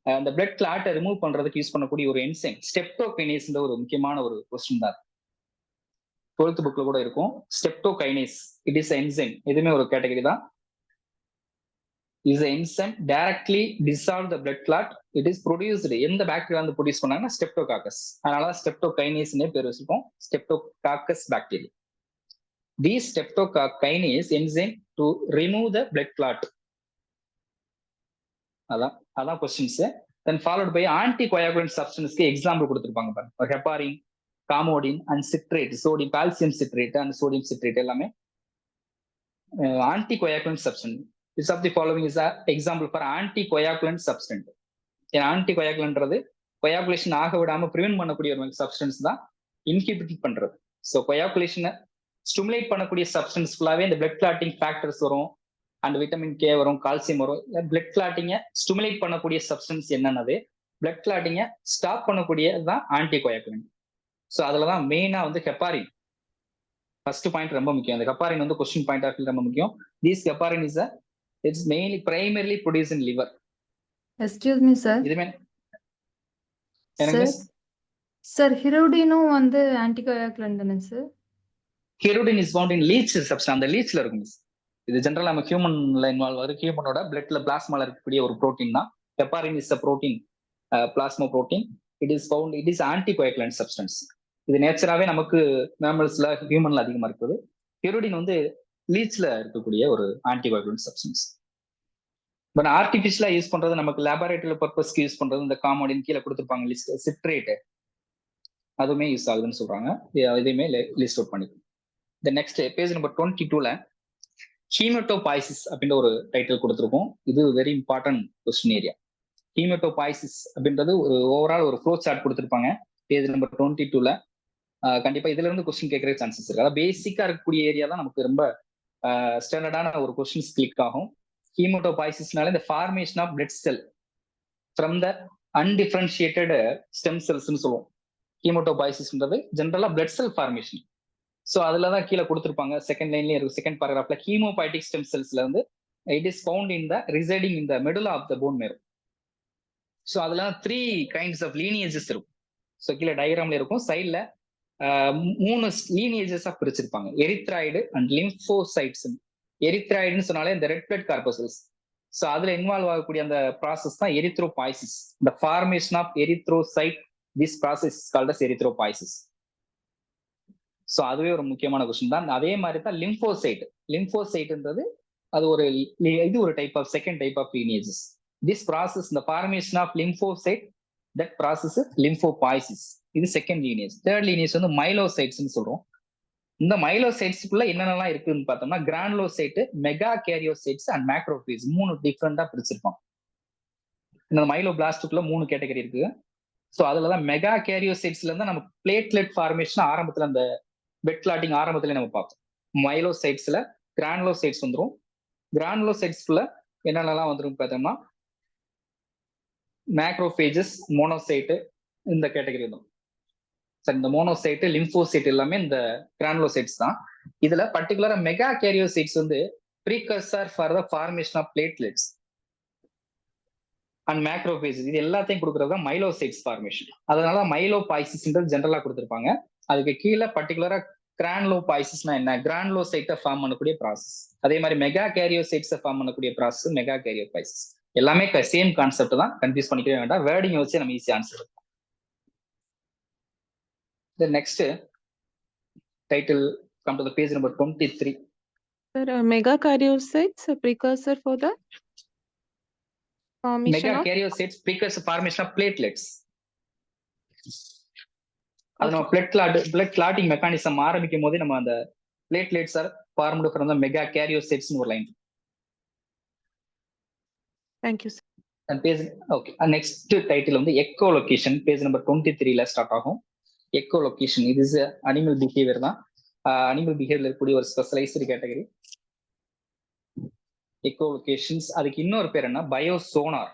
இந்த பிளட் கிளாட்டை ரிமூவ் பண்றதுக்கு யூஸ் பண்ணக்கூடிய ஒரு என்சைம் ஸ்டெப்டோகைனேஸ்ன்ற ஒரு முக்கியமான ஒரு கொஸ்டின் தான். 12th புக்ல கூட இருக்கும். ஸ்டெப்டோகைனேஸ் இட் இஸ் என்சைம், எதுவுமே ஒரு கேட்டகரி தான். Is enzyme directly dissolve the blood clot. It is produced எந்த பாக்டீரியா வந்து ப்ரொடியூஸ் பண்ணாங்கன்னா ஸ்டெப்டோகாக்கஸ். அதனால ஸ்டெப்டோகைனேஸ்னே பேர் வச்சிருக்கோம், streptococcus bacteria. The streptokinase enzyme to remove the blood clot. அதான் questions. Then followed by anticoagulant சப்ஸ்டன்ஸ்க்கு எக்ஸாம்பிள் கொடுத்துருப்பாங்க பாருங்க. Heparin, Coumadin and citrate, sodium calcium citrate and sodium citrate எல்லாமே anticoagulant substance. Which of the following is an example for anticoagulant substance? ஆன்டிகோயாகுலன்ட்றது கோயாகுலேஷன் ஆக விடாம ப்ரிவென்ட் பண்ணக்கூடிய ஒரு சப்ஸ்டன்ஸ் தான் இன்ஹிபிட் பண்றது. ஸோ கோயாகுலேஷனை ஸ்டிமுலேட் பண்ணக்கூடிய சப்ஸ்டன்ஸ் ஃபுல்லாவே இந்த பிளட் கிளாட்டிங் ஃபேக்டர்ஸ் வரும், அண்ட் விட்டமின் கே வரும், கால்சியம் வரும். பிளட் கிளாட்டிங்கை ஸ்டிமுலேட் பண்ணக்கூடிய சப்ஸ்டன்ஸ் என்னன்னது, பிளட் கிளாட்டிங்கை ஸ்டாப் பண்ணக்கூடியது தான் ஆன்டிகோயாகுலன்ட். ஸோ அதுல தான் மெயினா வந்து ஹெப்பாரின் ஃபர்ஸ்ட் பாயிண்ட் ரொம்ப முக்கியம். அந்த ஹெப்பாரின் வந்து கொஸ்டின் பாயிண்ட் ஆஃப் ரொம்ப முக்கியம். This heparin is it's mainly primarily produced in liver. Excuse me sir. இதுமே sir ஹிரோடினும் வந்து ஆன்டிகோயாகுலன்ட் தானே sir? Hirudin is found in leech substance. அந்த லீச்ல இருக்கும் மிஸ். இது ஜெனரலா நம்ம ஹியூமன்ல இன்வால்வ் ஆகுது. ஹியூமனோட பிளட்ல பிளாஸ்மால இருக்கக்கூடிய ஒரு புரோட்டீன் தான். Heparin is a protein, plasma protein. It is anticoagulant substance. இது நேச்சராவே நமக்கு மேமல்ஸ்ல ஹியூமன்ல அதிகமா இருக்குது. ஹிரோடின் வந்து லீச்ல இருக்கக்கூடிய ஒரு ஆன்டிகோயாகுலன்ட் சப்ஸ்டன்ஸ். பட் ஆர்டிஃபிஷியலா யூஸ் பண்றது நமக்கு லேபரேட்டரி பர்பஸ்க்கு யூஸ் பண்றது இந்த காமோடின் கீழே கொடுத்துருப்பாங்க லிஸ்ட் சிட்ரேட், அதுவுமே யூஸ் ஆகுதுன்னு சொல்றாங்க. இதையுமே லிஸ்ட் அவுட் பண்ணிக்கணும். இந்த நெக்ஸ்ட் பேஜ் நம்பர் 22ல ஹீமட்டோபாய்சிஸ் அப்படின்ற ஒரு டைட்டில் கொடுத்துருக்கோம். இது வெரி இம்பார்ட்டன்ட் கொஸ்டின் ஏரியா. ஹீமட்டோபாய்சிஸ் அப்படின்றது ஒரு ஓவரால் ஒரு ஃப்ளோ சார்ட் கொடுத்துருப்பாங்க பேஜ் நம்பர் 22ல. கண்டிப்பா இதுல இருந்து கொஸ்டின் கேட்கற சான்சஸ் இருக்கு. அதாவது பேசிக்கா இருக்கக்கூடிய ஏரியா தான் நமக்கு ரொம்ப ஸ்டாண்டர்டான ஒரு கொஸ்டின்ஸ் கிளிக் ஆகும். ஹீமட்டோபாய்சிஸ்னால இந்த formation of blood cell from the undifferentiated stem செல்ஸ்ன்னு சொல்லுவோம். ஹீமட்டோபாய்சிஸ்ன்றது ஜென்ரலா பிளட் செல் ஃபார்மேஷன். ஸோ அதுல தான் கீழே கொடுத்துருப்பாங்க செகண்ட் லைன்லயே இருக்கு. செகண்ட் பேராகிராஃப்ல ஹீமோபைட்டிக் ஸ்டெம் செல்ஸ்ல வந்து it is found in the residing in the middle of the bone marrow. So அதுல 3 kinds ஆஃப் லீனியேஜஸ் இருக்கும். ஸோ கீழே டயக்ராம்ல இருக்கும். சைட்ல 3 லீனியேஜஸா பிரிச்சிருப்பாங்க, எரித்ராய்டு அண்ட் லிம்போசைட்ஸ். எரித்ராய்டுன்னு சொன்னாலே இந்த ரெட் பிளட் கார்பசல்ஸ். ஸோ அதுல இன்வால்வ் ஆகக்கூடிய அந்த ப்ராசஸ் தான் erythropoiesis. The formation of erythrocyte, this process is called as erythropoiesis. So அதுவே ஒரு முக்கியமான கொஸ்டின் தான். அதே மாதிரி தான் லிம்போசைட். லிம்போசைட்ன்றது அது ஒரு இது ஒரு type of second type of lineages. This process இந்த formation of lymphocyte, that process lymphopoiesis. இது செகண்ட் லீனியேஜ். தேர்ட் லீனியேஜ் வந்து மைலோசைட்ஸ்ன்னு சொல்றோம். இந்த மைலோசைட்ஸ்க்குள்ள என்னென்னலாம் இருக்குன்னு பார்த்தோம்னா கிரானுலோசைட், மெகா கேரியோசைட்ஸ் அண்ட் மேக்ரோபேஜ் 3 டிஃப்ரெண்டா பிரிச்சிருப்பாங்க. இந்த மைலோபிளாஸ்டுக்குள்ள 3 கேட்டகரி இருக்கு. ஸோ அதுலதான் மெகா கேரியோசைட்ஸ்ல இருந்தா நம்ம பிளேட்லெட் ஃபார்மேஷன் ஆரம்பத்துல அந்த பெட் கிளாட்டிங் ஆரம்பத்துல நம்ம பார்த்தோம். மைலோசைட்ஸ்ல கிரானுலோசைட்ஸ் வந்துடும். கிரானுலோசைட்ஸ்க்குள்ள என்னென்னலாம் வந்துடும் பார்த்தோம்னா மேக்ரோபேஜஸ், மோனோசைட்டு, இந்த கேட்டகரி வந்துடும். சார் இந்த மோனோசைட்டு, லிம்போசைட் எல்லாமே இந்த கிரானுலோசைட்ஸ் தான். இதுல பர்டிகுலரா மெகா கேரியோசைட்ஸ் வந்து precursor for the formation of platelets and macrophages. இது எல்லாத்தையும் கொடுக்குறது தான் மைலோசைட்ஸ் ஃபார்மேஷன். அதனால மைலோபாய்சிஸ்ன்றது ஜென்ரலா கொடுத்துருப்பாங்க. அதுக்கு கீழே பர்டிகுலரா கிரானுலோபாய்சிஸ்னா என்ன, கிரானுலோசைட்டை ஃபார்ம் பண்ணக்கூடிய ப்ராசஸ். அதே மாதிரி மெகா கேரியோசைட்ஸை ஃபார்ம் பண்ணக்கூடிய ப்ராசஸ் மெகா கேரியோபாய்சிஸ். எல்லாமே சேம் கான்செப்ட் தான், கன்ஃபியூஸ் பண்ணிக்கவே வேண்டாம். வேர்டிங் வச்சு நம்ம easy answer. Next title come to the page number 23. Sir, megakaryocytes a precursor for the formation mega of கேரியோசைட்ஸ் precursor formation of platelets. அது நம்ம பிளட் கிளாட்டிங் மெக்கானிசம் ஆரம்பிக்கும் போதே நம்ம அந்த platelets are formed from the mega கேரியோசைட்ஸ் ஒரு line. Thank you, sir. And page okay. Next title வந்து எக்கோலொகேஷன் பேஜ் நம்பர் 23ல ஸ்டார்ட் ஆகும். எக்கோலொகேஷன் இது இஸ் அனிமல் பிஹேவியர் தான். அனிமல் பிஹேவியர்ல இருக்கக்கூடிய ஒரு ஸ்பெஷலைஸ்டு கேட்டகரி எக்கோலொகேஷன்ஸ். அதுக்கு இன்னொரு பேர் என்ன, பயோசோனார்.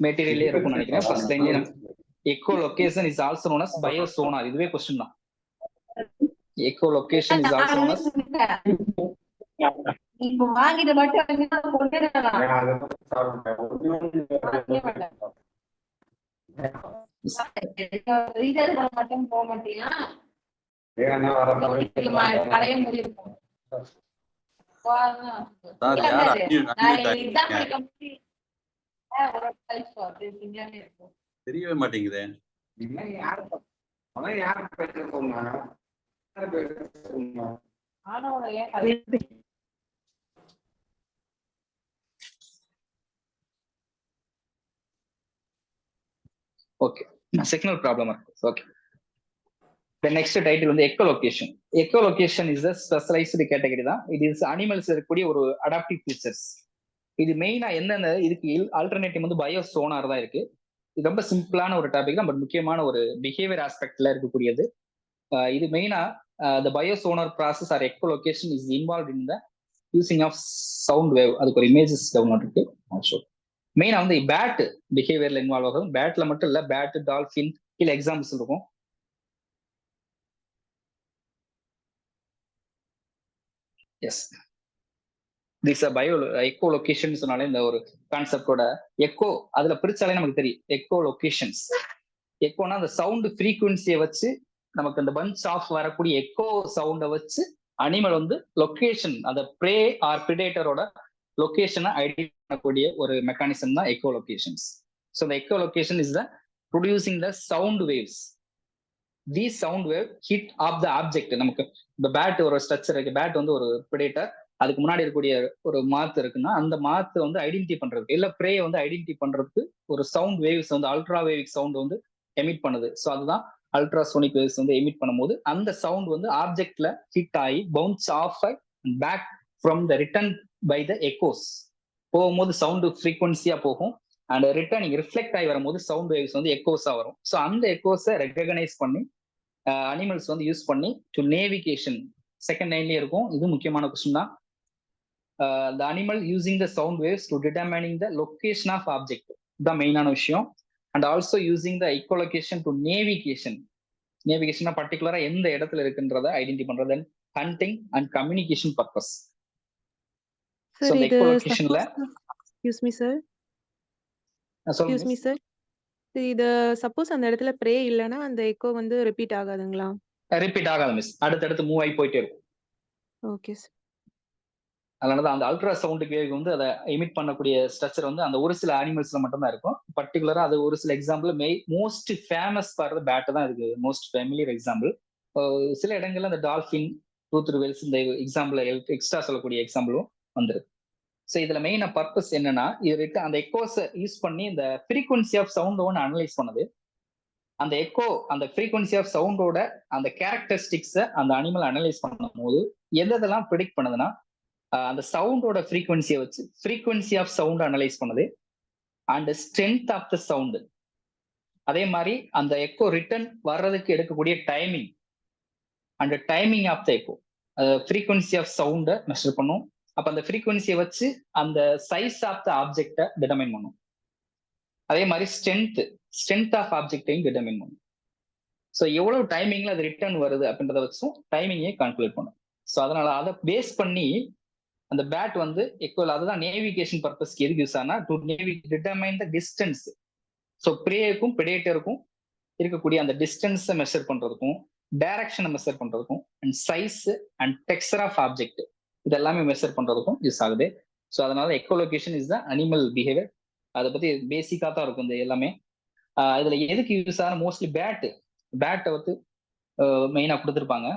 மெட்டீரியலே இருக்கும்னு நினைக்கிறேன். ஃபர்ஸ்ட் லைன்லயே echolocation is also known as biosonar. இதுவே क्वेश्चन தான். Echolocation is also known as இப்போ வாங்கிட்டு மட்டும் மட்டும் போக மாட்டீங்களா? கடைய முடியிருக்கும். தெரியவே மாட்டேங்குது. ஓகே, சிக்னல் ப்ராப்ளமா இருக்கு. ஓகே, the next title வந்து echolocation. Echolocation is a specialized category தான். it is animals இருக்கக்கூடிய ஒரு adaptive features. இது மெயினா என்னென்ன இதுக்கு ஆல்டர்னேட்டிவ் வந்து பயோசோனார் தான் இருக்கு. இது ரொம்ப சிம்பிளான ஒரு டாபிக் தான், பட் முக்கியமான ஒரு பிஹேவியர் ஆஸ்பெக்ட்ல இருக்கக்கூடியது. இது மெயினா the biosonar process or echolocation is involved in the using of sound wave. அதுக்கு ஒரு இமேஜஸ் டவுன்லோட் இருக்கு. மெயினா வந்து பேட் பிஹேவியர்ல இன்வால்வ் ஆகும். பேட்ல மட்டும் இல்ல, பேட், டால்ஃபின் கீழே எக்ஸாம்பிள்ஸ் இருக்கும். எஸ், திஸ் எக்கோலொகேஷன் சொன்னாலே இந்த ஒரு கான்செப்டோட எக்கோ அதுல பிரிச்சாலே நமக்கு தெரியும். எக்கோலொகேஷன்ஸ், எக்கோனா அந்த சவுண்ட் ஃப்ரீக்வன்சியை வச்சு நமக்கு அந்த பஞ்ச் ஆஃப் வரக்கூடிய எக்கோ சவுண்டை வச்சு அனிமல் வந்து லொகேஷன், அந்த ப்ரே ஆர் பிரிடேட்டரோட லொகேஷனை ஐடென்டிஃபை பண்ணக்கூடிய ஒரு மெக்கானிசம் தான் எக்கோலொகேஷன்ஸ். ஸோ இந்த echolocation is the producing the sound waves. The sound wave hit off the object. நமக்கு இந்த பேட் ஒரு ஸ்ட்ரக்சர் இருக்கு. பேட் வந்து ஒரு பிரிடேட்டர், அதுக்கு முன்னாடி இருக்கக்கூடிய ஒரு மாத்து இருக்குன்னா அந்த மாத்து வந்து ஐடென்டிஃபை பண்றதுக்கு இல்ல ப்ரே வந்து ஐடென்டிஃபை பண்றதுக்கு ஒரு சவுண்ட் வேவ்ஸ் வந்து அல்ட்ரா வேவிக் சவுண்ட் வந்து எமிட் பண்ணுது. ஸோ அதுதான் அல்ட்ராசோனிக் வேவ்ஸ் வந்து எமிட் பண்ணும்போது அந்த சவுண்ட் வந்து ஆப்ஜெக்ட்ல ஹிட் ஆகி bounce off back from the return by the echoes. போகும்போது சவுண்டு ஃப்ரீக்வன்சியா போகும் அண்ட் ரிட்டர்னிங் ரிஃப்ளெக்ட் ஆகி வரும்போது சவுண்ட் வேவ்ஸ் வந்து எக்கோஸா வரும். ஸோ அந்த எக்கோஸை ரெகனைஸ் பண்ணி அனிமல்ஸ் வந்து யூஸ் பண்ணி டு நேவிகேஷன் செகண்ட் லைன்லயே இருக்கும். இது முக்கியமான கொஸ்டின் தான். The animal using the sound waves to determining the location of object, the மெயினான விஷயம். And also using the echolocation to navigation. Navigation பர்டிகுலரா எந்த இடத்துல இருக்குன்றத ஐடென்டிஃபை பண்றது. Then hunting and communication purpose. So the echolocationல எக்ஸ்கியூஸ் மீ சார் இது சப்போஸ் அந்த இடத்துல ப்ரே இல்லைன்னா அந்த எக்கோ வந்து ரிப்பீட் ஆகாதுங்களா? ரிப்பீட் ஆகாது மிஸ், அடுத்தடுத்து மூவ் ஆகி போயிட்டே இருக்கும். Okay sir. அதனாலதான் அந்த அல்ட்ரா சவுண்ட் வேவ் வந்து அதை எமிட் பண்ணக்கூடிய ஸ்ட்ரக்சர் வந்து அந்த ஒரு சில அனிமல்ஸ்ல மட்டும்தான் இருக்கும். பர்டிகுலரா அது ஒரு சில எக்ஸாம்பிள் மோஸ்ட் ஃபேமஸ் பாடுறது பேட் தான் இதுக்கு மோஸ்ட் ஃபெமிலியர் எக்ஸாம்பிள். சில இடங்கள்ல அந்த டால்ஃபின், டூத் வேல்ஸ் இந்த எக்ஸாம்பிள் எக்ஸ்ட்ரா சொல்லக்கூடிய எக்ஸாம்பிளும் வந்துருக்கு. ஸோ இதுல மெயினா பர்பஸ் என்னன்னா இது அந்த எக்கோஸை யூஸ் பண்ணி இந்த ஃப்ரீக்வன்சி ஆஃப் சவுண்ட் ஒன்று அனலைஸ் பண்ணுது. அந்த எக்கோ அந்த ஃப்ரீக்வன்சி ஆஃப் சவுண்டோட அந்த கேரக்டரிஸ்டிக்ஸை அந்த அனிமல் அனலைஸ் பண்ணும் போது எதெல்லாம் ப்ரிடிக்ட் பண்ணுதுன்னா அந்த சவுண்டோட ஃப்ரீக்வன்சியை வச்சு ஃப்ரீக்வன்சி ஆஃப் சவுண்ட் அனலைஸ் பண்ணுது and strength of the sound. அதே மாதிரி அந்த எக்கோ ரிட்டர்ன் வர்றதுக்கு எடுக்கக்கூடிய timing and timing of the echo frequency of சவுண்டை மெஷர் பண்ணும். அப்போ அந்த ஃப்ரீக்வன்சியை வச்சு அந்த சைஸ் ஆஃப் த ஆப்ஜெக்டை டிட்டர்மைன் பண்ணும். அதே மாதிரி ஸ்ட்ரென்த் ஆஃப் ஆப்ஜெக்டையும் டிட்டர்மைன் பண்ணும். ஸோ எவ்வளவு டைமிங்ல அது ரிட்டர்ன் வருது அப்படின்றத வச்சும் டைமிங்கே கால்குலேட் பண்ணும். ஸோ அதனால அதை பேஸ் பண்ணி அந்த பேட் வந்து எக்குவல் அதுதான் நேவிகேஷன் பர்பஸ்க்கு எதுக்கு யூஸ் ஆனா to determine the distance. So ப்ரேக்கும் பிரெடேட்டருக்கும் இருக்கக்கூடிய அந்த டிஸ்டன்ஸை மெஷர் பண்றதுக்கும் டைரக்ஷனை மெஷர் பண்றதுக்கும் and size and texture of object இதெல்லாமே மெஷர் பண்றதுக்கும் யூஸ் ஆகுது. ஸோ அதனால echolocation is the animal behaviour. அதை பத்தி பேசிக்கா தான் இருக்கும் இந்த எல்லாமே. இதுல எதுக்கு யூஸ் ஆன மோஸ்ட்லி பேட்டை வந்து மெயினா கொடுத்துருப்பாங்க.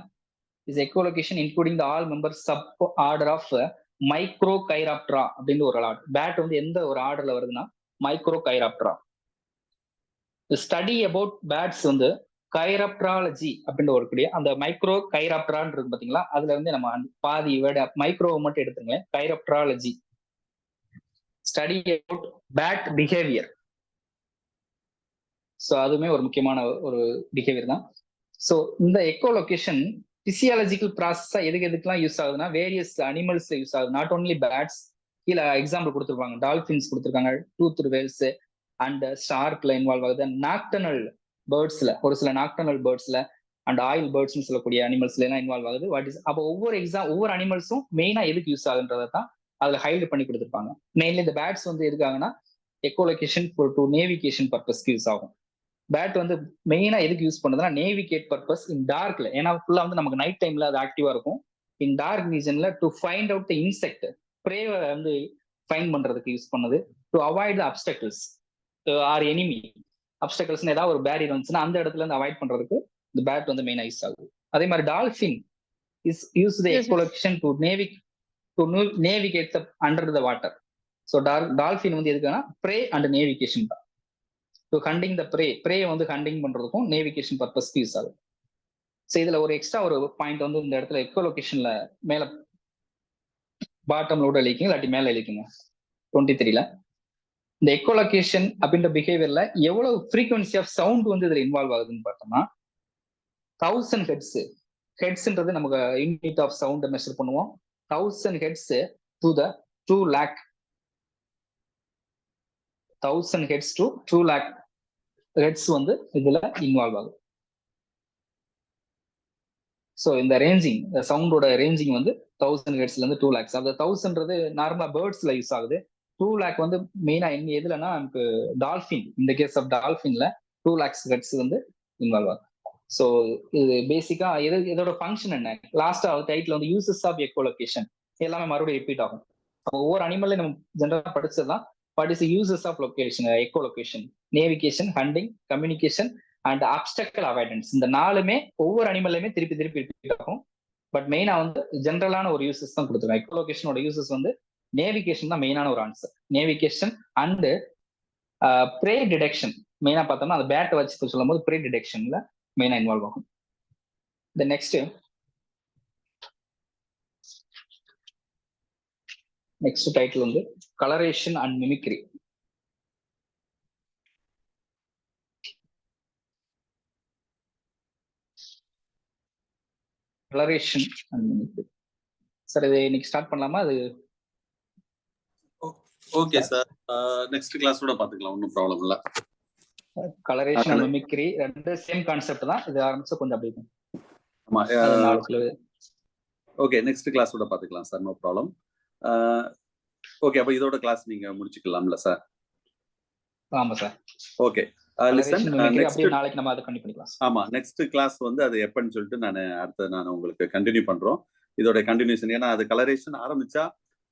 Is echolocation including the all members suborder of microchiroptera அப்படின்னு ஒரு ஆர்டர். பேட் வந்து எந்த ஒரு ஆர்டர்ல வருதுன்னா microchiroptera. Study about bats வந்து கைராப்ட்ராலஜி அப்படின்னு வரக்கூடிய அந்த மைக்ரோ கைராப்ட்ரான்னு இருக்கு பாத்தீங்களா, அதுல வந்து நம்ம பாதி வேர்டு மைக்ரோ மட்டும் எடுத்துங்க. Chiropterology study about bat behaviour. So அதுவுமே ஒரு முக்கியமான ஒரு பிஹேவியர் தான். ஸோ இந்த எக்கோலொகேஷன் பிசியாலஜிக்கல் ப்ராசஸா எதுக்கெல்லாம் யூஸ் ஆகுதுன்னா வேரியஸ் அனிமல்ஸ்ல யூஸ் ஆகுது. நாட் ஓன்லி பேட்ஸ், கீழே எக்ஸாம்பிள் கொடுத்துருப்பாங்க. டால்ஃபின்ஸ் கொடுத்துருக்காங்க, டூத் வேல்ஸ் அண்ட் ஷார்க்ல இன்வால்வ் ஆகுது. நாக்டர்னல் பேர்ட்ஸ்ல ஒரு சில நாக்டர்னல் பேர்ட்ஸ்ல அண்ட் ஆயில் பேர்ட்ஸ்னு சொல்லக்கூடிய அனிமல்ஸ்ல எல்லாம் இன்வால்வ் ஆகுது. வாட் இஸ் அப்போ ஒவ்வொரு அனிமல்ஸும் மெயினா எதுக்கு யூஸ் ஆகுன்றதை தான் அதுல ஹைலைட் பண்ணி கொடுத்துருப்பாங்க. மெயின்லி இந்த பேட்ஸ் வந்து எதுக்காகனா எக்கோலொகேஷன் டு நேவிகேஷன் பர்பஸ்க்கு யூஸ் ஆகும். பேட் வந்து மெயினா எதுக்கு யூஸ் பண்ணுதுன்னா நேவிகேட் பர்பஸ் இன் டார்க்ல. ஏன்னா ஃபுல்லா வந்து நமக்கு நைட் டைம்ல அது ஆக்டிவா இருக்கும். இன் டார்க் ரீஜன்ல to find out the insect ப்ரேவை வந்து ஃபைண்ட் பண்றதுக்கு யூஸ் பண்ணுது. To avoid the obstacles or enemy. அப்டக்கிள்ஸ்னு ஏதாவது ஒரு பேரியர் வந்துச்சுன்னா அந்த இடத்துல இருந்து அவாய்ட் பண்றதுக்கு இந்த பேட் வந்து மெயினா யூஸ் ஆகுது. அதே மாதிரி dolphin is use the echolocation to navigate under the water. So dolphin வந்து எதுக்குன்னா ப்ரே அண்ட் நேவிகேஷன் தான். ஸோ ஹண்டிங் த ப்ரே வந்து ஹண்டிங் பண்றதுக்கும் நேவிகேஷன் பர்பஸ்க்கு யூஸ் ஆகுது. ஸோ இதுல ஒரு எக்ஸ்ட்ரா ஒரு பாயிண்ட் வந்து இந்த இடத்துல எக்கோலொகேஷன்ல மேல பாட்டம்ல எழுதிங்க இல்லாட்டி மேல எழுதிங்க 23ல இந்த எக்கோலொகேஷன் அப்படின்ற பிஹேவியர்ல எவ்வளவு ஃப்ரீக்வன்சி ஆஃப் சவுண்ட் வந்து இதுல இன்வால்வ் ஆகுதுன்னு பார்த்தோம்னா 1000 ஹெட்ஸ்ன்றது நமக்கு யூனிட் ஆஃப் சவுண்ட் மெஷர் பண்ணுவோம். 1000 hertz to the 2 lakh 1000 hertz to 2 lakh hertz வந்து இதுல இன்வால்வ் ஆகும். ஸோ இந்த ரேஞ்சிங் சவுண்டோட ரேஞ்சிங் வந்து 1000 ஹெட்ஸ்ல இருந்து 2 lakhs. அந்த 1000ன்றது நார்மலா பேர்ட்ஸ்ல யூஸ் ஆகுது. 2 lakh வந்து மெயினா எதுலன்னா நமக்கு டால்ஃபின், இந்த கேஸ் ஆஃப் டால்ஃபின்ல 2 lakhs ஹெட்ஸ் வந்து இன்வால்வ் ஆகும். ஸோ இது பேசிக்கா இதோட ஃபங்க்ஷன் என்ன, லாஸ்டா டைட்டில் வந்து யூசஸ் ஆஃப் எக்கோலொகேஷன் எல்லாமே மறுபடியும் ரிப்பீட் ஆகும். ஒவ்வொரு அனிமல்லையும் நம்ம ஜென்ரலா படிச்சதுதான். What is the uses of location, echolocation, navigation, hunting, communication and obstacle avoidance. இந்த நாலுமே ஒவ்வொரு அனிமல்லையுமே திருப்பி ரிப்பீட் ஆகும். பட் மெயினா வந்து ஜென்ரலான ஒரு யூசஸ் தான் கொடுத்துருக்கோம். எக்கோலொகேஷனோட யூசஸ் வந்து நேவிகேஷன் தான் மெயினான ஒரு answer. Navigation and pray detection மெயினா பார்த்தோம்னா அந்த பேட்டை வச்சு சொல்லும் போது ப்ரே டிடெக்ஷன்ல மெயினா இன்வால்வ் ஆகும். இந்த நெக்ஸ்ட் டைட்டில் வந்து colouration and mimicry. Colouration and mimicry sir, இது இன்னைக்கு ஸ்டார்ட் பண்ணலாமா? அது ஓகே சார், நெக்ஸ்ட் கிளாஸோட பாத்துக்கலாம், ஒன்றும் ப்ராப்ளம் இல்லை. கலரேஷன் அண்ட் மிமிக்ரி ரெண்டு சேம் கான்செப்ட் தான். இது ஆரம்பிச்சு கொஞ்சம் அப்படி ஆமா. ஓகே, நெக்ஸ்ட் கிளாஸோட பாத்துக்கலாம் சார், நோ ப்ராப்ளம். ஓகே, அப்ப இதோட கிளாஸ் நீங்க முடிச்சுக்கலாம்ல சார்? ஆமா சார். ஓகே, நாளைக்கு நம்ம அதை கண்டினியூ பண்ணிக்கலாம். ஆமா, நெக்ஸ்ட் கிளாஸ் வந்து அது எப்பன்னு சொல்லிட்டு நான் உங்களுக்கு கண்டினியூ பண்றோம். இதோட கண்டினியூஷன், ஏன்னா அது கலரேஷன் ஆரம்பிச்சா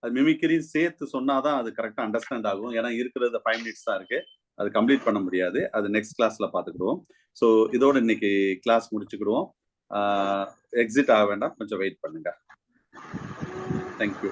அது மிமிக்ரியும் சேர்த்து சொன்னாதான் அது கரெக்டா அண்டர்ஸ்டாண்ட் ஆகும். ஏன்னா இருக்கிறது 5 minutes தான் இருக்கு, அது கம்ப்ளீட் பண்ண முடியாது. அது நெக்ஸ்ட் கிளாஸ்ல பாத்துக்கிடுவோம். ஸோ இதோட இன்னைக்கு கிளாஸ் முடிச்சுக்கிடுவோம். எக்ஸிட் ஆக வேண்டாம், கொஞ்சம் வெயிட் பண்ணுங்க. தேங்க்யூ.